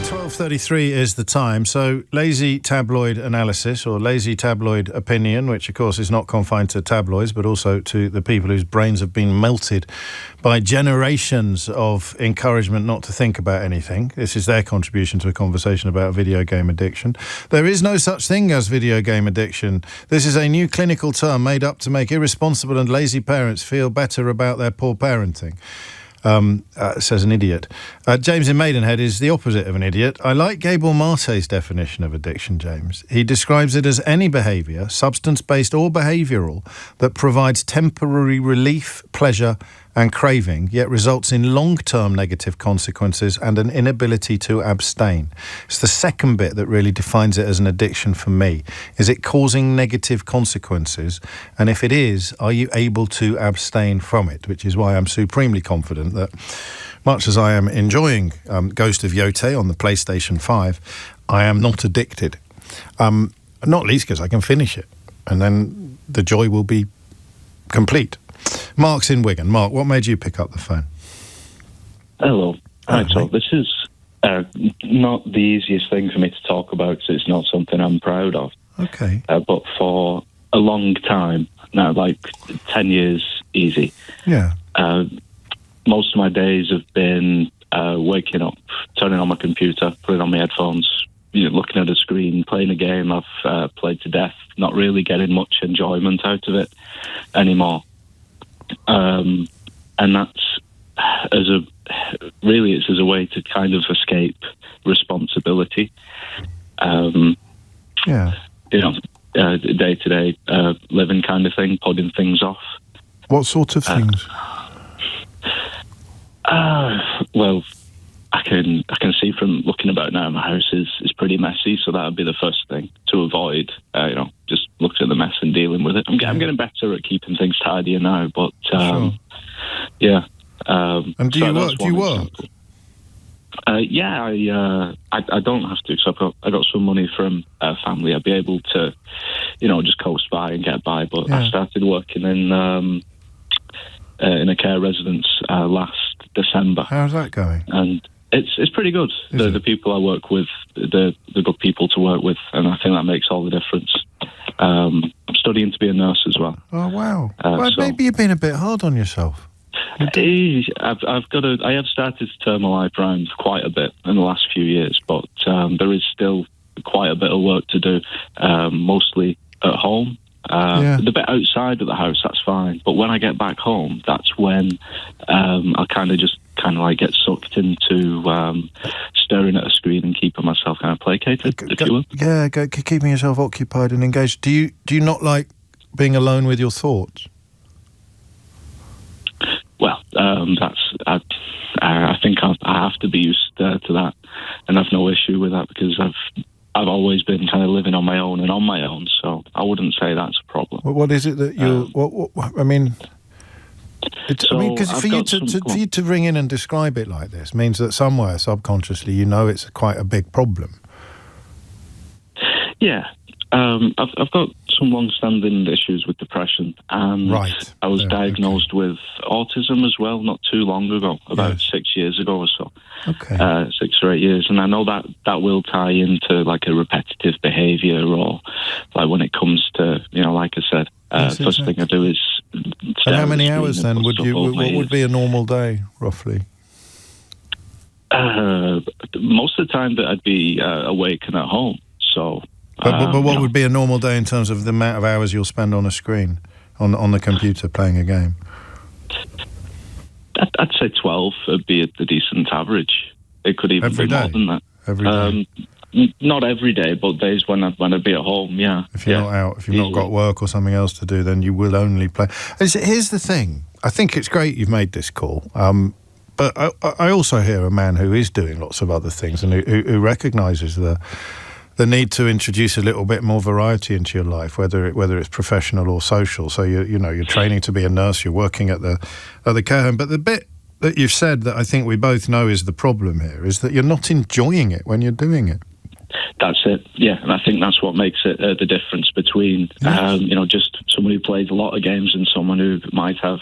B: 12:33 is the time. So lazy tabloid analysis, or lazy tabloid opinion, which of course is not confined to tabloids but also to the people whose brains have been melted by generations of encouragement not to think about anything. This is their contribution to a conversation about video game addiction. There is no such thing as video game addiction. This is a new clinical term made up to make irresponsible and lazy parents feel better about their poor parenting. Says an idiot. James in Maidenhead is the opposite of an idiot. I like Gabor Mate's definition of addiction, James. He describes it as any behaviour, substance-based or behavioural, that provides temporary relief, pleasure and craving, yet results in long-term negative consequences and an inability to abstain. It's the second bit that really defines it as an addiction for me. Is it causing negative consequences? And if it is, are you able to abstain from it? Which is why I'm supremely confident that, much as I am enjoying Ghost of Yote on the PlayStation 5, I am not addicted. Not least because I can finish it, and then the joy will be complete. Mark's in Wigan. Mark, what made you pick up the phone?
M: Hello. Hi, so this is not the easiest thing for me to talk about, because it's not something I'm proud of.
B: Okay.
M: But for a long time, now like 10 years easy,
B: yeah.
M: Most of my days have been waking up, turning on my computer, putting on my headphones, looking at a screen, playing a game I've played to death, not really getting much enjoyment out of it anymore. And that's it's as a way to kind of escape responsibility. Day-to-day living kind of thing, putting things off.
B: What sort of things?
M: Well, I can see from looking about now, my house is pretty messy, so that would be the first thing to avoid. Just looking at the mess and dealing with it. I'm getting better at keeping things tidier now, but yeah.
B: And do you work?
M: I don't have to. So I got some money from family. I'd be able to, just coast by and get by. But I started working in a care residence last December.
B: How's that going?
M: And it's pretty good. The people I work with, the good people to work with, and I think that makes all the difference. I'm studying to be a nurse as well.
B: Oh wow! Maybe you've been a bit hard on yourself.
M: I have started to turn my life around quite a bit in the last few years, but there is still quite a bit of work to do, mostly at home. The bit outside of the house, that's fine. But when I get back home, that's when I kind of get sucked into staring at a screen and keeping myself kind of placated, if you will.
B: Yeah, keeping yourself occupied and engaged. Do you not like being alone with your thoughts?
M: Well, I think I have to be used to that, and I've no issue with that because I've always been kind of living on my own and on my own, so I wouldn't say that's a problem.
B: What is it that you? Because for you to ring in and describe it like this means that somewhere subconsciously it's quite a big problem.
M: Yeah, I've got some long-standing issues with depression, and I was diagnosed with autism as well not too long ago, about 6 years ago or so. 6 or 8 years, and I know that will tie into like a repetitive behaviour, or like when it comes to like I said, first thing I do is.
B: And how many hours then what would be a normal day roughly?
M: Most of the time that I'd be awake and at home. So.
B: But what would be a normal day in terms of the amount of hours you'll spend on a screen, on the computer playing a game?
M: I'd say 12 would be a decent average. It could even be more than that.
B: Every day?
M: Not every day, but days when I'd be at home, yeah.
B: If you're not out, if you've not got work or something else to do, then you will only play. Here's the thing. I think it's great you've made this call. But I also hear a man who is doing lots of other things and who recognises the need to introduce a little bit more variety into your life, whether it's professional or social. So you're training to be a nurse, you're working at the care home. But the bit that you've said that I think we both know is the problem here is that you're not enjoying it when you're doing it.
M: That's it, yeah, and I think that's what makes it the difference between just someone who plays a lot of games and someone who might have,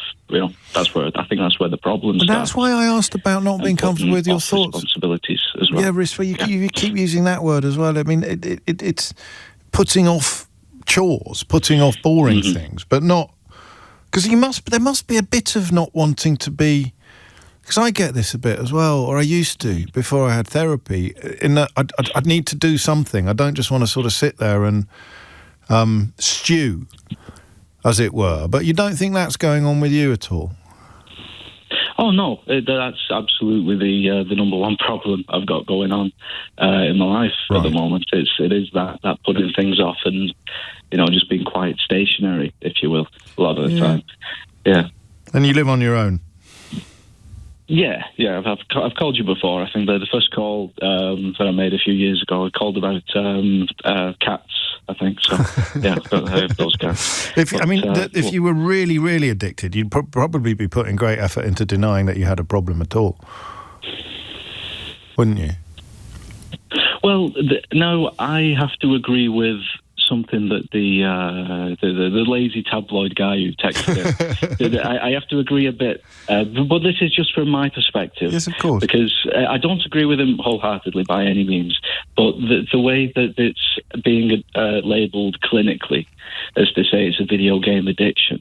M: that's where the problem starts.
B: That's why I asked about not being comfortable with your thoughts.
M: Responsibilities as well.
B: Yeah, you keep using that word as well. I mean, it's putting off chores, putting off boring things, but not because there must be a bit of not wanting to be. Because I get this a bit as well, or I used to before I had therapy, in that I'd need to do something. I don't just want to sort of sit there and stew, as it were. But you don't think that's going on with you at all?
M: Oh, no. That's absolutely the number one problem I've got going on in my life at the moment. It is that putting things off and, just being quite stationary, if you will, a lot of the time. Yeah.
B: And you live on your own?
M: Yeah. I've called you before. I think the first call that I made a few years ago, I called about cats. I think so. Yeah, I have those cats.
B: If you were really, really addicted, you'd probably be putting great effort into denying that you had a problem at all, wouldn't you?
M: Well, no, I have to agree with something that the lazy tabloid guy who texted I have to agree a bit, but this is just from my perspective.
B: Yes, of course.
M: Because I don't agree with him wholeheartedly by any means, but the way that it's being labelled clinically, as to say it's a video game addiction.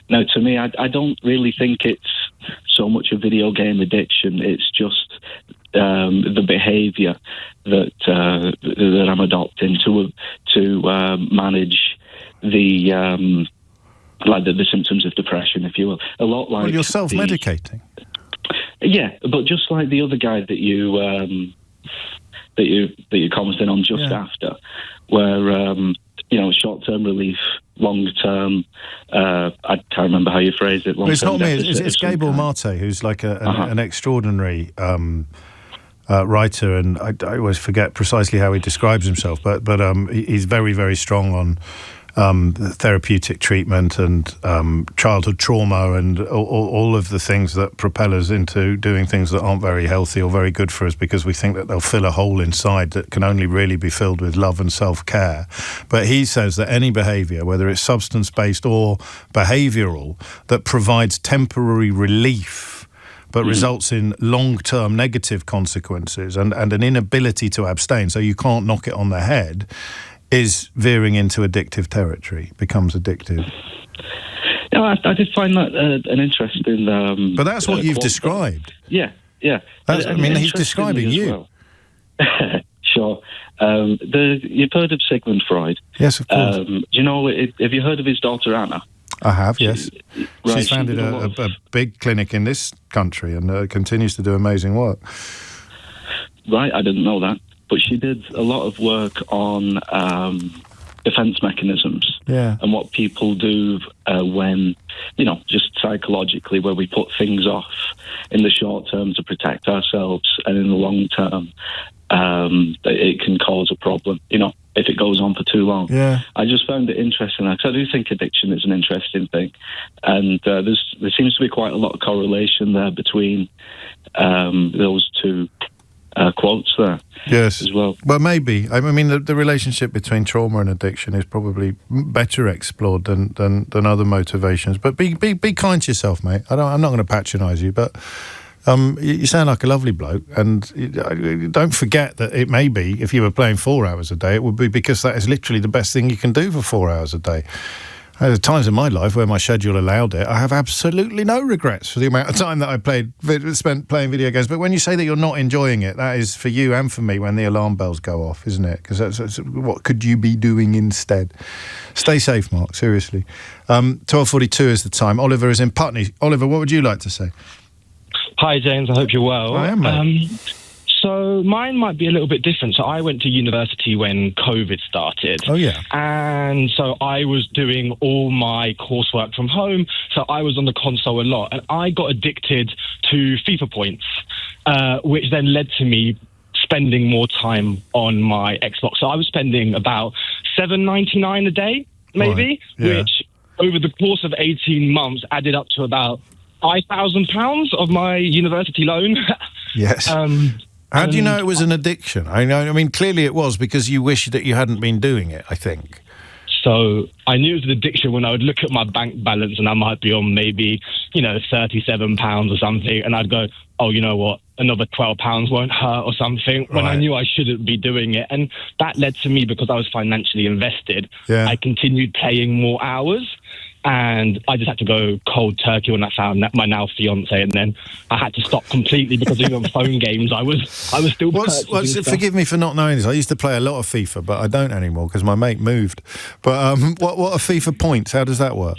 M: Now, to me, I don't really think it's so much a video game addiction. It's just the behaviour that I'm adopting to manage the symptoms of depression, if you will. A lot like
B: you're self-medicating.
M: Yeah, but just like the other guy that you commented on just after, where short-term relief long-term, I can't remember how you phrase it.
B: It's not me, it's Gabor Mate, who's like an extraordinary writer, and I always forget precisely how he describes himself, but he's very, very strong on therapeutic treatment and childhood trauma and all of the things that propel us into doing things that aren't very healthy or very good for us, because we think that they'll fill a hole inside that can only really be filled with love and self-care. But he says that any behaviour, whether it's substance-based or behavioural, that provides temporary relief but results in long-term negative consequences and an inability to abstain, so you can't knock it on the head, is veering into addictive territory, becomes addictive.
M: No, I did find that an interesting...
B: but that's what you've described.
M: Yeah.
B: He's describing you.
M: Well. Sure. You've heard of Sigmund Freud?
B: Yes, of course.
M: Do you know, have you heard of his daughter Anna?
B: I have, yes. She's founded a big clinic in this country and continues to do amazing work.
M: Right, I didn't know that. But she did a lot of work on defense mechanisms and what people do when, just psychologically, where we put things off in the short term to protect ourselves, and in the long term, it can cause a problem, if it goes on for too long. Yeah. I just found it interesting, because I do think addiction is an interesting thing. And there seems to be quite a lot of correlation there between those two quotes there.
B: Yes.
M: As well.
B: Well, maybe. I mean, the relationship between trauma and addiction is probably better explored than other motivations. But be kind to yourself, mate. I'm not going to patronise you, but you sound like a lovely bloke, and don't forget that it may be, if you were playing 4 hours a day, it would be because that is literally the best thing you can do for 4 hours a day. There are times in my life where my schedule allowed it. I have absolutely no regrets for the amount of time that I spent playing video games. But when you say that you're not enjoying it, that is for you and for me when the alarm bells go off, isn't it? Because that's what could you be doing instead? Stay safe, Mark, seriously. 12:42 is the time. Oliver is in Putney. Oliver, what would you like to say?
N: Hi, James. I hope you're well.
B: I am, mate.
N: So mine might be a little bit different. So I went to university when COVID started.
B: Oh, yeah.
N: And so I was doing all my coursework from home. So I was on the console a lot. And I got addicted to FIFA points, which then led to me spending more time on my Xbox. So I was spending about $7.99 a day, maybe, which over the course of 18 months added up to about £5,000 of my university loan.
B: Yes. How do you know it was an addiction? I mean, clearly it was, because you wish that you hadn't been doing it, I think.
N: So I knew it was an addiction when I would look at my bank balance and I might be on maybe, £37 or something. And I'd go, oh, you know what? Another £12 won't hurt or something, when I knew I shouldn't be doing it. And that led to me, because I was financially invested, I continued playing more hours. And I just had to go cold turkey when I found my now fiance, and then I had to stop completely, because even on phone games, I was still.
B: Forgive me for not knowing this. I used to play a lot of FIFA, but I don't anymore because my mate moved. But what are FIFA points? How does that work?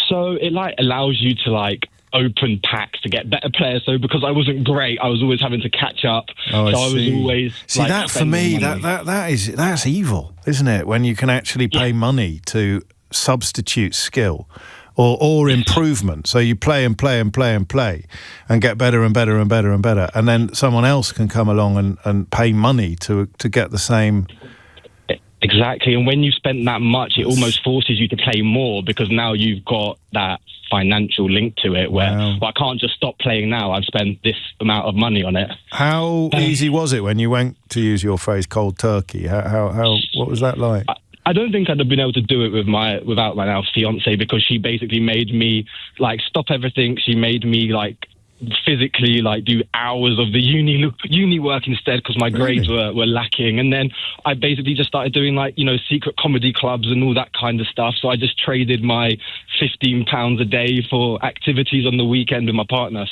N: So it allows you to open packs to get better players. So because I wasn't great, I was always having to catch up.
B: Oh,
N: so I was always
B: that for me
N: money.
B: that's evil, isn't it? When you can actually pay money to substitute skill or improvement, so you play and play and play and play and get better and better and better and better, and then someone else can come along and pay money to get the same.
N: Exactly. And when you've spent that much, it almost forces you to play more, because now you've got that financial link to it where I can't just stop playing now. I've spent this amount of money on it.
B: How easy was it when you went, to use your phrase, cold turkey? What was that like?
N: I don't think I'd have been able to do it without my now fiance, because she basically made me stop everything. She made me physically do hours of the uni work instead, because my grades were lacking. And then I basically just started doing secret comedy clubs and all that kind of stuff. So I just traded my £15 a day for activities on the weekend with my partner.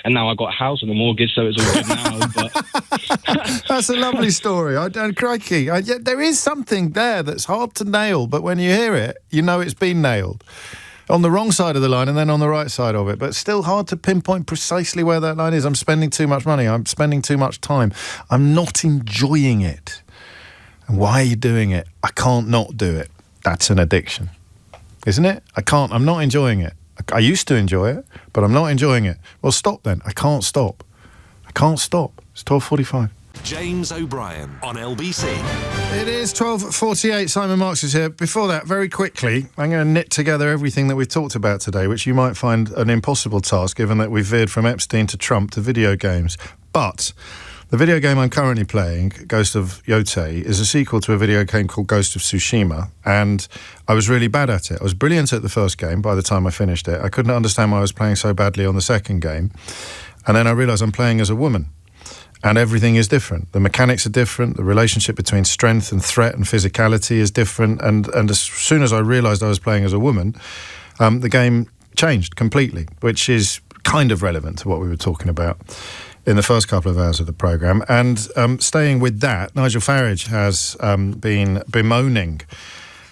N: And now I got a house and a mortgage, so it's all good now. But
B: that's a lovely story. Crikey. There is something there that's hard to nail, but when you hear it, you know it's been nailed. On the wrong side of the line and then on the right side of it, but still hard to pinpoint precisely where that line is. I'm spending too much money. I'm spending too much time. I'm not enjoying it. And why are you doing it? I can't not do it. That's an addiction. isn't it? I'm not enjoying it. I used to enjoy it, but I'm not enjoying it. Well, stop then. I can't stop. It's 12:45.
A: James O'Brien on LBC.
B: It is 12:48. Simon Marks is here. Before that, very quickly, I'm going to knit together everything that we've talked about today, which you might find an impossible task, given that we've veered from Epstein to Trump to video games. But the video game I'm currently playing, Ghost of Yotei, is a sequel to a video game called Ghost of Tsushima, and I was really bad at it. I was brilliant at the first game by the time I finished it. I couldn't understand why I was playing so badly on the second game. And then I realised I'm playing as a woman. And everything is different. The mechanics are different. The relationship between strength and threat and physicality is different. And as soon as I realised I was playing as a woman, the game changed completely, which is kind of relevant to what we were talking about in the first couple of hours of the programme. And staying with that, Nigel Farage has been bemoaning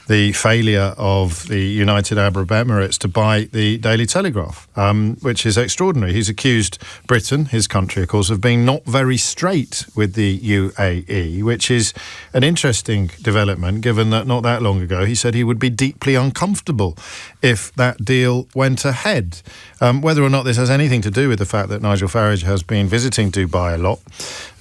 B: the failure of the United Arab Emirates to buy the Daily Telegraph, which is extraordinary. He's accused Britain, his country, of course, of being not very straight with the UAE, which is an interesting development, given that not that long ago he said he would be deeply uncomfortable if that deal went ahead. Whether or not this has anything to do with the fact that Nigel Farage has been visiting Dubai a lot.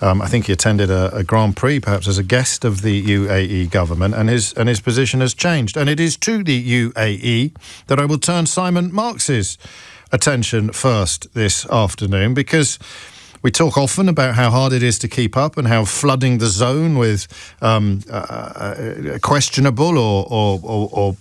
B: I think he attended a Grand Prix, perhaps as a guest of the UAE government, and his position has changed. And it is to the UAE that I will turn Simon Marks's attention first this afternoon, because we talk often about how hard it is to keep up and how flooding the zone with questionable or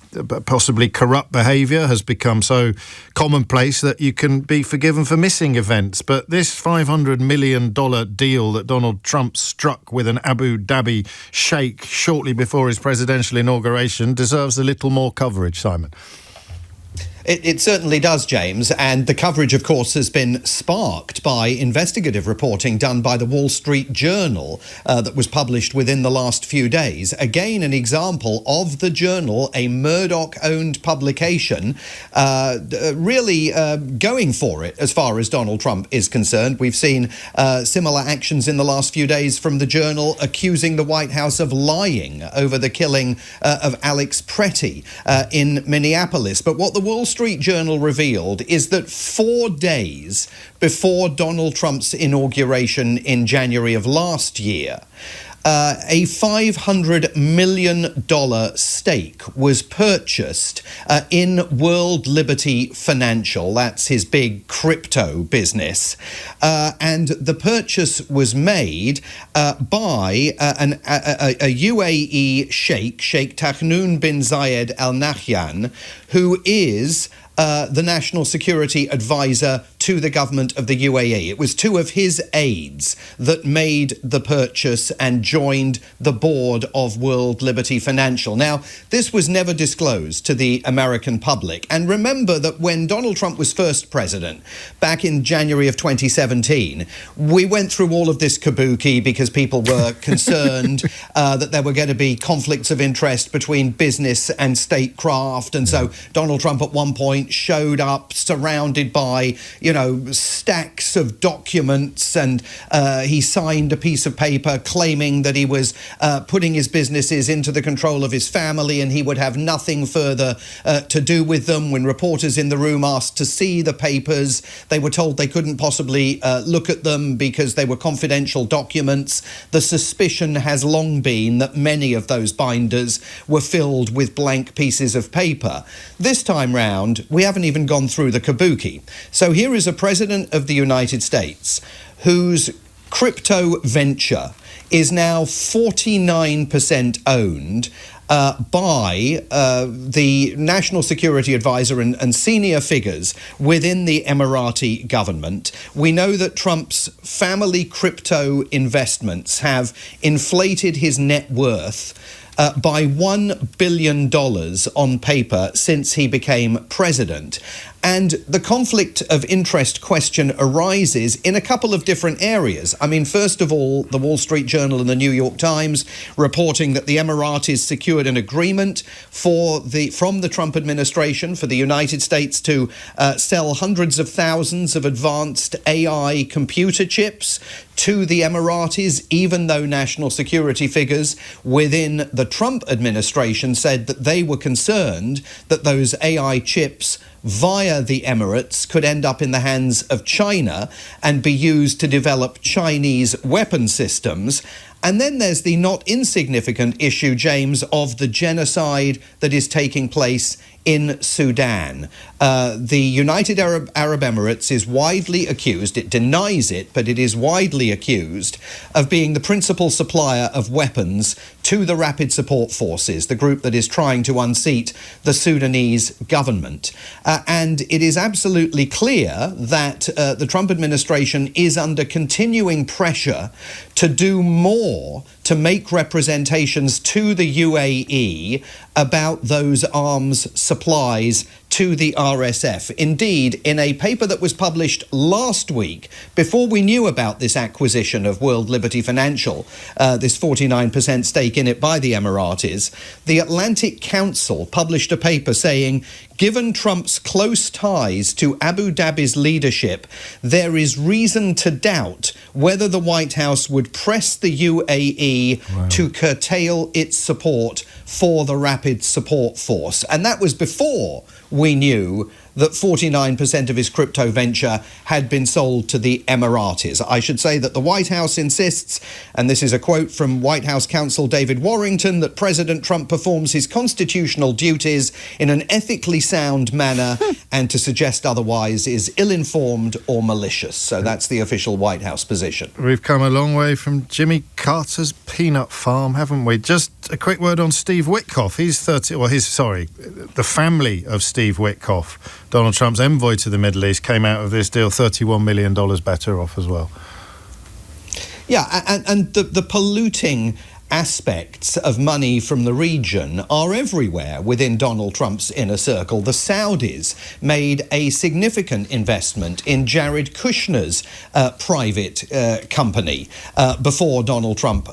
B: possibly corrupt behaviour has become so commonplace that you can be forgiven for missing events. But this $500 million deal that Donald Trump struck with an Abu Dhabi sheikh shortly before his presidential inauguration deserves a little more coverage, Simon.
O: It certainly does, James, and the coverage, of course, has been sparked by investigative reporting done by the Wall Street Journal that was published within the last few days. Again, an example of the Journal, a Murdoch-owned publication, really going for it as far as Donald Trump is concerned. We've seen similar actions in the last few days from the Journal accusing the White House of lying over the killing of Alex Pretty in Minneapolis. But what the Wall Street Journal revealed is that 4 days before Donald Trump's inauguration in January of last year, a $500 million stake was purchased in World Liberty Financial. That's his big crypto business. And the purchase was made by a UAE sheikh, Sheikh Tahnoon bin Zayed Al Nahyan, who is the national security advisor to the government of the UAE. It was two of his aides that made the purchase and joined the board of World Liberty Financial. Now, this was never disclosed to the American public. And remember that when Donald Trump was first president, back in January of 2017, we went through all of this kabuki because people were concerned that there were going to be conflicts of interest between business and statecraft. And so Donald Trump at one point showed up surrounded by, stacks of documents, and he signed a piece of paper claiming that he was putting his businesses into the control of his family and he would have nothing further to do with them. When reporters in the room asked to see the papers, they were told they couldn't possibly look at them because they were confidential documents. The suspicion has long been that many of those binders were filled with blank pieces of paper. This time round, we haven't even gone through the kabuki. So here is a president of the United States whose crypto venture is now 49% owned by the national security advisor and senior figures within the Emirati government. We know that Trump's family crypto investments have inflated his net worth by $1 billion on paper since he became president. And the conflict of interest question arises in a couple of different areas. I mean, first of all, the Wall Street Journal and the New York Times reporting that the Emiratis secured an agreement from the Trump administration for the United States to sell hundreds of thousands of advanced AI computer chips to the Emiratis, even though national security figures within the Trump administration said that they were concerned that those AI chips via the Emirates could end up in the hands of China and be used to develop Chinese weapon systems. And then there's the not insignificant issue, James, of the genocide that is taking place in Sudan. The United Arab Emirates is widely accused, it denies it, but it is widely accused of being the principal supplier of weapons to the Rapid Support Forces, the group that is trying to unseat the Sudanese government. And it is absolutely clear that the Trump administration is under continuing pressure to do more to make representations to the UAE about those arms supplies to the RSF. Indeed, in a paper that was published last week, before we knew about this acquisition of World Liberty Financial, this 49% stake in it by the Emiratis, the Atlantic Council published a paper saying, given Trump's close ties to Abu Dhabi's leadership, there is reason to doubt whether the White House would press the UAE to curtail its support for the Rapid Support Force. And that was before we knew that 49% of his crypto venture had been sold to the Emiratis. I should say that the White House insists, and this is a quote from White House counsel David Warrington, that President Trump performs his constitutional duties in an ethically sound manner, and to suggest otherwise is ill-informed or malicious. So that's the official White House position.
B: We've come a long way from Jimmy Carter's peanut farm, haven't we? Just a quick word on Steve Witkoff. He's the family of Steve Witkoff, Donald Trump's envoy to the Middle East, came out of this deal $31 million better off as well.
O: Yeah, and the polluting aspects of money from the region are everywhere within Donald Trump's inner circle. The Saudis made a significant investment in Jared Kushner's private company before Donald Trump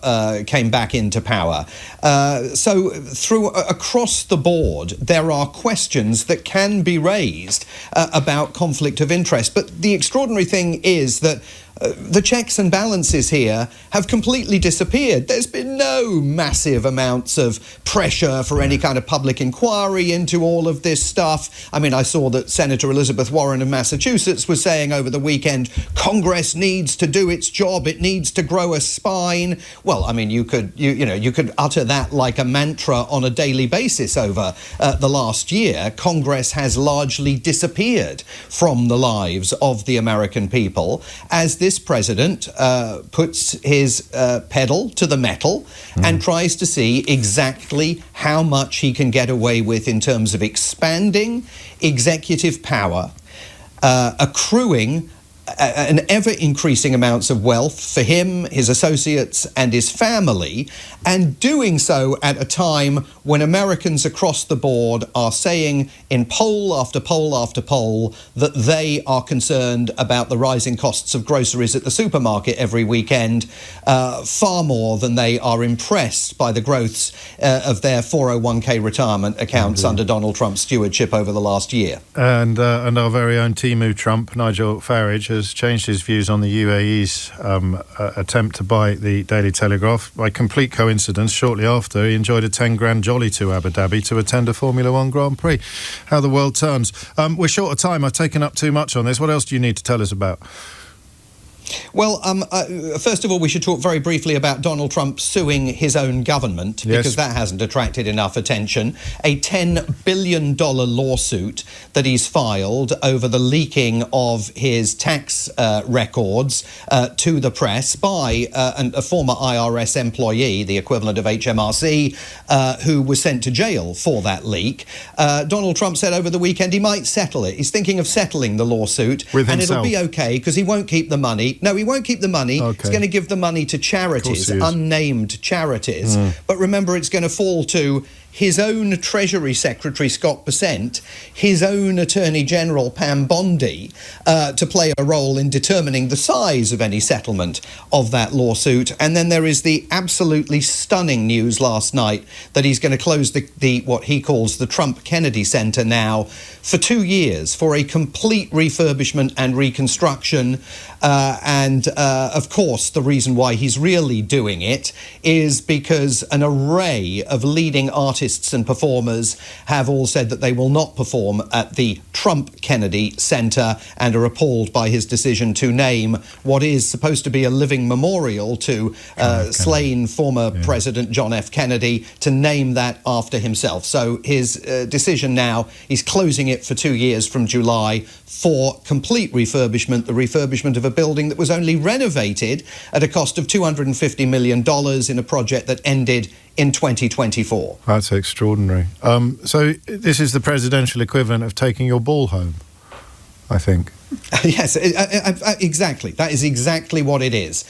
O: came back into power. So across the board, there are questions that can be raised about conflict of interest. But the extraordinary thing is that the checks and balances here have completely disappeared. There's been no massive amounts of pressure for any kind of public inquiry into all of this stuff. I mean, I saw that Senator Elizabeth Warren of Massachusetts was saying over the weekend, Congress needs to do its job, it needs to grow a spine. Well, I mean, you could utter that like a mantra on a daily basis over the last year. Congress has largely disappeared from the lives of the American people as this president puts his pedal to the metal and tries to see exactly how much he can get away with in terms of expanding executive power, accruing an ever-increasing amounts of wealth for him, his associates and his family, and doing so at a time when Americans across the board are saying in poll after poll after poll that they are concerned about the rising costs of groceries at the supermarket every weekend, far more than they are impressed by the growths of their 401k retirement accounts under Donald Trump's stewardship over the last year.
B: And our very own Timu Trump, Nigel Farage, has changed his views on the UAE's attempt to buy the Daily Telegraph. By complete coincidence, shortly after, he enjoyed a 10 grand jolly to Abu Dhabi to attend a Formula One Grand Prix. How the world turns. We're short of time. I've taken up too much on this. What else do you need to tell us about?
O: Well, first of all, we should talk very briefly about Donald Trump suing his own government, because that hasn't attracted enough attention. A $10 billion lawsuit that he's filed over the leaking of his tax records to the press by a former IRS employee, the equivalent of HMRC, who was sent to jail for that leak. Donald Trump said over the weekend he might settle it. He's thinking of settling the lawsuit, and it'll be okay because he won't keep the money. No, he won't keep the money. Okay. He's going to give the money to charities, unnamed charities. But remember, it's going to fall to his own Treasury Secretary, Scott Bessent, his own Attorney General, Pam Bondi, to play a role in determining the size of any settlement of that lawsuit. And then there is the absolutely stunning news last night that he's going to close the what he calls the Trump Kennedy Center now for 2 years for a complete refurbishment and reconstruction. Of course, the reason why he's really doing it is because an array of leading artists and performers have all said that they will not perform at the Trump Kennedy Center and are appalled by his decision to name what is supposed to be a living memorial to slain former President John F. Kennedy, to name that after himself. So his decision now, he's closing it for 2 years from July for complete refurbishment, the refurbishment of a building that was only renovated at a cost of $250 million in a project that ended in 2024.
B: That's extraordinary. So this is the presidential equivalent of taking your ball home, I think.
O: Yes, exactly. That is exactly what it is.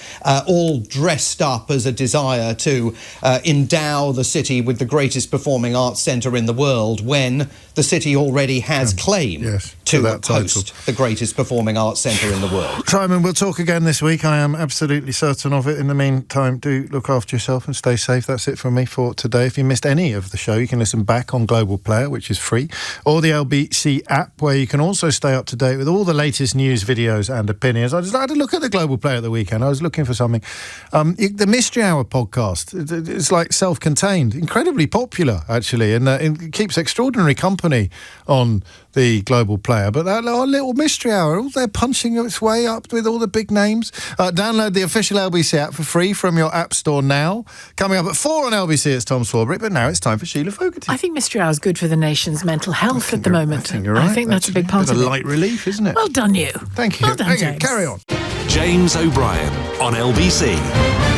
O: All dressed up as a desire to endow the city with the greatest performing arts centre in the world, when the city already has claim to host the greatest performing arts centre in the world.
B: Simon, we'll talk again this week. I am absolutely certain of it. In the meantime, do look after yourself and stay safe. That's it from me for today. If you missed any of the show, you can listen back on Global Player, which is free, or the LBC app, where you can also stay up to date with all the latest news, videos and opinions. I just had a look at the Global Player at the weekend. I was looking for something. The Mystery Hour podcast, it's like self-contained, incredibly popular, actually, and it keeps extraordinary company on the Global Player. But that little Mystery Hour, they're punching its way up with all the big names. Download the official LBC app for free from your app store now. Coming up at 4 on LBC, it's Tom Swarbrick, but now it's time for Sheila Fogarty.
P: I think Mystery Hour is good for the nation's mental health at the moment.
B: I think you're right.
P: I think that's a big part of it.
B: A light relief, isn't it?
P: Well done, you.
B: Thank you.
P: Well done, James.
B: Carry on.
A: James O'Brien on LBC.